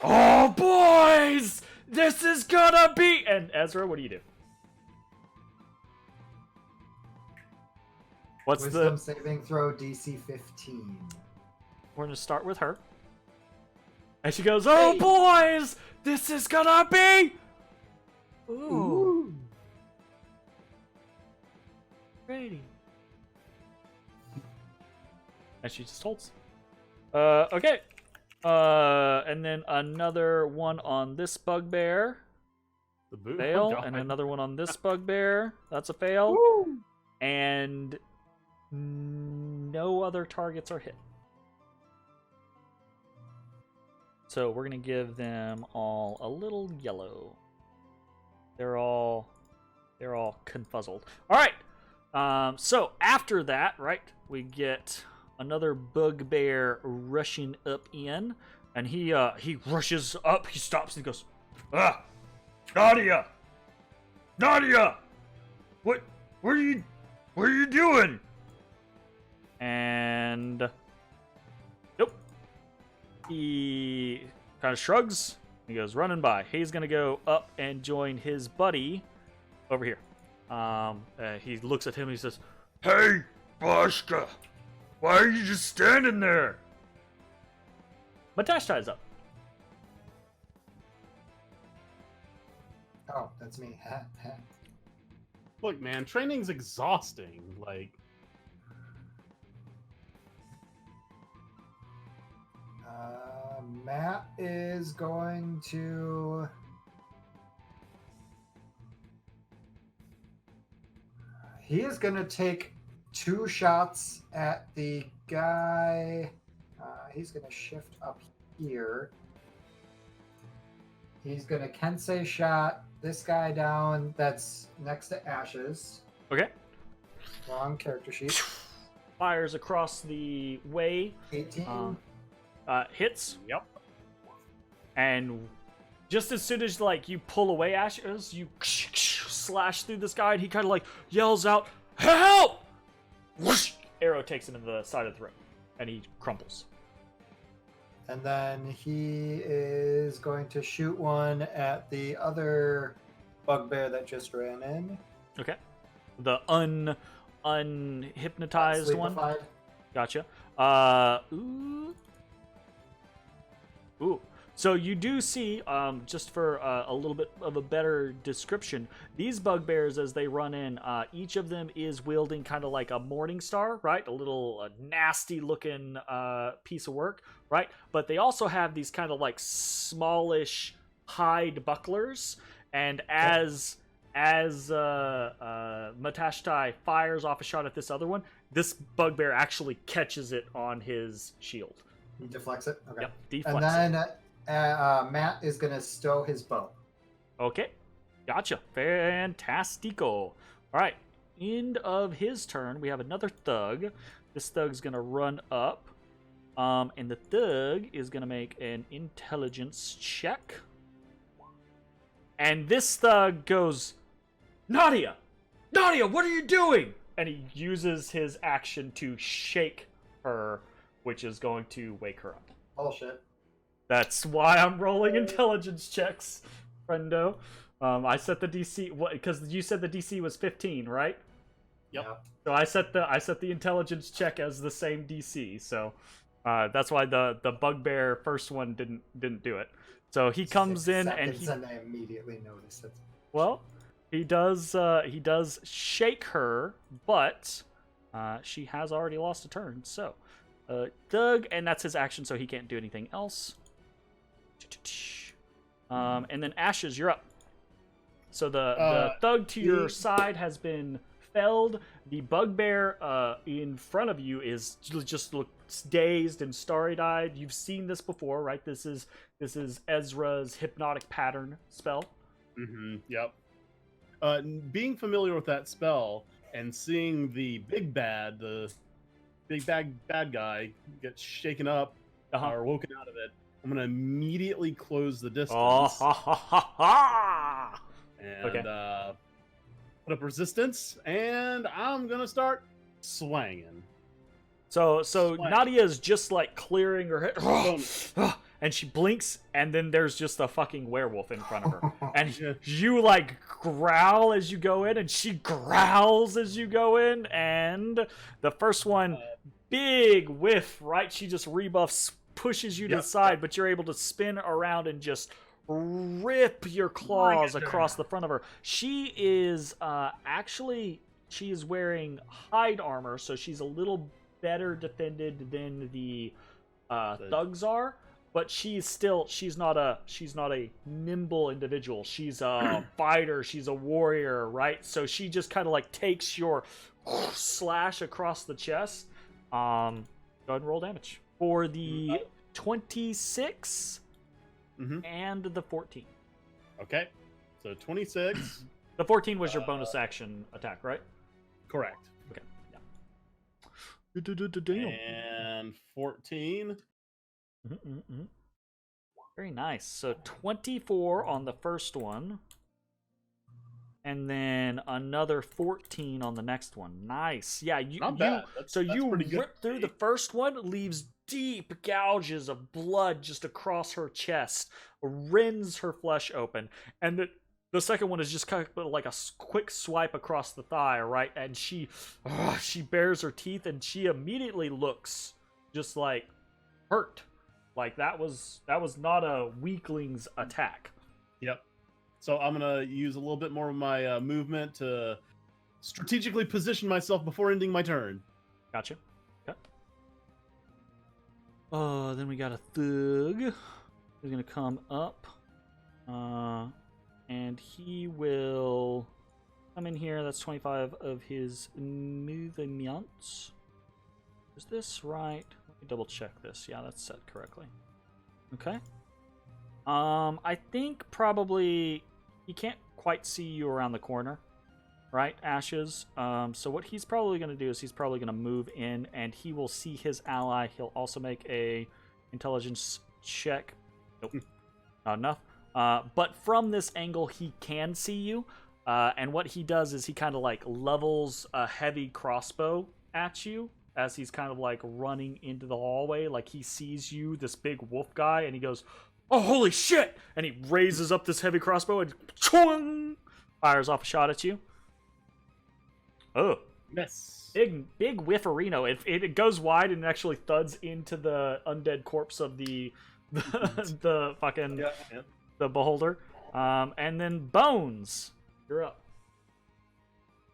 A: "Oh boys, this is gonna be." And Ezra, what do you do? What's
E: Wisdom saving throw DC 15.
A: We're gonna start with her. And she goes, "Oh boys, this is gonna be." Ooh. ready. And she just holds. Okay. And then another one on this bugbear.
B: The boot.
A: Fail.
B: Oh,
A: And
B: God.
A: another one on this bugbear. That's a fail.
B: Woo!
A: And no other targets are hit. So we're going to give them all a little yellow. They're all confuzzled. All right. So after that, right, we get another bugbear rushing up in, and he rushes up. He stops and he goes, "Ah, Nadia, what are you doing?" And nope. He kind of shrugs. He goes running by. He's gonna go up and join his buddy over here. He looks at him and he says, "Hey, Bashka, why are you just standing there?" Matashtai up.
E: Oh, that's me.
B: Look, man, training's exhausting. Like,
E: Matt is going to. He is going to take 2 shots at the guy. He's going to shift up here. He's going to Kensei shot this guy down that's next to Ashes.
A: Okay.
E: Wrong character sheet.
A: Fires across the way.
E: 18.
A: Hits.
B: yep.
A: And just as soon as like you pull away Ashes, you slash through this guy, and he kind of like yells out, "Help!" Whoosh! Arrow takes him in the side of the throat, and he crumples.
E: And then he is going to shoot one at the other bugbear that just ran in.
A: Okay. The unhypnotized one.
E: Sleepified.
A: Gotcha. Ooh. So you do see, just for a little bit of a better description, these bugbears as they run in, each of them is wielding kind of like a morning star, right? A little nasty looking piece of work, right? But they also have these kind of like smallish hide bucklers, and as Matashtai fires off a shot at this other one, this bugbear actually catches it on his shield.
E: He deflects it. Okay.
A: Yep, deflects
E: And then Matt is going to stow his bow.
A: Okay, gotcha. Fantastico. All right, end of his turn. We have another thug. This thug's gonna run up, and the thug is gonna make an intelligence check. And this thug goes, Nadia, what are you doing? And he uses his action to shake her, which is going to wake her up.
E: Bullshit.
A: That's why I'm rolling intelligence checks, friendo. I set the DC because you said the DC was 15, right?
B: Yep.
E: Yeah.
A: So I set the intelligence check as the same DC. So that's why the bugbear first one didn't do it. So he comes
E: 6
A: in and
E: seconds, and I immediately noticed it.
A: well, he does shake her, but she has already lost a turn. So Doug, and that's his action, so he can't do anything else. And then Ashes, you're up. So the thug to your side has been felled. The bugbear in front of you is just looks dazed and starry-eyed. You've seen this before, right? This is Ezra's hypnotic pattern spell.
B: Mm-hmm. Yep. Being familiar with that spell and seeing the bad guy get shaken up or woken out of it, I'm gonna immediately close the distance.
A: Oh, ha, ha, ha, ha.
B: And
A: Okay.
B: Put up resistance, and I'm gonna start swanging.
A: So
B: Swang.
A: Nadia's just like clearing her head,
B: Bonus.
A: and she blinks, and then there's just a fucking werewolf in front of her, and
B: Yeah.
A: you like growl as you go in, and she growls as you go in, and the first one, big whiff, right? She just rebuffs, pushes you to the side, but you're able to spin around and just rip your claws across the front of her. She is actually She is wearing hide armor, so she's a little better defended than the thugs are. But she's not a nimble individual. She's a fighter. She's a warrior, right? So she just kind of like takes your slash across the chest. Go ahead and roll damage for the 26 and the 14.
B: Okay, so 26.
A: The 14 was your bonus action attack, right?
B: Correct.
A: Okay. Yeah.
B: And 14.
A: Very nice. So 24 on the first one. And then another 14 on the next one. Nice. Yeah,
B: Not bad. That's
A: rip through the first one, leaves deep gouges of blood just across her chest, rends her flesh open. And the second one is just kind of like a quick swipe across the thigh, right? And she bares her teeth, and she immediately looks just like hurt. Like that was not a weakling's attack.
B: Yep. So I'm gonna use a little bit more of my movement to strategically position myself before ending my turn.
A: Gotcha. Okay. Then we got a thug who's gonna come up. And he will come in here. That's 25 of his movement. Is this right? Let me double check this. Yeah, that's set correctly. Okay. I think probably he can't quite see you around the corner, right, Ashes? So what he's probably going to do is he's probably going to move in, and he will see his ally. He'll also make a intelligence check. Nope, not enough. But from this angle, he can see you. And what he does is he kind of like levels a heavy crossbow at you as he's kind of like running into the hallway. Like he sees you, this big wolf guy, and he goes, "Oh, holy shit!" And he raises up this heavy crossbow and fires off a shot at you. Oh.
B: Miss.
A: Big whifferino. It goes wide and actually thuds into the undead corpse of the fucking...
F: Yeah.
A: The beholder. And then Bones, you're up.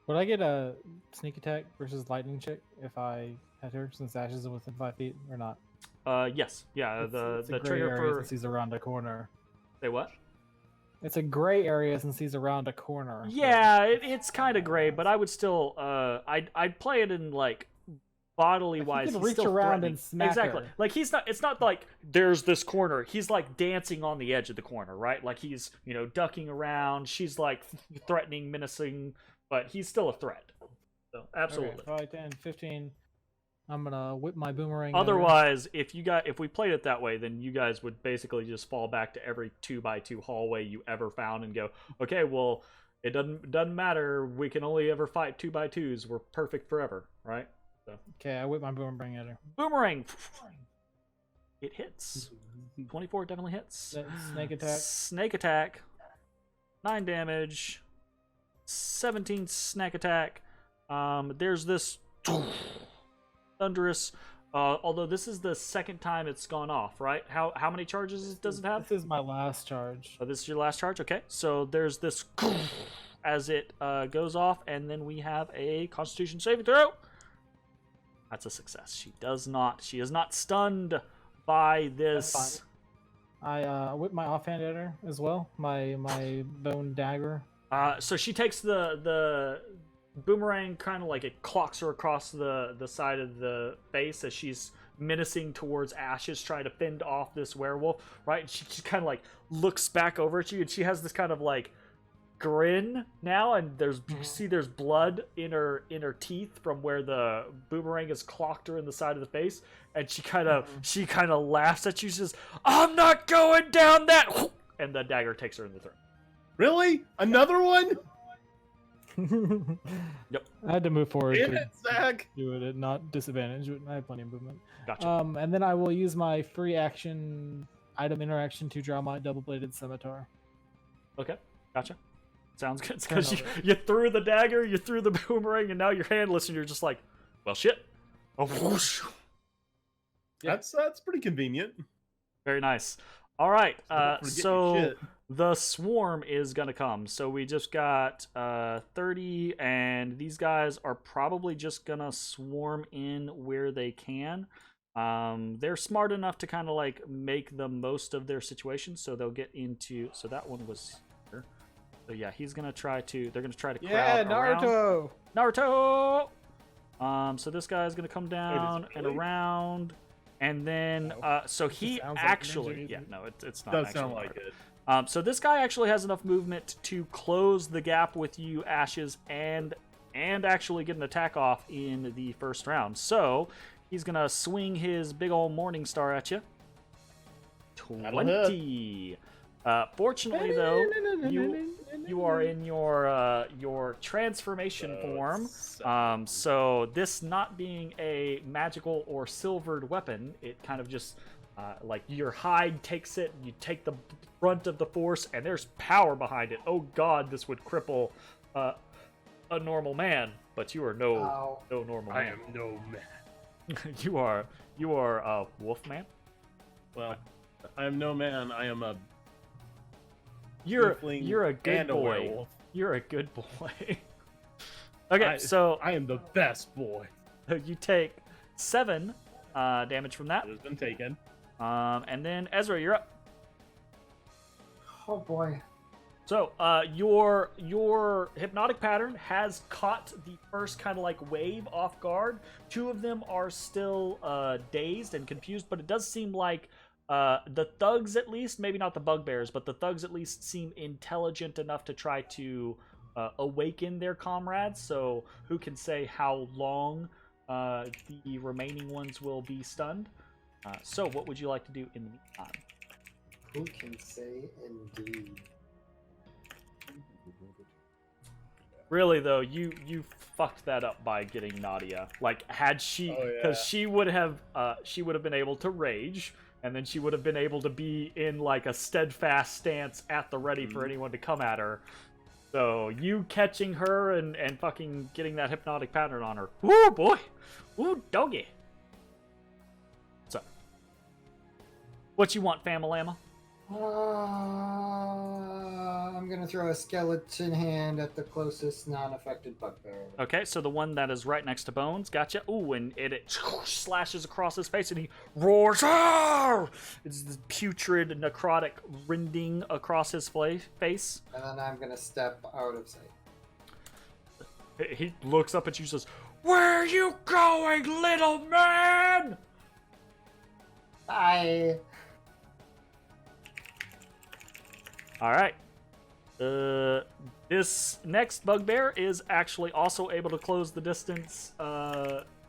C: Would I get a sneak attack versus lightning check if I hit her, since Ashes is within 5 feet, or not?
A: Yes. Yeah,
C: It's
A: the
C: a gray
A: trigger
C: area
A: for...
C: since he's around a corner.
A: Say what?
C: It's a gray area since he's around a corner.
A: Yeah, it's kind of gray, but I would still... I'd play it in, like, bodily wise.
C: He can
A: he's
C: reach
A: still
C: around and smack
A: exactly.
C: her.
A: Like it's not like there's this corner. He's like dancing on the edge of the corner, right? Like he's, ducking around. She's like threatening, menacing, but he's still a threat. So absolutely.
C: Okay, 5, 10, 15. I'm gonna whip my boomerang.
A: Otherwise, if we played it that way, then you guys would basically just fall back to every 2x2 hallway you ever found and go, okay, well, it doesn't matter. We can only ever fight 2x2s. We're perfect forever, right? So.
C: Okay, I whip my boomerang at her.
A: Boomerang. It hits. 24 definitely hits.
C: Snake attack.
A: Snake attack. 9 damage. 17 snake attack. There's this thunderous. Although this is the second time it's gone off, right? How many charges does it have?
C: This is my last charge.
A: Oh, this is your last charge. Okay, so there's this as it goes off, and then we have a Constitution saving throw. That's a success. She is not stunned by this.
C: I whip my offhand at her as well. My bone dagger.
A: So she takes the boomerang, kind of like it clocks her across the side of the face as she's menacing towards Ashes, trying to fend off this werewolf, right? And she just kind of like looks back over at you, and she has this kind of like grin now, and you see there's blood in her teeth from where the boomerang has clocked her in the side of the face, and she kind of laughs at you. She says, "I'm not going down that," and the dagger takes her in the throat.
B: Really? Another one?
A: Yep.
C: I had to move forward
B: Damn
C: to
B: it, Zach.
C: do it at not disadvantage. I have plenty of movement.
A: Gotcha.
C: And then I will use my free action item interaction to draw my double-bladed scimitar.
A: Okay, gotcha. Sounds good. It's because you threw the dagger, you threw the boomerang, and now you're handless, and you're just like, well, shit. Oh, whoosh.
B: That's pretty convenient.
A: Very nice. All right. So the swarm is going to come. So we just got 30, and these guys are probably just going to swarm in where they can. They're smart enough to kind of like make the most of their situation, so they'll get into. So that one was here. So yeah, he's gonna try to. They're gonna try to crowd
C: Naruto.
A: Around. Naruto. So this guy's gonna come down and around, and then so he actually, yeah, no, it's not.
B: Does
A: actually
B: sound like it.
A: So this guy actually has enough movement to close the gap with you, Ashes, and actually get an attack off in the first round. So he's gonna swing his big old Morning Star at you. 20. Fortunately, though, you are in your transformation form. So this not being a magical or silvered weapon, it kind of just like your hide takes it. You take the brunt of the force, and there's power behind it. Oh God, this would cripple a normal man, but you are no normal man.
B: I am no man.
A: you are a wolf man.
B: Well, I am no man. I am a.
A: You're a good boy. You're a good boy. Okay, so
B: I am the best boy.
A: You take 7 damage from that.
B: It has been taken.
A: And then Ezra, you're up.
E: Oh boy.
A: So, your hypnotic pattern has caught the first kind of like wave off guard. 2 of them are still dazed and confused, but it does seem like the thugs, at least, maybe not the bugbears, but the thugs at least seem intelligent enough to try to awaken their comrades. So, who can say how long the remaining ones will be stunned? So, what would you like to do in the meantime?
E: Who can say indeed?
A: Really though, you fucked that up by getting Nadia. Like, had she, because she would have been able to rage, and then she would have been able to be in like a steadfast stance at the ready for anyone to come at her. So you catching her and fucking getting that hypnotic pattern on her. Ooh boy, ooh doggy. So, what you want, Famalama?
E: I'm gonna throw a skeleton hand at the closest non-affected bugbear.
A: Okay, so the one that is right next to Bones, gotcha. Ooh, and it slashes across his face, and he roars. Arr! It's this putrid, necrotic rending across his face.
E: And then I'm gonna step out of sight.
A: He looks up at you and says, "Where are you going, little man?"
E: Bye.
A: All right. This next bugbear is actually also able to close the distance.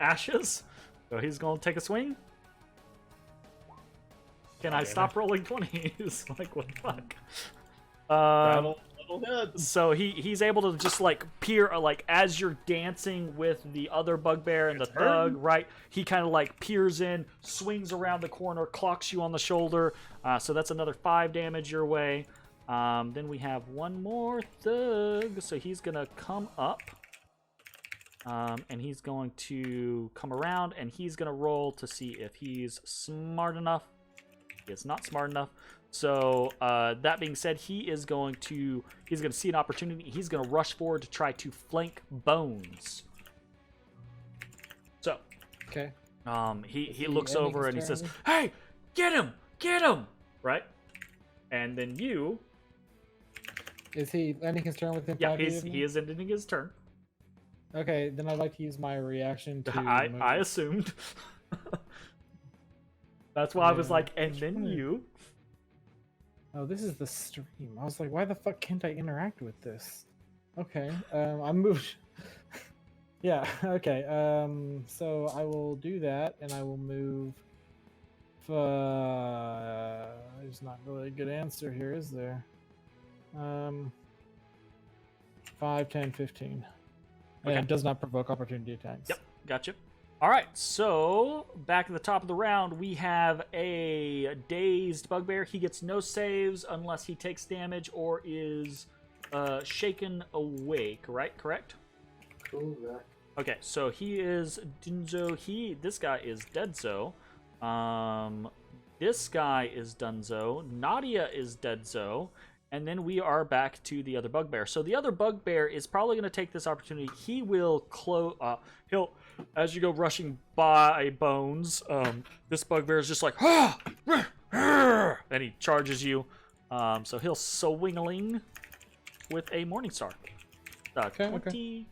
A: Ashes, so he's gonna take a swing. Can I stop rolling 20s? Like, what the fuck? So he's able to just like peer, like as you're dancing with the other bugbear and the thug, right? He kind of like peers in, swings around the corner, clocks you on the shoulder. So that's another 5 damage your way. Then we have one more thug, so he's gonna come up, and he's going to come around, and he's gonna roll to see if he's smart enough. He is not smart enough. So that being said, he's going to see an opportunity. He's gonna rush forward to try to flank Bones. So,
C: okay.
A: He looks over and he says, "Hey, get him! Right? And then you.
C: Is he ending his turn within 5 feet of me?
A: He is ending his turn.
C: Okay, then I'd like to use my reaction to...
A: I assumed. That's why I was like, and then you.
C: Oh, this is the stream. I was like, why the fuck can't I interact with this? Okay, I moved... Yeah, okay, so I will do that, and I will move... There's not really a good answer here, is there? 5, 10, 15. Okay. It does not provoke opportunity attacks.
A: Yep, gotcha. All right, so back at the top of the round, we have a dazed bugbear. He gets no saves unless he takes damage or is shaken awake, right? Correct?
E: Correct.
A: Okay, so he is Dunzo. This guy is Deadzo. This guy is Dunzo. Nadia is Deadzo. and then we are back to the other bugbear. So the other bugbear is probably going to take this opportunity. He will he'll, as you go rushing by Bones, this bugbear is just like, and he charges you. So he'll swing-a-ling with a Morningstar. 24.
C: Okay.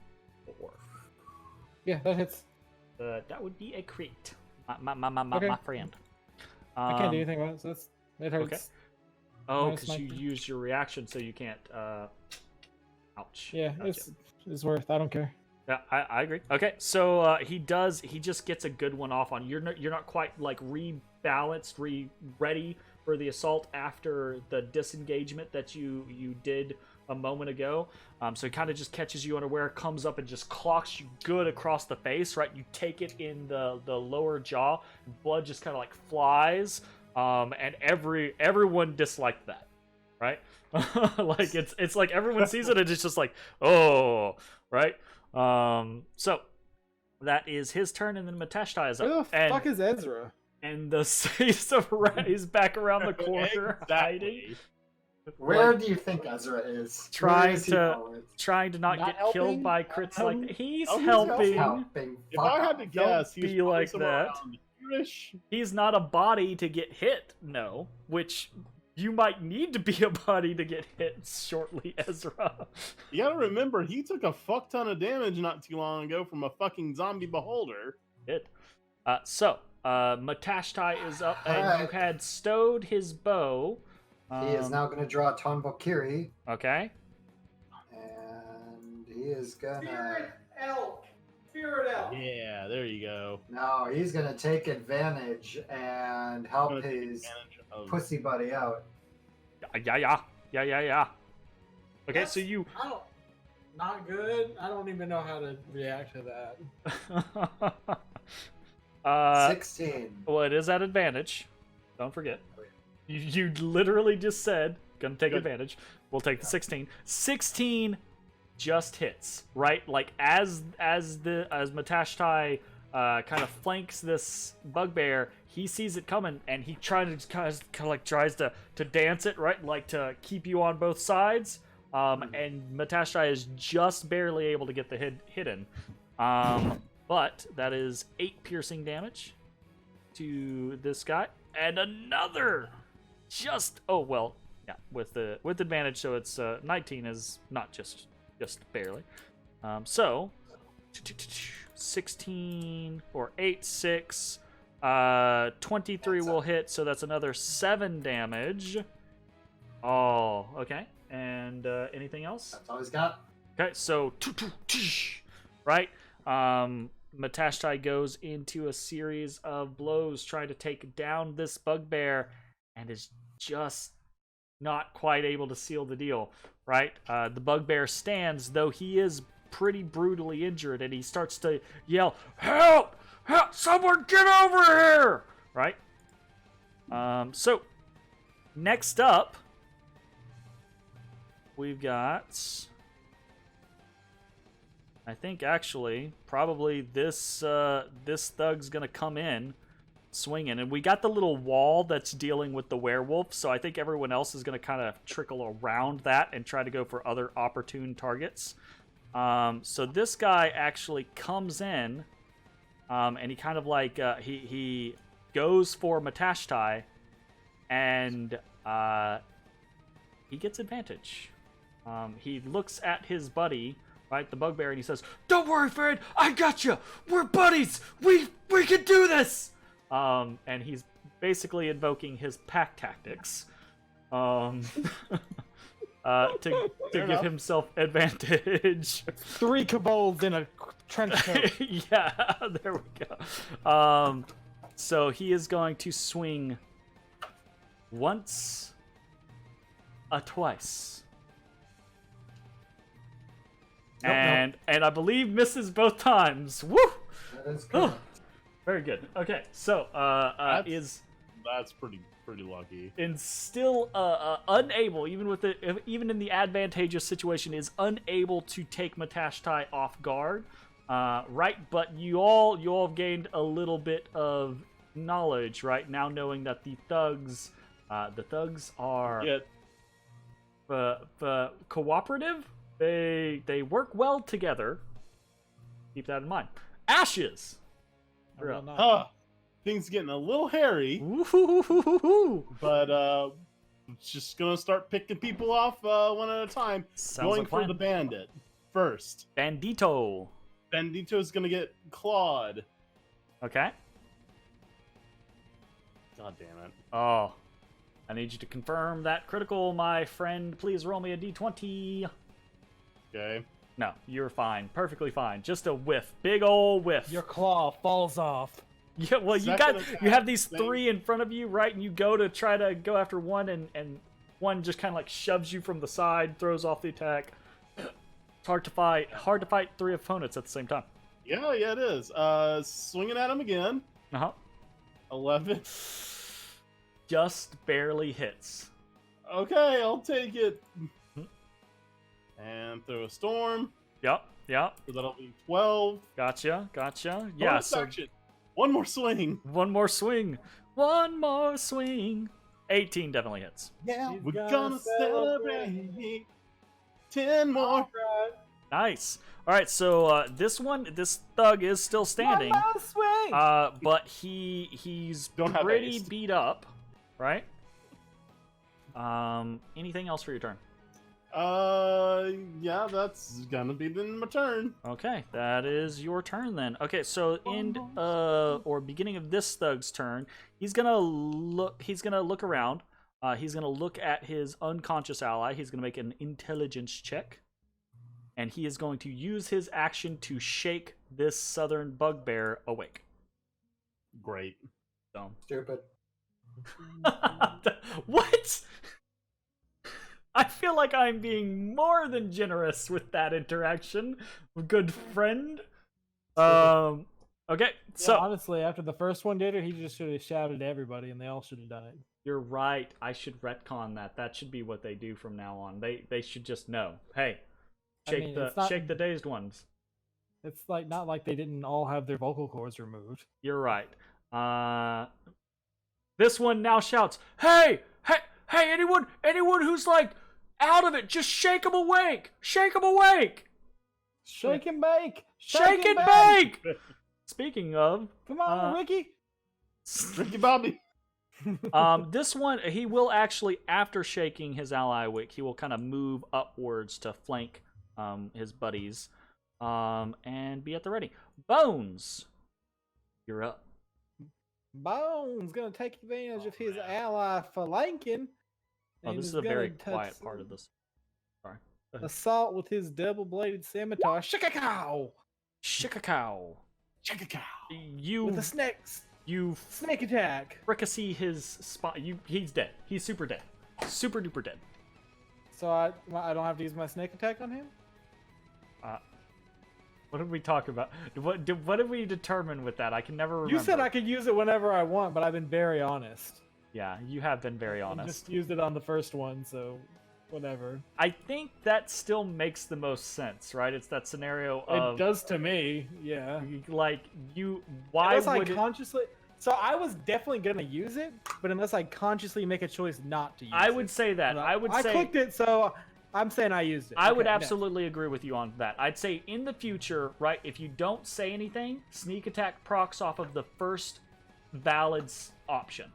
C: Yeah, that hits.
A: That would be a crit, my friend.
C: I can't do anything about it, so it hurts.
A: Okay. Oh, because you used your reaction, so you can't. Ouch.
C: Yeah,
A: gotcha.
C: it's worth. I don't care.
A: Yeah, I agree. Okay, so he just gets a good one off on you. You're not quite like rebalanced, ready for the assault after the disengagement that you did a moment ago. So he kind of just catches you unaware, comes up and just clocks you good across the face, right? You take it in the lower jaw, blood just kind of like flies, and everyone disliked that, right? Like it's like everyone sees it and it's just like, oh, right? So that is his turn, and then Matashtai is up.
C: Where the fuck is Ezrah?
A: And the face of is back around the corner, hiding.
E: Where do you think Ezrah is?
A: Trying to not get
C: helping?
A: killed by crits like he's
B: he's
A: helping.
B: If I had to guess, he's
A: be like
B: somewhere
A: that.
B: around here-ish.
A: He's not a body to get hit, no. Which you might need to be a body to get hit shortly, Ezra.
B: You gotta remember, he took a fuck ton of damage not too long ago from a fucking zombie beholder.
A: So Matashtai is up, and you had stowed his bow.
E: He is now going to draw Tonbokiri,
A: Okay.
E: and he is going to...
D: Fear it out.
B: Yeah, there you go.
E: No, he's going to take advantage and help his pussy buddy out.
A: Yeah. Okay, so you...
C: Not good. I don't even know how to react to that.
E: 16.
A: Well, it is at advantage. Don't forget. You literally just said, gonna take advantage. We'll take the 16. 16 just hits, right? Like, as Matashtai kind of flanks this bugbear, he sees it coming, and he tries to dance it, right? Like, to keep you on both sides. And Matashtai is just barely able to get the hit in. But that is 8 piercing damage to this guy. And another with advantage, so it's 19 is not just barely. So 16 or 8, 6, 23 will hit, so that's another 7 damage. Oh, okay. And anything else?
E: That's all he's got.
A: Okay, so right. Matashtai goes into a series of blows trying to take down this bugbear, and is just not quite able to seal the deal, right? The bugbear stands, though he is pretty brutally injured, and he starts to yell, "Help! Help! Someone get over here!" Right? So, next up, we've got... I think actually, probably this thug's gonna come in swinging, and we got the little wall that's dealing with the werewolf, so I think everyone else is gonna kind of trickle around that and try to go for other opportune targets. So this guy actually comes in, and he kind of like he goes for Matashtai, and he gets advantage. He looks at his buddy, right, the bugbear, and he says, "Don't worry, friend, I got you. We're buddies. We can do this." And he's basically invoking his pack tactics, to give himself advantage.
C: 3 kobolds in a trench coat.
A: Yeah, there we go. So he is going to swing once, twice. And I believe misses both times. Woo!
E: That is good.
A: Very good. Okay, so
B: that's pretty lucky.
A: and still unable, even in the advantageous situation, is unable to take Matashtai off guard. Right, but you all have gained a little bit of knowledge, right, now knowing that the thugs are cooperative. They work well together. Keep that in mind. Ashes.
C: I will not.
B: Huh. Things getting a little hairy,
A: Ooh.
B: but just gonna start picking people off one at a time.
A: Sounds
B: Going
A: like a
B: for
A: plan.
B: the bandit first.
A: Bandito.
B: Bandito's gonna get clawed.
A: Okay.
B: God damn it.
A: Oh. I need you to confirm that critical, my friend. Please roll me a d20.
B: Okay.
A: No, you're fine. Perfectly fine. Just a whiff. Big ol' whiff.
C: Your claw falls off.
A: Yeah, well,
B: Second
A: you
B: attack,
A: have these
B: same.
A: 3 in front of you, right? And you go to try to go after one, and one just kind of like shoves you from the side, throws off the attack. It's hard to fight. Hard to fight 3 opponents at the same time.
B: Yeah, it is. Swinging at him again. 11.
A: Just barely hits.
B: Okay, I'll take it. And throw a storm.
A: Yep.
B: So that'll be 12.
A: Gotcha. Yeah,
B: Bonus
A: so
B: action. One more swing.
A: one more swing. 18 definitely hits.
B: Yeah,
C: He's
B: we're
C: gonna
B: gonna celebrate. 10 more.
A: Nice. All right, so this thug is still standing.
C: One more swing.
A: But he's
B: Don't have
A: pretty
B: haste.
A: beat up, right? Anything else for your turn?
B: Yeah, that's gonna be then my turn.
A: Okay, that is your turn then. Okay, so beginning of this thug's turn, he's gonna look around. He's gonna look at his unconscious ally. He's gonna make an intelligence check. And he is going to use his action to shake this southern bugbear awake.
B: Great.
A: So
E: Stupid.
A: what? I feel like I'm being more than generous with that interaction, good friend. Okay, so
C: honestly, after the first one did it, he just should have shouted to everybody, and they all should have done it.
A: you're right. I should retcon that. That should be what they do from now on. They should just know. Hey, shake shake the dazed ones.
C: It's like not like they didn't all have their vocal cords removed.
A: You're right. This one now shouts, "Hey, anyone who's like out of it, just shake him awake! Shake him awake!
C: Shake and bake!
A: Shake and bake!" Speaking of,
C: Come on, Ricky!
B: Ricky Bobby.
A: this one, he will actually, after shaking his ally awake, he will kind of move upwards to flank his buddies and be at the ready. Bones, you're up.
C: Bones gonna take advantage of his ally flanking.
A: Oh,
C: and
A: this is
C: is
A: a very
C: gonna
A: quiet
C: touch
A: part of this. Sorry.
C: Assault with his double-bladed scimitar. Shika-cow!
A: Shikakow.
B: Check a cow.
A: You
C: With the snakes. Snake attack.
A: fricassee his spot. He's dead. He's super dead. Super duper dead.
C: So I don't have to use my snake attack on him?
A: What did we talk about? What did we determine with that? I can never remember.
C: You said I could use it whenever I want, but I've been very honest.
A: Yeah, you have been very
C: I
A: honest.
C: just used it on the first one, so whatever.
A: I think that still makes the most sense, right? It's that scenario of
C: It does to me, yeah.
A: like why
C: Unless
A: would
C: I consciously. So I was definitely gonna use it, but unless I consciously make a choice not to use it.
A: I would say that. I would say
C: clicked it, so I'm saying I used it.
A: I would
C: Okay, next.
A: absolutely agree with you on that. I'd say in the future, right, if you don't say anything, sneak attack procs off of the first valid option,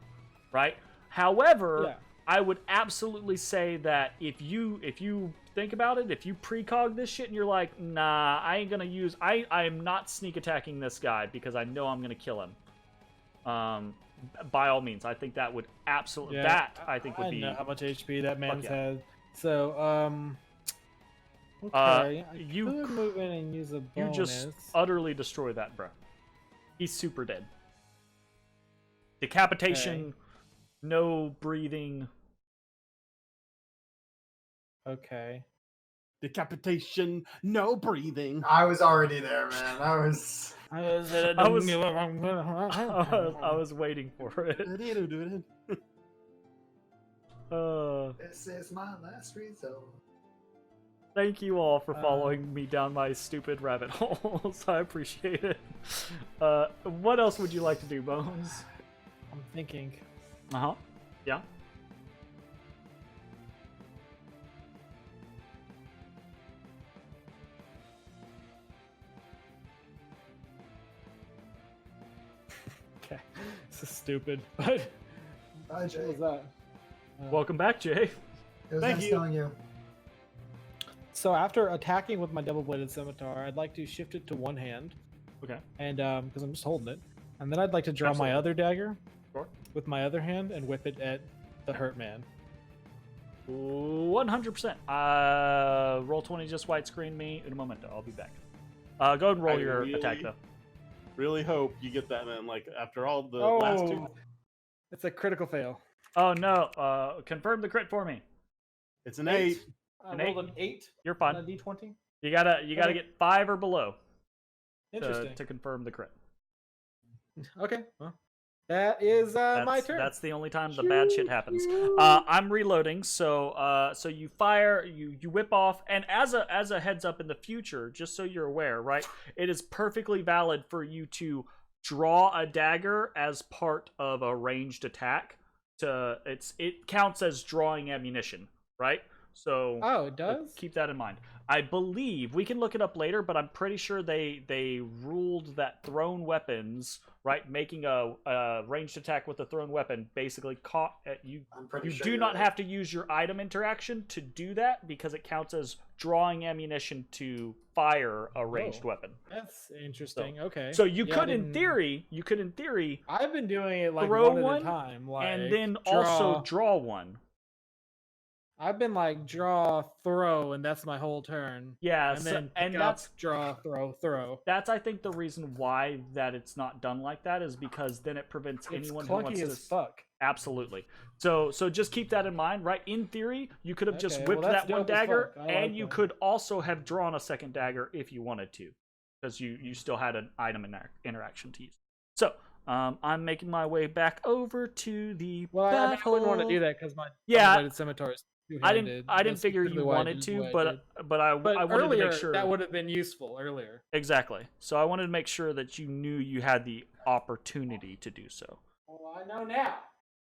A: right? However,
C: Yeah.
A: I would absolutely say that if you think about it, if you precog this shit and you're like, nah, I ain't gonna use, I am not sneak attacking this guy because I know I'm gonna kill him. By all means, I think that would absolutely I think would
C: I
A: be.
C: know how much HP that man's
A: yeah.
C: had. So okay, I
A: you
C: could move in and use a
A: You
C: bonus.
A: just utterly destroy that, bro. He's super dead. Decapitation, no breathing.
C: Okay.
B: Decapitation, no breathing.
E: I was already there, man. I was.
A: I was waiting for it.
E: This is my last result.
A: Thank you all for following me down my stupid rabbit holes. I appreciate it. What else would you like to do, Bones?
C: I'm thinking.
A: Uh-huh. Yeah.
C: Okay, this is stupid, but
E: Bye, Jay.
C: what was that?
A: Welcome back, Jay.
E: It was
B: Thank
E: nice
B: you.
E: knowing you.
C: So after attacking with my double-bladed scimitar, I'd like to shift it to one hand,
A: Okay.
C: and because I'm just holding it, and then I'd like to draw
A: Absolutely.
C: my other dagger
A: Sure.
C: with my other hand and whip it at the hurt man.
A: 100%. Roll 20 just white screen me in a moment. I'll be back. Go ahead and roll
B: I
A: your
B: really-
A: attack, though.
B: Really hope you get that, man. Like, after all the last two...
C: It's a critical fail.
A: Oh, no. Confirm the crit for me.
B: It's an 8.
C: I
A: An
C: rolled an 8
A: You're
C: on
A: fine.
C: a d20.
A: You gotta
C: Okay.
A: get 5 or below
C: Interesting.
A: to confirm the crit.
C: Okay, well, that is my turn.
A: That's the only time the bad shit happens. I'm reloading, so you fire, you whip off, and as a heads up in the future, just so you're aware, right? It is perfectly valid for you to draw a dagger as part of a ranged attack. It counts as drawing ammunition, right? So
C: Oh, it does?
A: keep that in mind. I believe we can look it up later, but I'm pretty sure they ruled that thrown weapons, right, making a ranged attack with a thrown weapon, basically caught at you.
E: I'm pretty
A: You
E: sure
A: do
E: you're
A: not
E: right.
A: have to use your item interaction to do that because it counts as drawing ammunition to fire a ranged
C: Oh.
A: weapon.
C: That's interesting. Okay.
A: So you
C: Yeah, I
A: could, in
C: didn't-
A: theory,
C: I've been doing it like
A: throw
C: one
A: one,
C: at a time, like
A: and then
C: draw.
A: also draw one.
C: I've been like draw, throw, and that's my whole turn.
A: Yeah,
C: And then
A: and
C: pick up,
A: that's
C: draw, throw.
A: That's, I think, the reason why that it's not done like that is because then it prevents
C: It's
A: anyone who wants
C: clunky
A: to.
C: as fuck.
A: Absolutely. So just keep that in mind, right? In theory, you could have just
C: Okay,
A: whipped
C: well, that's
A: that one
C: dope as
A: dagger,
C: fuck. I
A: and
C: like
A: you
C: that.
A: could also have drawn a second dagger if you wanted to, because you still had an item interaction to use. So I'm making my way back over to the
C: Well, I
A: battle.
C: wouldn't want to do that because my
A: Yeah,
C: double-bladed scimitar is two-handed.
A: I didn't
C: That's
A: figure
C: specifically
A: you
C: why I
A: wanted
C: did
A: to,
C: what I
A: but
C: did.
A: but I
C: But
A: wanted
C: earlier,
A: to make sure
C: that would have been useful earlier.
A: exactly. So I wanted to make sure that you knew you had the opportunity to do so.
C: Well, I know now.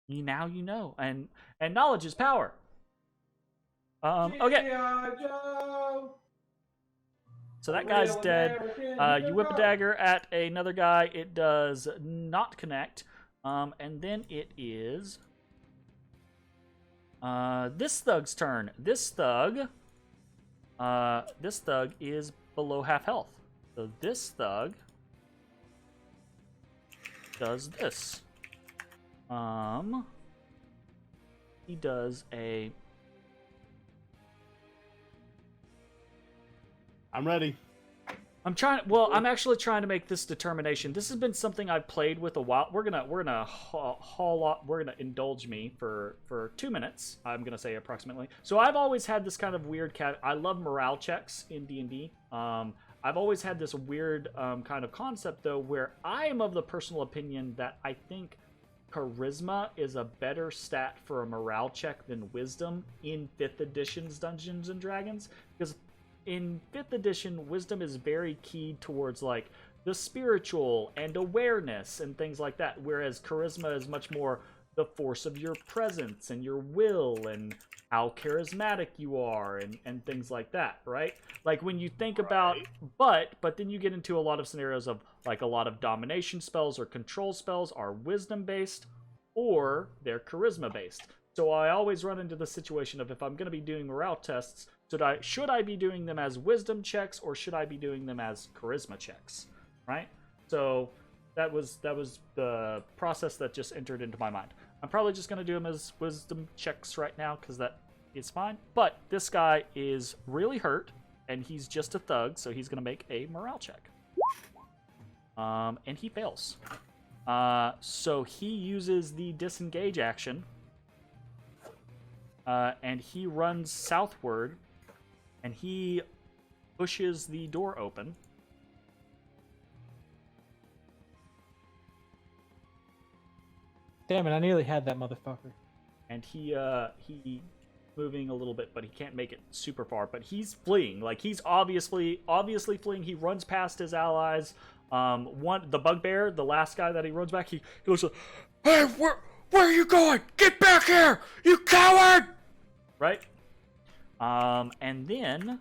A: Now you know, and knowledge is power. Okay,
C: Joe,
A: so that guy's
C: real
A: dead.
C: American
A: You whip a
C: hero.
A: dagger at another guy. It does not connect. And then it is this thug's turn. This thug is below half health. So this thug does this. He does a.
B: I'm ready.
A: I'm actually trying to make this determination. This has been something I've played with a while. We're gonna indulge me for 2 minutes. I'm gonna say approximately. So I've always had this kind of weird I love morale checks in D&D. I've always had this weird kind of concept though, where I am of the personal opinion that I think charisma is a better stat for a morale check than wisdom in 5th edition's Dungeons and Dragons, because in 5th edition, wisdom is very keyed towards like the spiritual and awareness and things like that, whereas charisma is much more the force of your presence and your will and how charismatic you are and things like that, right? Like when you think about, but then you get into a lot of scenarios of like a lot of domination spells or control spells are wisdom based or they're charisma based. So I always run into the situation of if I'm going to be doing morale tests, should I be doing them as wisdom checks or should I be doing them as charisma checks, right? So that was the process that just entered into my mind. I'm probably just going to do them as wisdom checks right now because that is fine. But this guy is really hurt and he's just a thug, so he's going to make a morale check. And he fails. So he uses the disengage action. And he runs southward, and he pushes the door open.
C: Damn it! I nearly had that motherfucker.
A: And he moving a little bit, but he can't make it super far. But he's fleeing, like he's obviously fleeing. He runs past his allies. The bugbear, the last guy that he runs back, he goes, "Hey, where are you going? Get back here, you coward!" Right? And then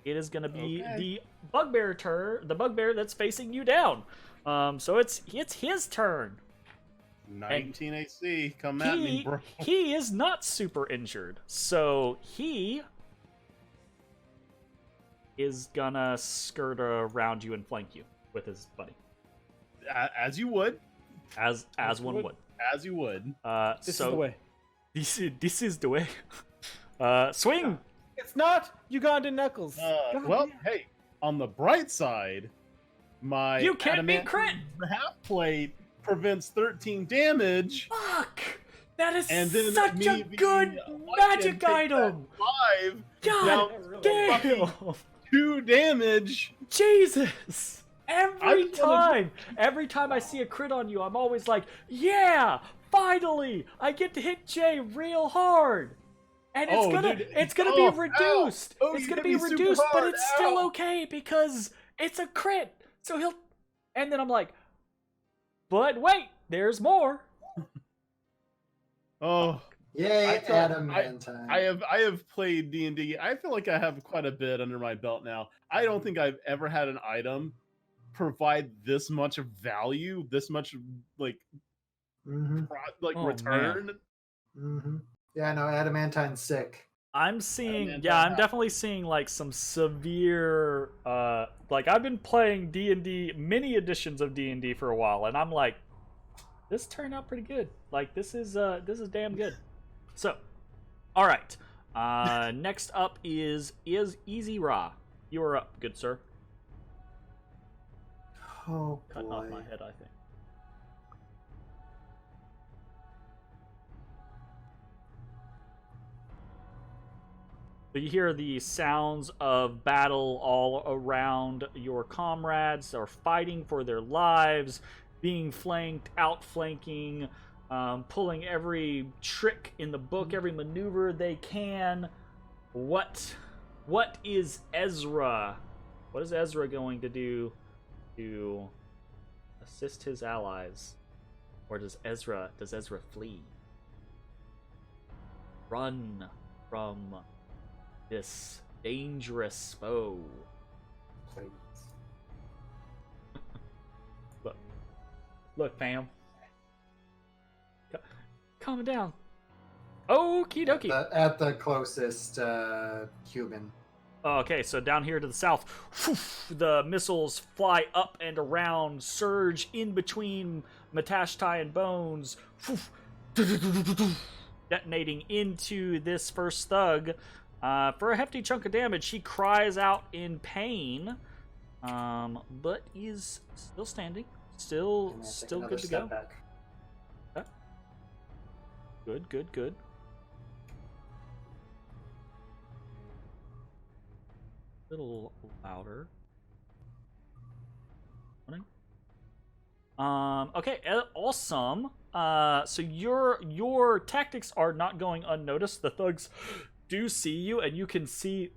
A: it is gonna be the bugbear that's facing you down. So it's his turn.
B: 19 AC. Come at me, bro.
A: He is not super injured, so he is gonna skirt around you and flank you with his buddy.
B: As you would.
A: As one would.
B: As you would.
C: This is the way.
A: This is the way. Swing!
C: It's not Ugandan Knuckles.
B: Well, hey, on the bright side, my
A: You can't be
B: adamant
A: crit!
B: half plate prevents 13 damage.
A: Fuck! That is
B: And then
A: such
B: me
A: a
B: being
A: good
B: lucky
A: magic
B: and take
A: item!
B: that 5.
A: God
B: Now,
A: damn!
B: 2 damage.
A: Jesus! Every
B: just wanna-
A: every time I see a crit on you, I'm always like, yeah! Finally! I get to hit Jay real hard! And it's gonna be reduced.
B: Oh,
A: It's
B: you
A: gonna
B: hit
A: be
B: me super
A: reduced, but
B: hard.
A: it's still
B: Ow.
A: okay because it's a crit. So he'll, and then I'm like, but wait, there's more.
B: Oh,
E: Yay,
B: I feel-
E: adamantine.
B: I have played D&D. I feel like I have quite a bit under my belt now. I don't think I've ever had an item provide this much of value, this much like
E: Mm-hmm.
A: Oh,
B: return.
E: Mm-hmm. Yeah, no, adamantine's sick.
A: I'm seeing,
B: And
A: yeah, I'm definitely seeing like some severe, like I've been playing D&D, many editions of D&D for a while, and I'm like, this turned out pretty good. Like this is damn good. So, all right, next up is Ezrah. You are up, good sir.
E: Oh
A: Cutting off
E: boy.
A: my head, I think. So you hear the sounds of battle all around your comrades. They're fighting for their lives, being flanked, outflanking, pulling every trick in the book, every maneuver they can. What is Ezrah? What is Ezrah going to do to assist his allies? Or does Ezrah flee? Run from this dangerous foe. Look, fam. Calm down. Okie dokie.
E: At the closest Cuban.
A: Okay, so down here to the south, the missiles fly up and around, surge in between Matashtai and Bones, detonating into this first thug. For a hefty chunk of damage, he cries out in pain, but is still standing, still good to go.
E: Back.
A: Okay. Good. Little louder. Okay, awesome. So your tactics are not going unnoticed. The thugs do see you, and you can see.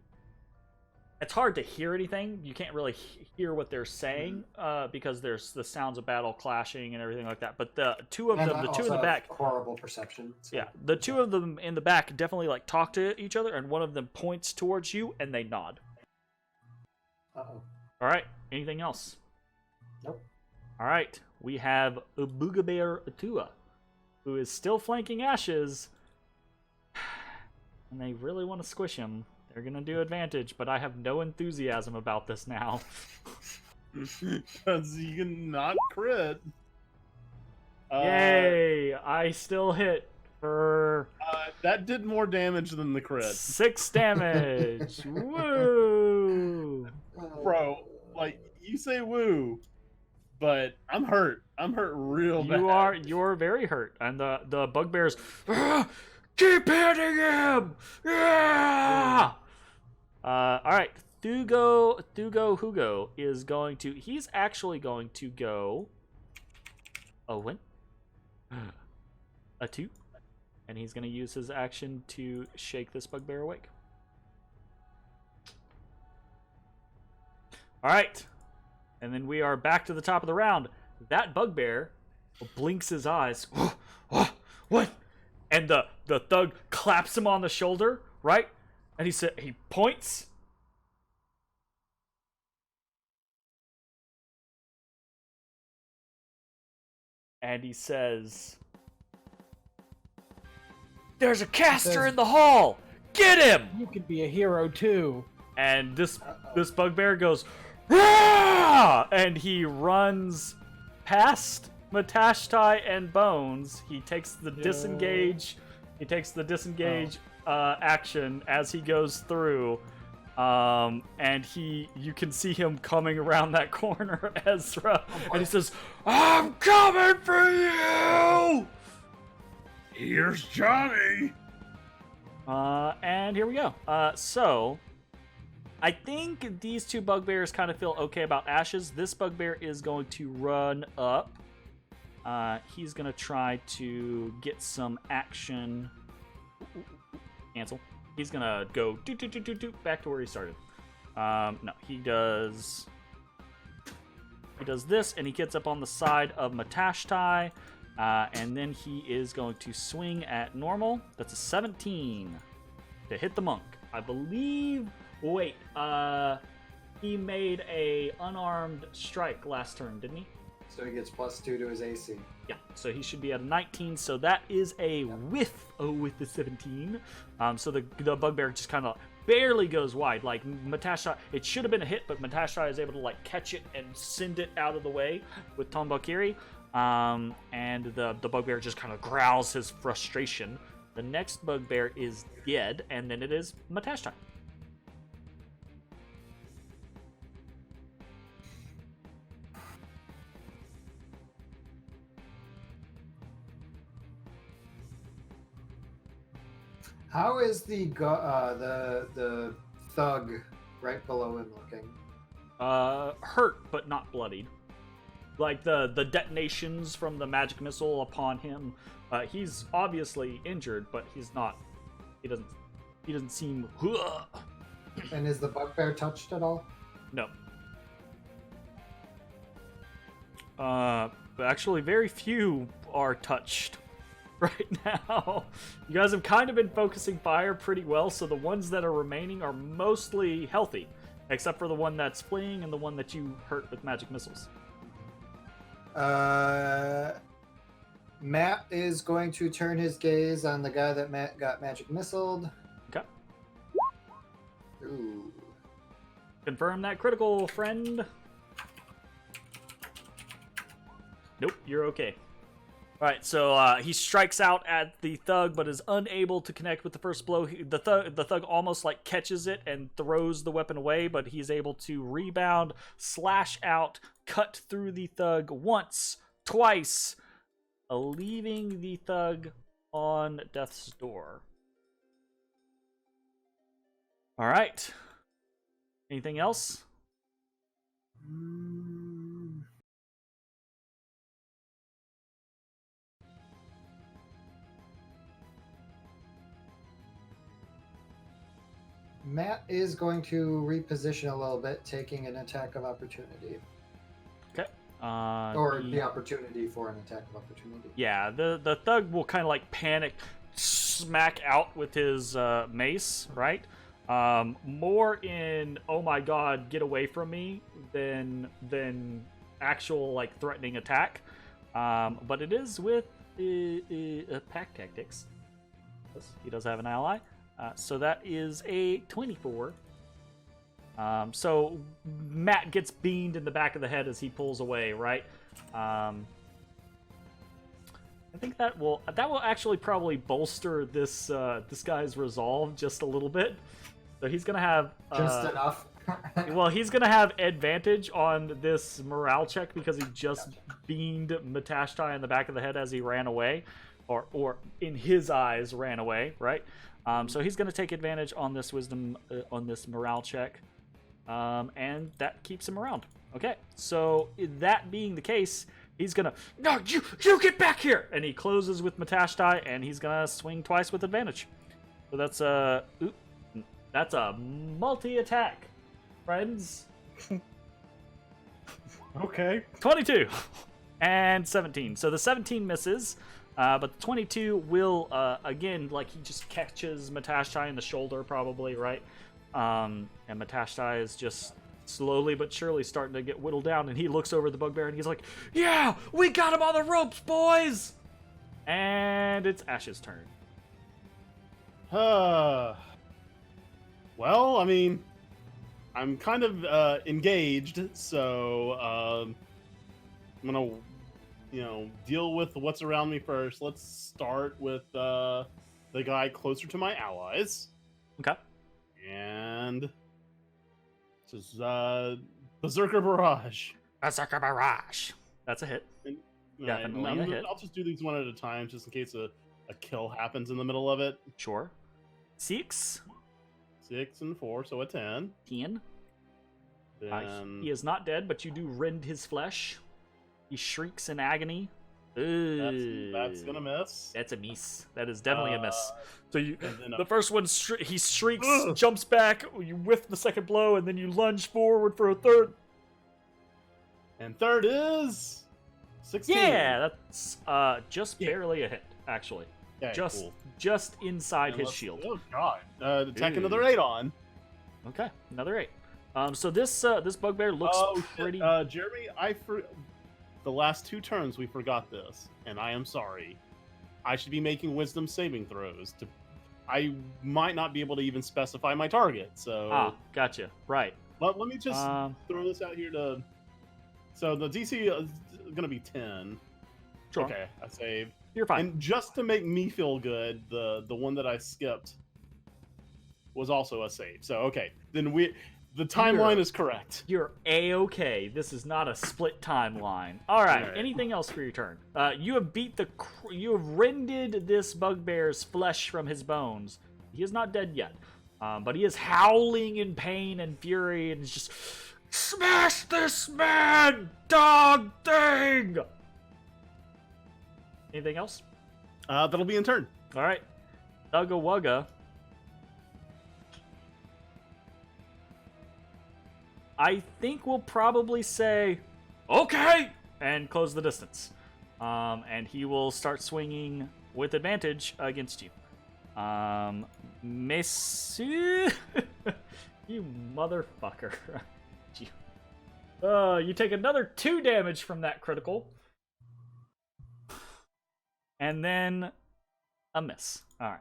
A: It's hard to hear anything. You can't really hear what they're saying because there's the sounds of battle clashing and everything like that. But the two in the back,
E: horrible perception. So.
A: yeah, the two of them in the back definitely like talk to each other, and one of them points towards you and they nod.
E: Uh-oh.
A: All right. Anything else?
E: Nope.
A: All right. We have Ubugabear Atua, who is still flanking Ashes, and they really want to squish him. They're gonna do advantage, but I have no enthusiasm about this now.
B: Because you can not crit.
A: Yay! I still hit for
B: That did more damage than the crit.
A: 6 damage. Woo!
B: Bro, like, you say woo, but I'm hurt. I'm hurt real bad.
A: You're very hurt, and the bugbears keep hitting him. Yeah. All right, Hugo is going to. He's actually going to go. Owen. A 2, and he's going to use his action to shake this bugbear awake. All right, and then we are back to the top of the round. That bugbear blinks his eyes. What? And the thug claps him on the shoulder, right? And he points. and he says, "There's a caster in the hall! Get him!"
C: You could be a hero too.
A: And this bugbear goes, "Rah!" And he runs past Matashtai and Bones. He takes the disengage. He takes the disengage action as he goes through. And you can see him coming around that corner, Ezra, and he says, "I'm coming for you!"
B: Here's Johnny.
A: And here we go. So, I think these two bugbears kind of feel okay about Ashes. This bugbear is going to run up. He's going to try to get some action. Cancel. He's going to go back to where he started. No, he does this, and he gets up on the side of Matashtai. And then he is going to swing at normal. That's a 17 to hit the monk. I believe. Wait, he made a unarmed strike last turn, didn't he?
E: So he gets +2 to his AC.
A: Yeah, so he should be at a 19. So that is a whiff with the 17. So the bugbear just kind of barely goes wide. Like Matashtai, it should have been a hit, but Matashtai is able to like catch it and send it out of the way with Tombakiri. And the bugbear just kind of growls his frustration. The next bugbear is dead, and then it is Matashtai.
E: How is the thug right below him looking?
A: Hurt, but not bloodied. Like the detonations from the magic missile upon him, he's obviously injured, but he's not. He doesn't seem.
E: And is the bugbear touched at all?
A: No. Actually, very few are touched right now. You guys have kind of been focusing fire pretty well, so the ones that are remaining are mostly healthy, except for the one that's fleeing and the one that you hurt with magic missiles.
E: Matt is going to turn his gaze on the guy that Matt got magic missiled.
A: Okay.
E: Ooh.
A: Confirm that critical, friend. Nope, you're okay. Alright, so he strikes out at the thug, but is unable to connect with the first blow. The thug almost like catches it and throws the weapon away, but he's able to rebound, slash out, cut through the thug once, twice, leaving the thug on death's door. Alright. Anything else?
E: Matt is going to reposition a little bit, taking an attack of opportunity.
A: Okay.
E: Or the opportunity for an attack of opportunity.
A: Yeah, the thug will kind of like panic, smack out with his mace, right? More in "oh my god, get away from me" than actual like threatening attack. But it is with pack tactics. He does have an ally. So that is a 24. So Matt gets beamed in the back of the head as he pulls away, right? I think that will actually probably bolster this guy's resolve just a little bit. So he's gonna have
E: just enough.
A: Well, he's gonna have advantage on this morale check because he just beamed Matashtai in the back of the head as he ran away, or in his eyes ran away, right? So he's going to take advantage on this wisdom, on this morale check, and that keeps him around. Okay, so that being the case, he's going to, "No, you get back here!" And he closes with Matashtai, and he's going to swing twice with advantage. So that's a multi-attack, friends.
B: Okay.
A: 22 and 17. So the 17 misses. But the 22 will, again, like he just catches Matashtai in the shoulder, probably, right? And Matashtai is just slowly but surely starting to get whittled down, and he looks over at the bugbear and he's like, "Yeah, we got him on the ropes, boys!" And it's Ash's turn.
B: Well, I mean, I'm kind of engaged, so I'm gonna, deal with what's around me first. Let's start with the guy closer to my allies.
A: Okay.
B: And this is Berserker Barrage.
A: Berserker Barrage. That's a hit.
B: And,
A: Definitely a hit.
B: I'll just do these one at a time, just in case a kill happens in the middle of it.
A: Sure. 6.
B: 6 and 4, so a 10.
A: 10.
B: Then
A: He is not dead, but you do rend his flesh. He shrieks in agony.
B: that's gonna miss.
A: That's a miss. That is definitely a miss. So
B: then,
A: the first one, he shrieks, jumps back, you whiff the second blow, and then you lunge forward for a third.
B: And third is 16.
A: Yeah, that's just barely a hit, actually.
B: Okay, cool.
A: Just inside
B: And
A: his
B: let's-
A: shield.
B: Oh god! Attack another 8 on.
A: Okay, another 8. So this bugbear looks pretty.
B: Jeremy, the last 2 turns we forgot this, and I am sorry. I should be making wisdom saving throws. I might not be able to even specify my target. So
A: Gotcha. Right.
B: let me just throw this out here to. So the DC is gonna be 10.
A: Sure.
B: Okay, I saved.
A: You're fine.
B: And just to make me feel good, the one that I skipped was also a save. So okay, then the timeline is correct.
A: You're A-okay. This is not a split timeline. All right. Anything else for your turn? You have you have rended this bugbear's flesh from his bones. He is not dead yet, but he is howling in pain and fury, and is just smash this man, dog thing. Anything else?
B: That'll be in turn.
A: All right. Ugga Wugga. I think we'll probably say, okay, and close the distance. And he will start swinging with advantage against you. Monsieur, you motherfucker. You take another 2 damage from that critical. And then a miss. All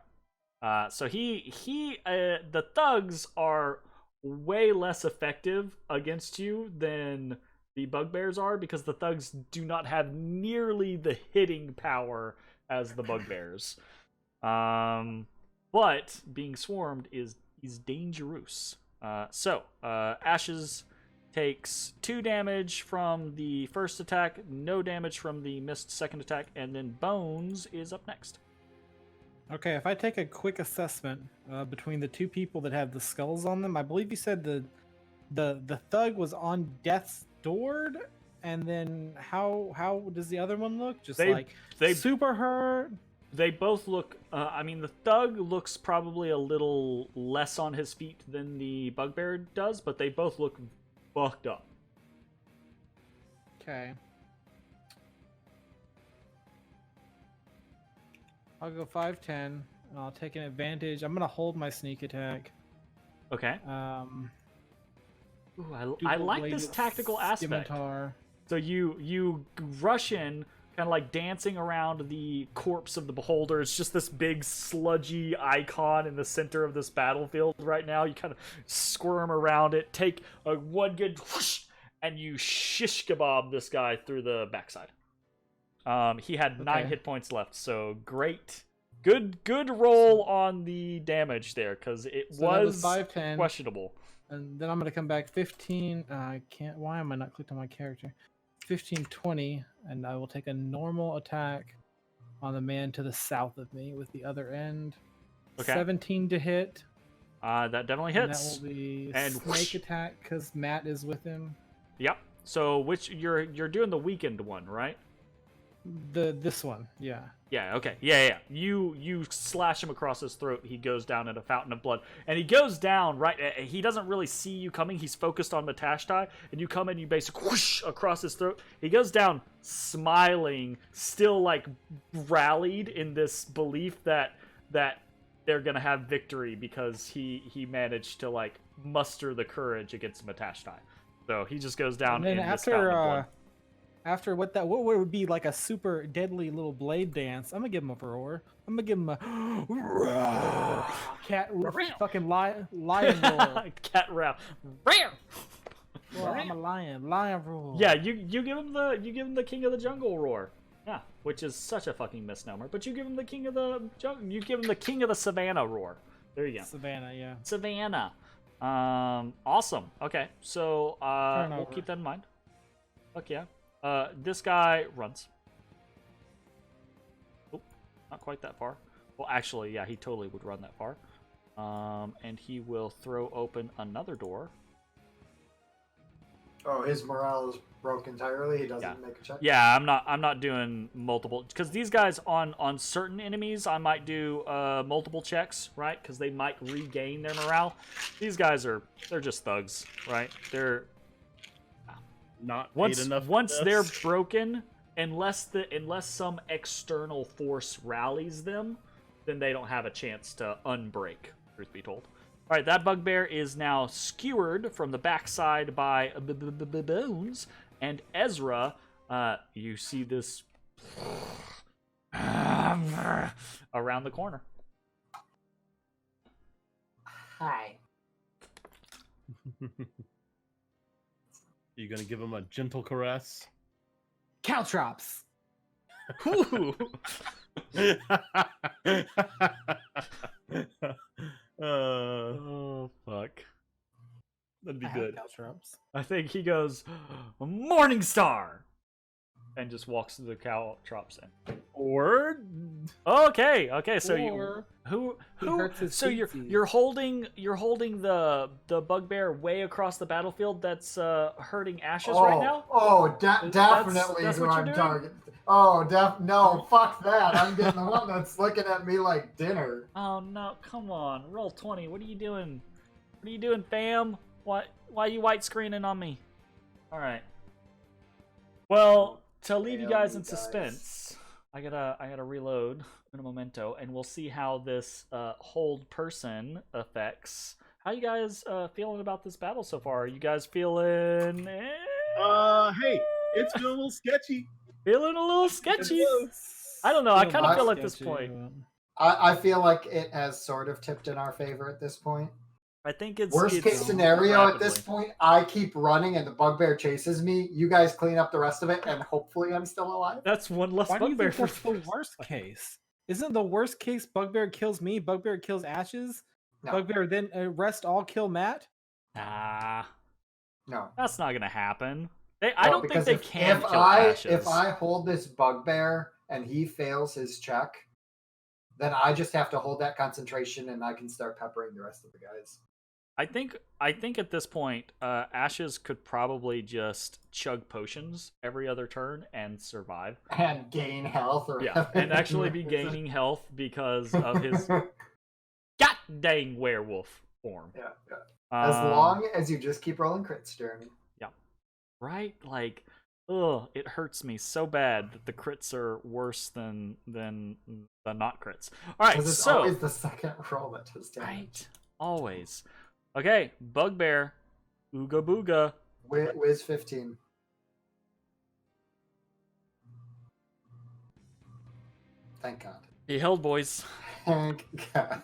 A: right. So the thugs are way less effective against you than the bugbears are, because the thugs do not have nearly the hitting power as the bugbears. But being swarmed is dangerous. So Ashes takes 2 damage from the first attack, no damage from the missed second attack, and then Bones is up next.
C: Okay, if I take a quick assessment between the 2 people that have the skulls on them, I believe you said the thug was on death's door, and then how does the other one look? Just they super hurt.
A: They both look. The thug looks probably a little less on his feet than the bugbear does, but they both look fucked up.
C: Okay. I'll go 5'10", and I'll take an advantage. I'm gonna hold my sneak attack.
A: Okay. Ooh, I like this tactical aspect.
C: Scimitar.
A: So you rush in, kind of like dancing around the corpse of the beholder. It's just this big sludgy icon in the center of this battlefield right now. You kind of squirm around it, take one good whoosh, and you shish kebab this guy through the backside. He had 9 hit points left, so great. Good roll on the damage there, because it was
C: 5'10",
A: questionable.
C: And then I'm going to come back 15. I can't. Why am I not clicked on my character? 15, 20, and I will take a normal attack on the man to the south of me with the other end.
A: Okay.
C: 17 to hit.
A: That definitely hits.
C: And that will be
A: and
C: snake
A: whoosh.
C: attack because Matt is with him.
A: Yep. So you're doing the weakened one, right?
C: This one, yeah.
A: Yeah, okay. Yeah. You slash him across his throat. He goes down in a fountain of blood. And he goes down, right? He doesn't really see you coming. He's focused on Matashtai. And you come in, you basically whoosh across his throat. He goes down smiling, still like rallied in this belief that they're going to have victory because he managed to like muster the courage against Matashtai. So he just goes down
C: And then
A: in this fountain of blood.
C: after what would be like a super deadly little blade dance, I'm gonna give him a roar. I'm gonna give him a cat fucking lion roar.
A: Cat row.
C: Well, I'm a lion roar.
A: Yeah, you give him the king of the jungle roar. Yeah, which is such a fucking misnomer. But you give him the king of the jungle. You give him the king of the savannah roar. There you go.
C: Savannah, yeah.
A: Savannah. Awesome. Okay, so we'll keep that in mind. Fuck yeah. This guy runs. Oh, not quite that far. Well, actually, yeah, he totally would run that far. And he will throw open another door.
E: Oh, his morale is broke entirely. He doesn't make a check.
A: Yeah, I'm not doing multiple, because these guys on certain enemies I might do multiple checks, right? Because they might regain their morale. These guys they're just thugs, right? They're
B: Not
A: once
B: paid enough.
A: once they're broken, unless some external force rallies them, then they don't have a chance to unbreak. Truth be told. All right, that bugbear is now skewered from the backside by bones, and Ezra, you see this around the corner.
E: Hi.
B: You gonna give him a gentle caress?
C: Caltrops.
A: Ooh. Oh fuck, that'd be good.
C: Caltrops.
A: I think he goes Morning Star and just walks to the caltrops in.
B: Or
A: Okay, so
C: Or
A: who
C: hurts his
A: so
C: feetsies.
A: you're holding the bugbear way across the battlefield that's hurting Ashes right now?
E: Definitely
A: that's
E: who
A: what you're
E: I'm
A: doing?
E: targeting. No, fuck that. I'm getting the one that's looking at me like dinner.
A: Oh no, come on. Roll 20. What are you doing? What are you doing, fam? Why are you white screening on me? Alright. Well, to leave you guys in suspense, I gotta reload in a memento, and we'll see how this hold person affects. How you guys feeling about this battle so far? Are you guys feeling
B: hey, it's been a little sketchy.
A: feeling a little sketchy? I don't know. I kind of feel at this
C: sketchy,
A: point.
E: I feel like it has sort of tipped in our favor at this point.
A: I think it's
E: Worst case scenario at this point, I keep running and the bugbear chases me. You guys clean up the rest of it, and hopefully I'm still alive.
A: That's one less
C: Why do you
A: bugbear
C: think
A: for
C: that's the worst case? Isn't the worst case bugbear kills me, bugbear kills Ashes,
E: No.
C: bugbear then rest all kill Matt?
A: Nah,
E: No.
A: that's not gonna happen. I don't think they can kill Ashes.
E: If I hold this bugbear and he fails his check, then I just have to hold that concentration and I can start peppering the rest of the guys.
A: I think at this point, Ashes could probably just chug potions every other turn and survive.
E: And gain health. Or
A: Yeah, and actually be gaining health because of his god dang werewolf form.
E: Yeah. As long as you just keep rolling crits, Jeremy.
A: Yeah. Right? Like, ugh, it hurts me so bad that the crits are worse than the not crits. All right,
E: Because it's
A: so
E: always the second roll that does damage.
A: right, always. Okay, bugbear, ooga booga.
E: Wiz 15. Thank God.
A: He held, boys.
E: Thank God.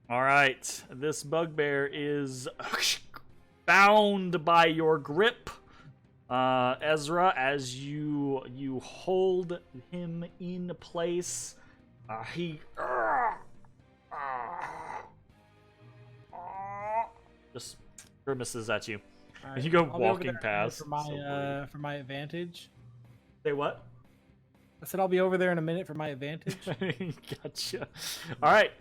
A: All right, this bugbear is bound by your grip, Ezra, as you hold him in place. He just grimaces at you.
C: All
A: And you go
C: I'll be over
A: walking
C: there in a minute
A: past.
C: for my advantage.
A: Say what?
C: I said I'll be over there in a minute for my advantage.
A: Gotcha. All right.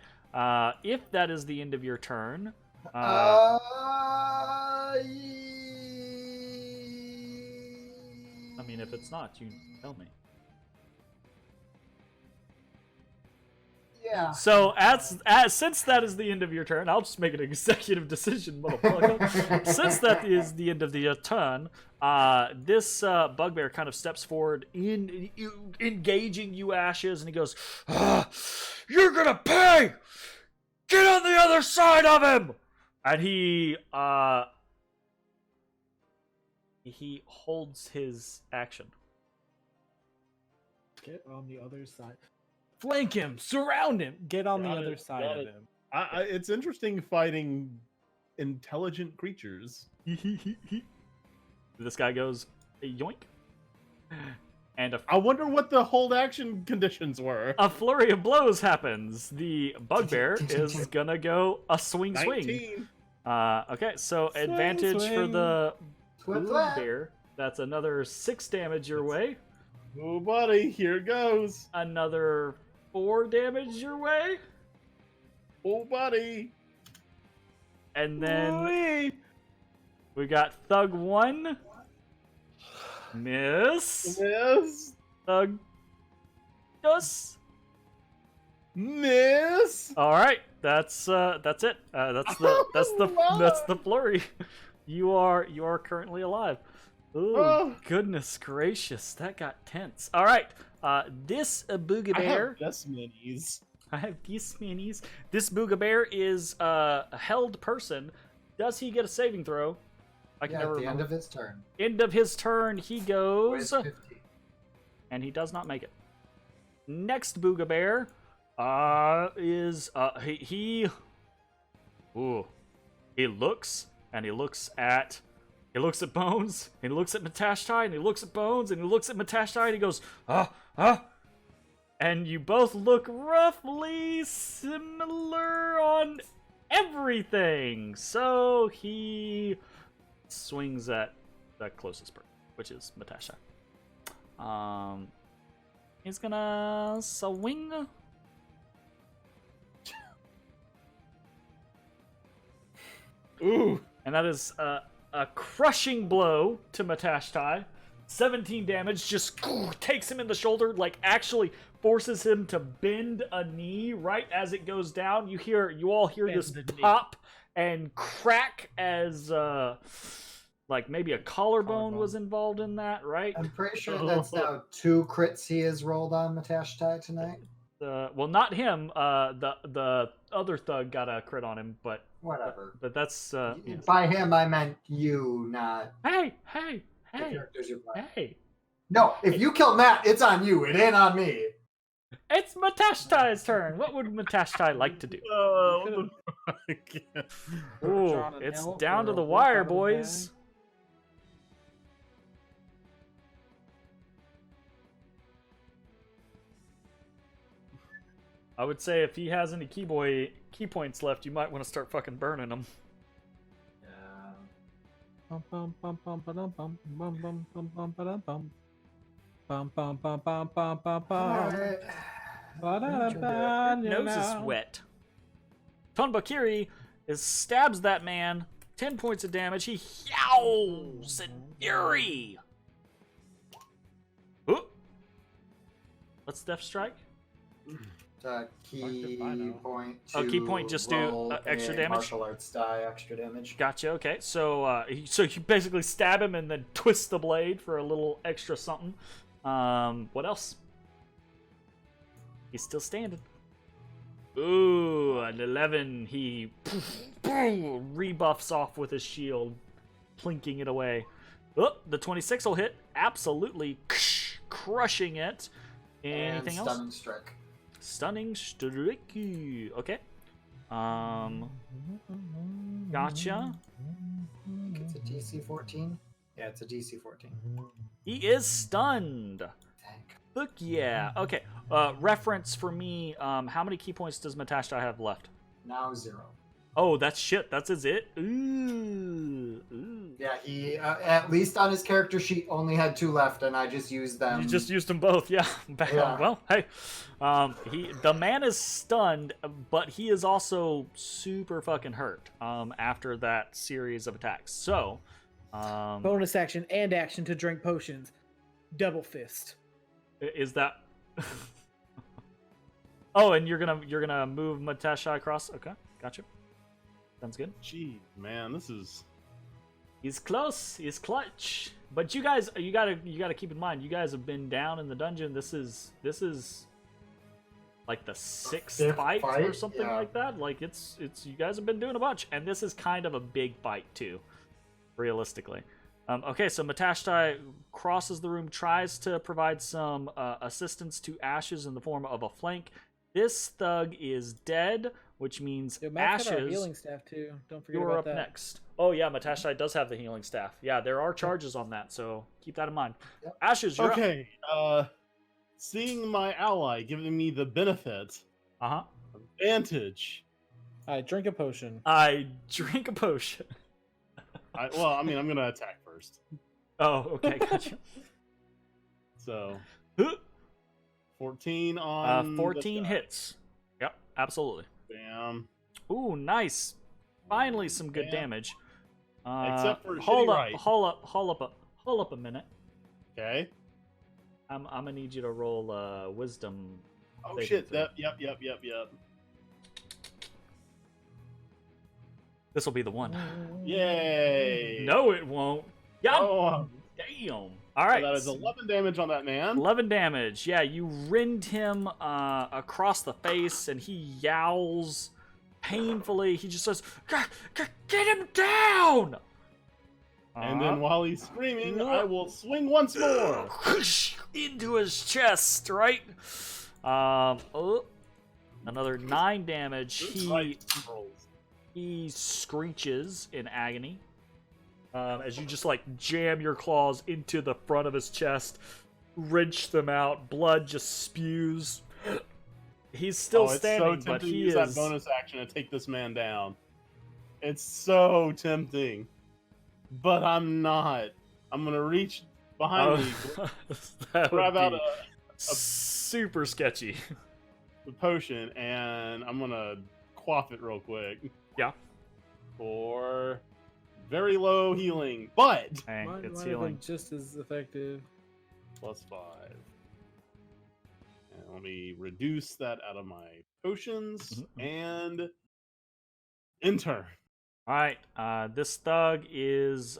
A: If that is the end of your turn,
E: I
A: mean, if it's not, you tell me.
E: Yeah.
A: So, since that is the end of your turn, I'll just make an executive decision, motherfucker. Since that is the end of your turn, this bugbear kind of steps forward, engaging you, Ashes, and he goes, "You're gonna pay! Get on the other side of him!" And he he holds his action.
C: Get on the other side. Flank him. Surround him. Get on the other side of him.
B: It's interesting fighting intelligent creatures.
A: This guy goes yoink, and
B: I wonder what the hold action conditions were.
A: a flurry of blows happens. The bugbear is gonna go a swing.
B: 19.
A: Okay, so advantage for
C: swing.
A: the
E: Flip that.
A: bugbear. That's another 6 damage your way.
B: Oh, buddy, here goes.
A: Another 4 damage your way.
B: Oh, buddy.
A: And then
B: Wee.
A: we got Thug 1. Miss.
B: Miss.
A: Thug. Yes.
B: Miss.
A: All right, that's it. That's the flurry. You are currently alive. Ooh,
B: Oh.
A: goodness gracious, that got tense. All right, this
B: I
A: Boogabear.
B: have just minis.
A: I have these minis. This Boogabear is a held person. Does he get a saving throw? I can
E: Yeah,
A: never
E: at the end
A: remember.
E: of his turn.
A: End of his turn, he goes,
E: With 50.
A: and he does not make it. Next Boogabear is he looks and he looks at Bones, and he looks at Matashtai, and he looks at Bones, and he looks at Matashtai, and he goes, and you both look roughly similar on everything. So he swings at the closest person, which is Matashtai. He's gonna swing.
B: Ooh.
A: And that is a crushing blow to Matashtai. 17 damage, just takes him in the shoulder, like actually forces him to bend a knee right as it goes down. You all hear this
C: Bend the knee.
A: pop and crack as like maybe a collarbone was involved in that, right?
E: I'm pretty sure that's now 2 crits he has rolled on Matashtai tonight.
A: Well, not him. The other thug got a crit on him, but
E: Whatever.
A: that's yeah.
E: By him, I meant you, not
A: Hey,
E: the characters you're playing.
A: hey!
E: No, if you kill Matt, it's on you. It ain't on me.
A: It's Matashtai's turn. What would Matashtai like to do?
B: Oh,
A: Ooh,
C: Drawn an
A: it's
C: elf
A: down
C: or
A: to
C: a
A: the
C: wolf
A: wire,
C: out of the
A: boys. I would say if he has any key points left, you might want to start fucking burning them.
C: Bum bum bum bum ba-dum bum bum bum bum bum ba-dum bum. Bum bum bum bum bum bum bum.
E: Alright.
C: Ba-da-da-ba, you
A: Nose is
C: know.
A: wet. Tonbakiri stabs that man. 10 points of damage. He yowls in fury. Ooh. What's Death Strike?
E: Key point.
A: Oh, key point, just do,
E: roll
A: extra
E: a
A: damage?
E: Martial arts die, extra damage.
A: Gotcha. Okay, so so you basically stab him and then twist the blade for a little extra something. What else? He's still standing. Ooh, an 11. He rebuffs off with his shield, plinking it away. Oh, the 26 will hit. Absolutely crushing it. Anything
E: and
A: else?
E: stunning strike.
A: Stunning strike. Okay. Gotcha.
E: It's a DC 14. Yeah, it's a DC 14.
A: He is stunned.
E: Thank.
A: Look, yeah. Okay. Reference for me. How many key points does Matashtai have left?
E: Now 0.
A: Oh, that's shit. That's his it. Ooh.
E: Yeah, he at least on his character sheet only had 2 left, and I just used them.
A: You just used them both. Yeah.
E: Yeah.
A: Well, hey. The man is stunned, but he is also super fucking hurt. After that series of attacks. So.
C: Bonus action and action to drink potions. Double fist.
A: Is that? Oh, and you're gonna move Matashtai across. Okay, gotcha. Sounds good.
B: Gee, man, this is.
A: He's close. He's clutch. But you guys, you gotta keep in mind, you guys have been down in the dungeon. This is like the 6th
E: Fifth
A: fight or
E: fight?
A: something
E: Yeah.
A: like that. Like it's you guys have been doing a bunch, and this is kind of a big fight too, realistically. Okay, so Matashtai crosses the room, tries to provide some assistance to Ashes in the form of a flank. This thug is dead, which means
C: Yo, Matt's got our
A: Ashes,
C: healing staff too. Don't forget
A: you're
C: about
A: up
C: that.
A: next. Oh yeah, Matashtai does have the healing staff. Yeah, there are charges on that, so keep that in mind.
E: Yep.
A: Ashes, you're
B: Okay. Seeing my ally giving me the benefit,
A: up.
B: advantage.
C: Alright, drink a potion.
A: I drink a potion.
B: I'm gonna attack first.
A: Oh, okay, gotcha.
B: So 14 on
A: 14 hits. Yep, absolutely.
B: Bam.
A: Ooh, nice. Finally, some good
B: Bam.
A: damage.
B: Except for
A: hold
B: shitty
A: up,
B: right.
A: hold up a minute.
B: Okay.
A: I'm gonna need you to roll wisdom.
B: Oh
A: saving
B: shit.
A: throw.
B: Yep.
A: This will be the one.
B: Yay.
A: No, it won't. Yeah.
B: Oh,
A: Damn. All right.
B: so that is 11 damage on that man.
A: 11 damage. Yeah, you rend him across the face, and he yowls painfully. He just says, "Get him down!"
B: And then while he's screaming, I will swing once more.
A: Into his chest, right? Another 9 damage. He screeches in agony. As you just like jam your claws into the front of his chest, wrench them out, blood just spews. He's still standing,
B: so
A: but he
B: to use
A: is.
B: that bonus action to take this man down. It's so tempting, but I'm not. I'm gonna reach behind me,
A: That
B: grab
A: would
B: out
A: be
B: a
A: super sketchy.
B: potion, and I'm gonna quaff it real quick.
A: Yeah.
B: For very low healing, but
A: Dang,
C: Mine
A: it's
C: might have
A: healing.
C: been just as effective.
B: +5. And let me reduce that out of my potions and enter.
A: All right, this thug is.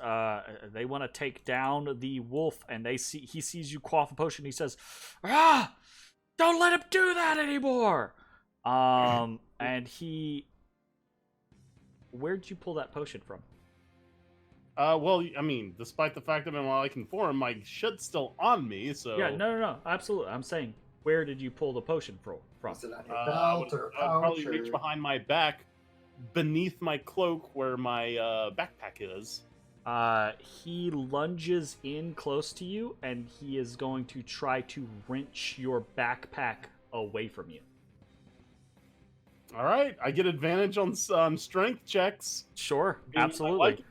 A: They want to take down the wolf, and he sees you quaff a potion. He says, "Ah, don't let him do that anymore." And he. Where'd you pull that potion from?
B: Well, I mean, despite the fact that while I can form, my shit's still on me, so...
A: Yeah, no, absolutely. I'm saying, where did you pull the potion from?
E: Is it on your
B: I
E: belt
B: would
E: or
B: I'd probably
E: pouch?
B: reach
E: Or...
B: behind my back, beneath my cloak, where my backpack is.
A: He lunges in close to you, and he is going to try to wrench your backpack away from you.
B: All right, I get advantage on strength checks.
A: Sure,
B: I
A: absolutely.
B: like it.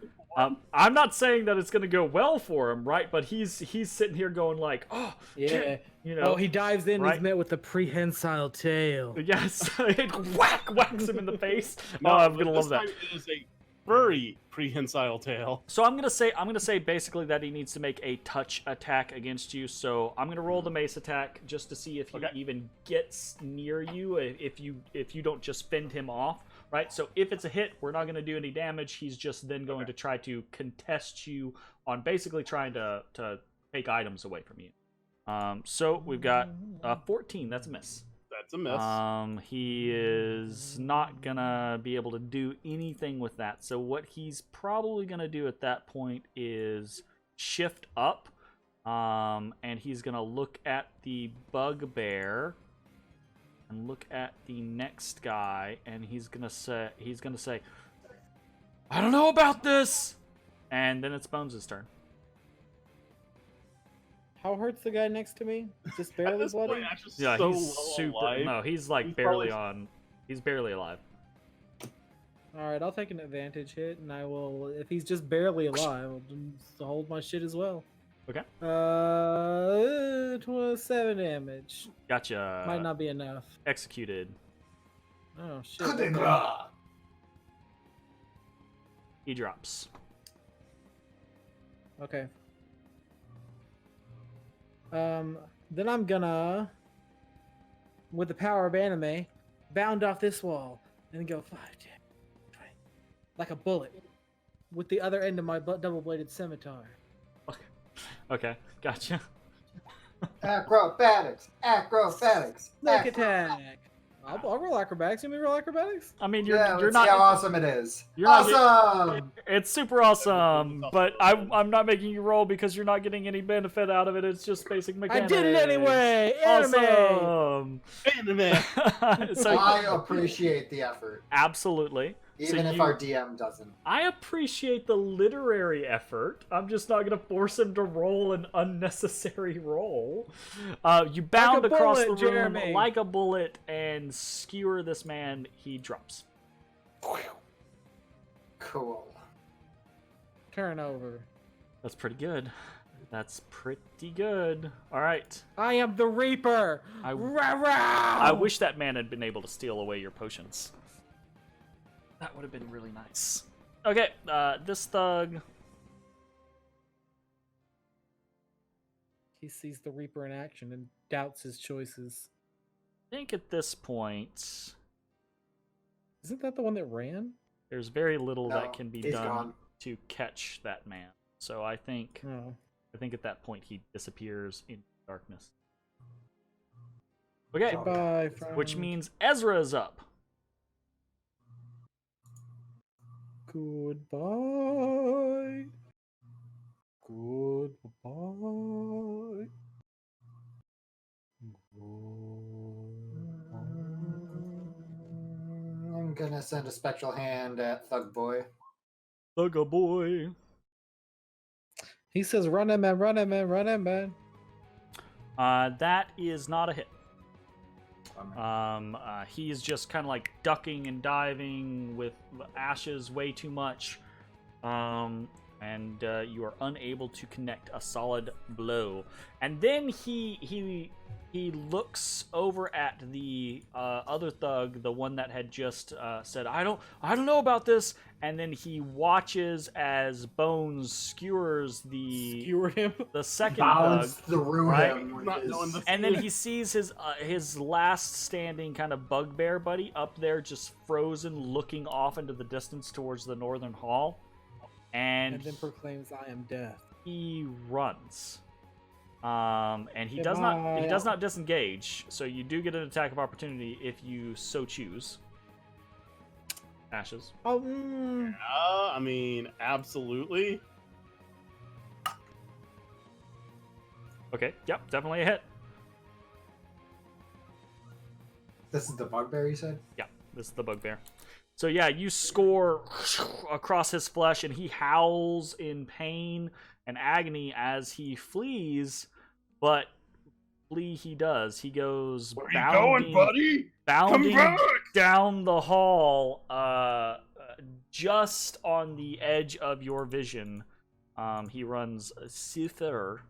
A: I'm not saying that it's gonna go well for him, right? But he's sitting here going like, oh,
C: Yeah.
A: you know.
C: Oh, he dives in.
A: right?
C: He's met with the prehensile tail.
A: Yes, it whacks him in the face.
B: No,
A: I'm
B: but
A: gonna
B: this
A: love that.
B: time it is a furry prehensile tail.
A: So I'm gonna say basically that he needs to make a touch attack against you. So I'm gonna roll the mace attack just to see if he even gets near you. If you don't just fend him off, right? So if it's a hit, we're not gonna do any damage. He's just then going to try to contest you on basically trying to take items away from you. So we've got 14. That's a miss.
B: That's a miss.
A: He is not gonna be able to do anything with that. So what he's probably gonna do at that point is shift up, and he's gonna look at the bugbear and look at the next guy, and he's gonna say, "I don't know about this," and then it's Bones' turn.
C: How hurt's the guy next to me? Just barely
B: At this
C: bloody?
B: point, Ash is
A: Yeah,
B: so
A: he's
B: low
A: super.
B: alive.
A: No, he's like
B: He's
A: barely
B: probably-
A: on. He's barely alive.
C: Alright, I'll take an advantage hit, and I will, if he's just barely alive, I'll just hold my shit as well.
A: Okay.
C: 7 damage.
A: Gotcha.
C: Might not be enough.
A: Executed.
C: Oh, shit.
E: Coup de grace.
A: He drops.
C: Okay. Then I'm gonna, with the power of anime, bound off this wall and go 5, 10, 20, like a bullet, with the other end of my double-bladed scimitar.
A: Okay, gotcha.
E: Acrobatics.
C: Sneak attack. I'll roll acrobatics. You want me to roll acrobatics?
A: I mean,
E: Yeah,
A: you're
E: let's
A: not.
E: see how awesome it is.
A: You're not
E: Awesome!
A: It's super awesome, but I'm not making you roll because you're not getting any benefit out of it. It's just basic
C: I
A: mechanics.
C: did it anyway. Anime.
A: Awesome.
B: Anime.
A: So
E: I appreciate the effort,
A: absolutely.
E: even if our DM doesn't.
A: I appreciate the literary effort. I'm just not going to force him to roll an unnecessary roll. You bound
C: Like a
A: across
C: bullet,
A: the room
C: Jeremy.
A: like a bullet and skewer this man. He drops.
E: Cool.
C: Turn over.
A: That's pretty good. That's pretty good. All right.
C: I am the Reaper.
A: I
C: I
A: wish that man had been able to steal away your potions. That would have been really nice. Okay, this thug.
C: He sees the Reaper in action and doubts his choices.
A: I think at this point,
C: Isn't that the one that ran?
A: there's very little
E: No,
A: that can be
E: he's
A: done
E: gone.
A: to catch that man. So I think
C: Oh.
A: at that point he disappears in darkness. Okay,
C: Goodbye, friend.
A: which means Ezra is up.
C: Goodbye. Goodbye.
E: I'm gonna send a spectral hand at Thug Boy.
A: Thugga boy.
C: He says, "Run him, man! Run him, man! Run him, man!"
A: That is not a hit. He is just kind of like ducking and diving with ashes way too much. And you are unable to connect a solid blow. And then he looks over at the other thug, the one that had just said, I don't know about this. And then he watches as Bones skewers
C: Skewer him.
A: the second
E: Bounce
A: thug.
E: through
A: right?
E: him with
B: Not
E: his-
B: knowing the
A: And then he sees his last standing kind of bugbear buddy up there, just frozen, looking off into the distance towards the northern hall,
C: And
A: and
C: then proclaims, "I am death."
A: he runs. And he does not disengage, so you do get an attack of opportunity if you so choose. Ashes.
C: Oh,
B: I mean, absolutely.
A: Okay, yep, definitely a hit.
E: This is the bugbear, you said?
A: Yeah, this is the bugbear. So yeah, you score across his flesh, and he howls in pain and agony as he flees. But flee he does. He goes
B: Where are you going, buddy?
A: bounding
B: Come back!
A: down the hall, just on the edge of your vision. He runs thither.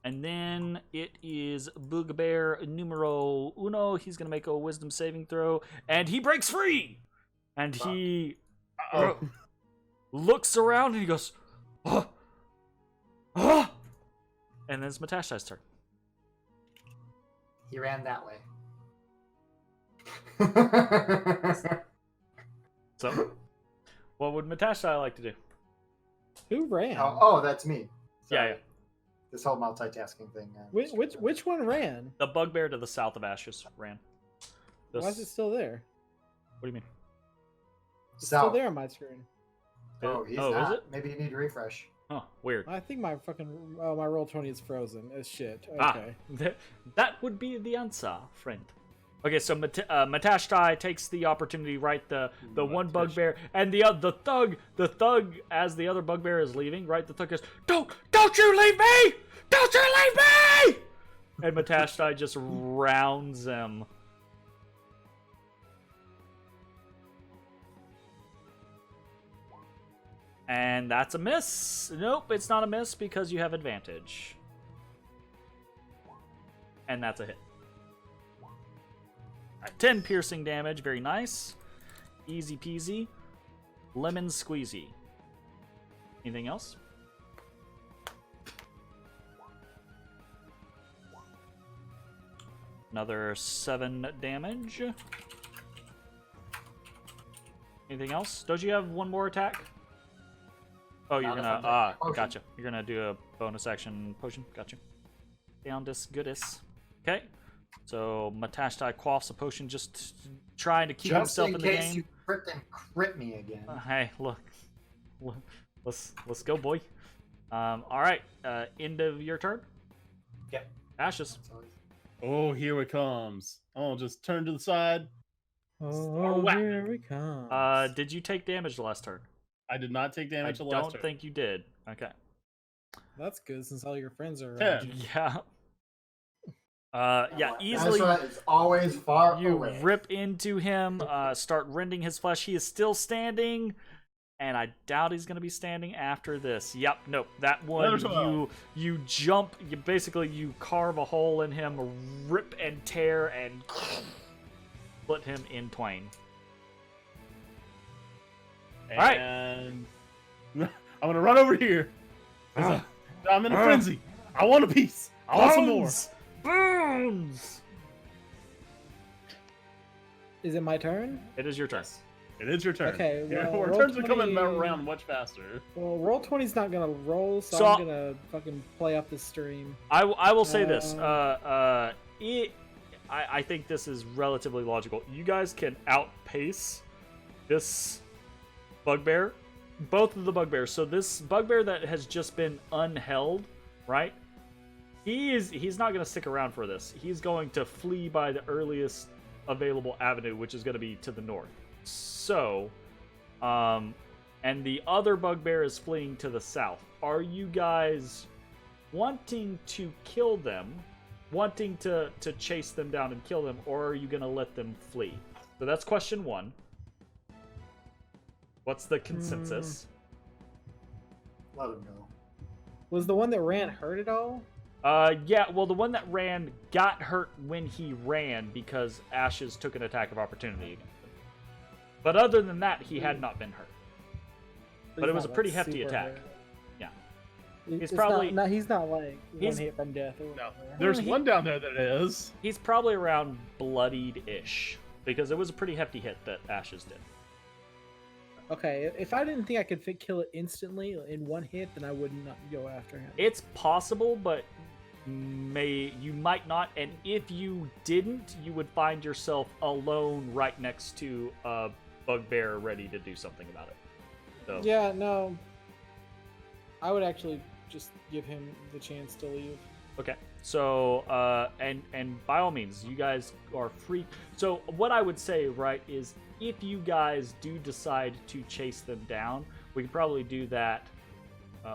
A: And then it is Bugbear numero uno. He's going to make a wisdom saving throw, and he breaks free! And he looks around, and he goes, oh! Oh! And then it's Matashai's turn.
E: He ran that way.
A: So, what would Matashtai like to do?
C: who ran?
E: oh, that's me.
A: Yeah.
E: This whole multitasking thing.
C: Which one ran?
A: The bugbear to the south of Ashes ran.
C: Why is it still there?
A: What do you mean?
C: It's still there on my screen.
E: Oh, he's
A: Oh,
E: not.
A: is it?
E: Maybe you need to refresh.
A: Oh, weird.
C: I think my my roll 20 is frozen as shit.
A: Ah,
C: Okay.
A: that would be the answer, friend. Okay, so Matashtai takes the opportunity, right? The one bugbear and the thug as the other bugbear is leaving, right? The thug goes, don't you leave me! Don't you leave me! And Matashtai just rounds him. And that's a miss. Nope, it's not a miss because you have advantage. And that's a hit. Alright, 10 piercing damage, very nice. Easy peasy. Lemon squeezy. Anything else? Another 7 damage. Anything else? Don't you have one more attack? Oh, you're gonna gotcha. You're gonna do a bonus action potion. Gotcha. Down this goodness. Okay. So Matashtai quaffs a potion, just trying to keep
E: Just
A: himself
E: in
A: in the
E: case
A: game.
E: you frickin' crit me again.
A: Hey, look, let's go, boy. All right, end of your turn.
F: Yep.
A: Ashes.
B: Oh, here it comes. Oh, just turn to the side.
C: Oh, here we come.
A: Did you take damage the last turn?
B: I did not take damage the
A: I
B: last
A: don't
B: turn.
A: think you did. Okay.
C: That's good since all your friends are
B: Yeah.
C: around you.
A: Yeah. Yeah, easily.
E: Ezrah is always far
A: You
E: away.
A: rip into him, start rending his flesh. He is still standing, and I doubt he's going to be standing after this. Yep, nope. That one, you jump, you carve a hole in him, rip and tear, and split him in twain.
B: And I'm gonna run over here. I'm in a frenzy. I want a piece. I want some more.
A: Boons!
C: Is it my turn?
A: It is your turn.
B: It is your turn.
C: Okay, well,
B: Our
C: roll
B: turns are
C: 20
B: coming around much faster.
C: Well, roll 20's not gonna roll, so
A: So-
C: I'm gonna fucking play up this stream.
A: I will say this. I think this is relatively logical. You guys can outpace this bugbear, both of the bugbears. So this bugbear that has just been unheld, right? He's not going to stick around for this. He's going to flee by the earliest available avenue, which is going to be to the north. So, and the other bugbear is fleeing to the south. Are you guys wanting to kill them, wanting to chase them down and kill them, or are you going to let them flee? So that's question one. What's the consensus?
E: Let him go.
C: Was the one that ran hurt at all?
A: Yeah, well, the one that ran got hurt when he ran because Ashes took an attack of opportunity against him. But other than that, he had not been hurt. But it was a pretty hefty attack. Yeah.
C: He's
A: probably-
C: not, he's not like one
A: he's-
C: hit from death. Or
B: No,
C: whatever.
B: there's one down there that is.
A: He's probably around bloodied-ish because it was a pretty hefty hit that Ashes did.
C: Okay, if I didn't think I could kill it instantly in one hit, then I would not go after him.
A: It's possible, but you might not. And if you didn't, you would find yourself alone right next to a bugbear ready to do something about it. So
C: Yeah, no. I would actually just give him the chance to leave.
A: okay. So and by all means, you guys are free. So what I would say, right, is if you guys do decide to chase them down, we can probably do that.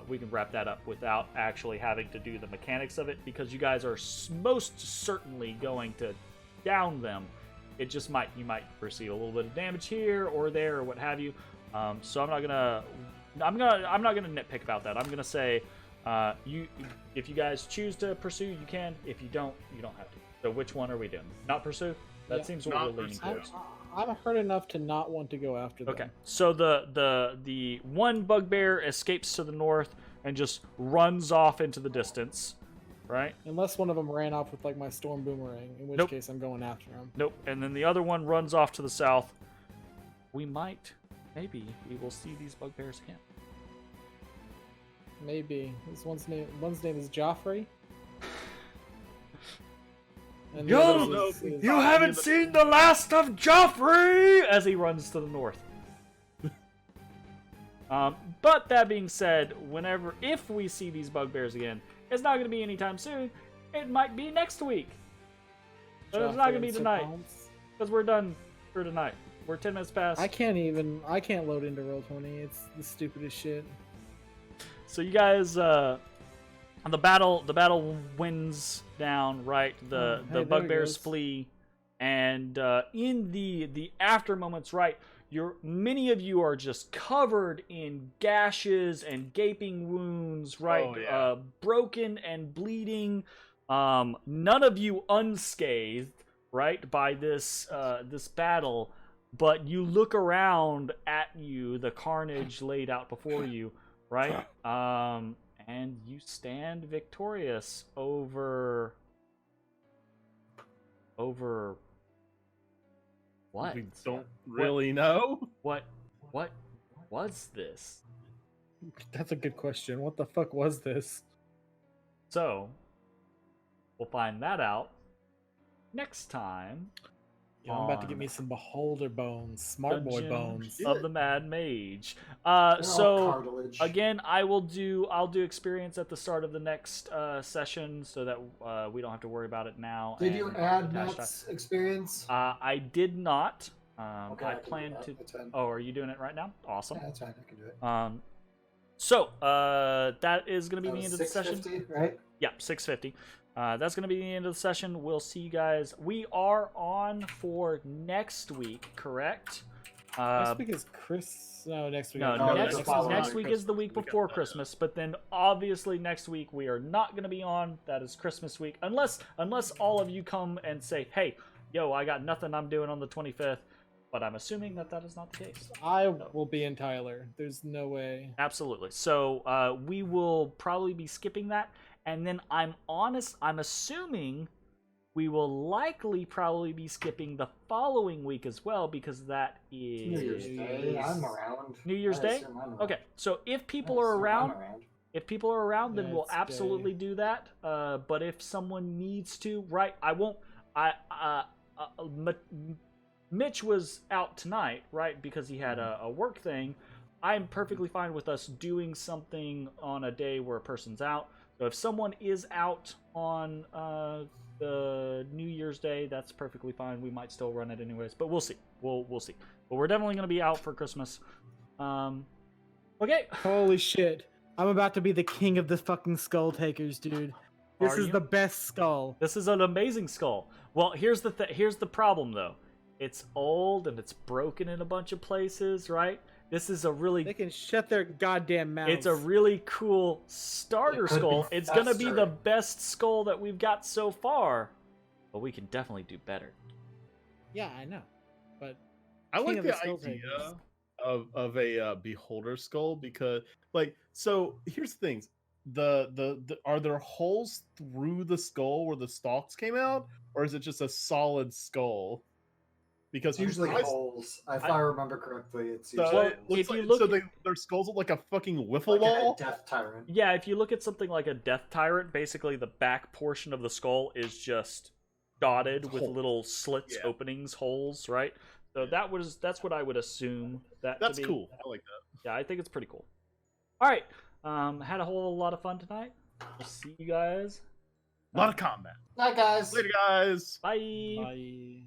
A: We can wrap that up without actually having to do the mechanics of it, because you guys are most certainly going to down them. It just you might receive a little bit of damage here or there or what have you. So I'm not gonna nitpick about that. I'm gonna say if you guys choose to pursue, you can. If you don't, you don't have to. So which one are we doing? Not pursue? That
C: Yeah.
A: seems what
B: Not
A: we're leaning
B: pursue.
A: towards.
C: I'm hurt enough to not want to go after them.
A: Okay, so the one bugbear escapes to the north and just runs off into the distance, right?
C: Unless one of them ran off with like my storm boomerang, in which
A: Nope.
C: case I'm going after him.
A: Nope. And then the other one runs off to the south. Maybe we will see these bugbears again.
C: Maybe one's name is Joffrey. And the
A: Yo,
C: other's is-
A: You haven't seen the last of Joffrey as he runs to the north. But that being said, if we see these bugbears again, it's not going to be anytime soon. It might be next week. But it's not
C: Joffrey
A: going to be
C: and
A: tonight
C: Serpents.
A: because we're done for tonight. We're 10 minutes past.
C: I can't load into Roll20. It's the stupidest shit.
A: So you guys, the battle winds down, right? The
C: hey, there it
A: bugbears
C: goes.
A: flee, and in the after moments, right? Many of you are just covered in gashes and gaping wounds, right?
B: Oh, yeah.
A: Broken and bleeding. None of you unscathed, right, by this battle. But you look around at you, the carnage laid out before you, right? And you stand victorious over what?
B: We don't really know.
A: What was this?
C: That's a good question. What the fuck was this?
A: So, we'll find that out next time.
C: Yeah, I'm about to get
A: on
C: me some beholder bones, smart boy
A: Dungeon
C: bones.
A: of the Mad Mage.
E: They're all
A: So
E: cartilage.
A: again, I'll do experience at the start of the next session, so that we don't have to worry about it now.
E: Did you
A: and
E: add
A: Matashtai-
E: Matt's experience?
A: I did not.
E: Okay,
A: I
E: can do
A: plan
E: that.
A: to.
E: That's fine.
A: Oh, are you doing it right now? Awesome.
E: Yeah, that's fine. I can do it.
A: So that is going to be
E: That
A: the
E: was
A: end of the session.
E: 650, right?
A: Yeah, 650. That's going to be the end of the session. We'll see you guys. We are on for next week, correct?
C: Next week is Chris. No, next week.
A: No,
E: No,
A: next,
E: that's the following
A: next
E: week.
A: week is the week before Christmas, but then obviously next week we are not going to be on. That is Christmas week, unless all of you come and say, "Hey, yo, I got nothing I'm doing on the 25th." But I'm assuming that is not the case.
C: I will be in Tyler. There's no way.
A: Absolutely. So we will probably be skipping that, and then I'm assuming we will likely probably be skipping the following week as well, because that is
E: New Year's Day. I'm around.
A: New Year's
E: I
A: Day?
E: assume I'm around.
A: Okay, so if people
E: I
A: are
E: assume I'm
A: around, then
C: Yeah,
A: we'll
C: it's
A: absolutely do that. But if someone needs to, right? I won't. Mitch was out tonight, right? Because he had a work thing. I'm perfectly fine with us doing something on a day where a person's out. So if someone is out on the New Year's Day, that's perfectly fine. We might still run it anyways, but we'll see. We'll see. But we're definitely going to be out for Christmas. Okay.
C: Holy shit. I'm about to be the king of the fucking skull takers, dude. This
A: Are
C: is
A: you?
C: the best skull.
A: This is an amazing skull. Well, here's the problem though. It's old and it's broken in a bunch of places, right? This is a really
C: They can shut their goddamn mouths.
A: It's a really cool starter
E: It could
A: skull.
E: be
A: It's gonna be
E: faster.
A: the best skull that we've got so far, but we can definitely do better.
C: Yeah, I know. But
B: I
C: King
B: like
C: of
B: the
C: the Skull
B: idea
C: Takers.
B: of a beholder skull, because so here's the things. The are there holes through the skull where the stalks came out, or is it just a solid skull? Because
E: It's usually
B: I-
E: holes. If I remember correctly, it's
B: So
E: usually
B: it
E: holes.
B: looks
A: if you
B: like,
A: look
B: so
A: at-
B: their skulls look like a fucking wiffle
E: Like a
B: ball.
E: death tyrant.
A: Yeah, if you look at something like a death tyrant, basically the back portion of the skull is just dotted with
B: Holes.
A: little slits,
B: Yeah.
A: openings, holes, right? So that's what I would assume that to
B: That's
A: be.
B: cool. I like that.
A: Yeah, I think it's pretty cool. All right, had a whole lot of fun tonight. We'll see you guys.
B: A lot of combat.
E: Night, guys.
B: Later, guys.
A: Bye.
C: Bye.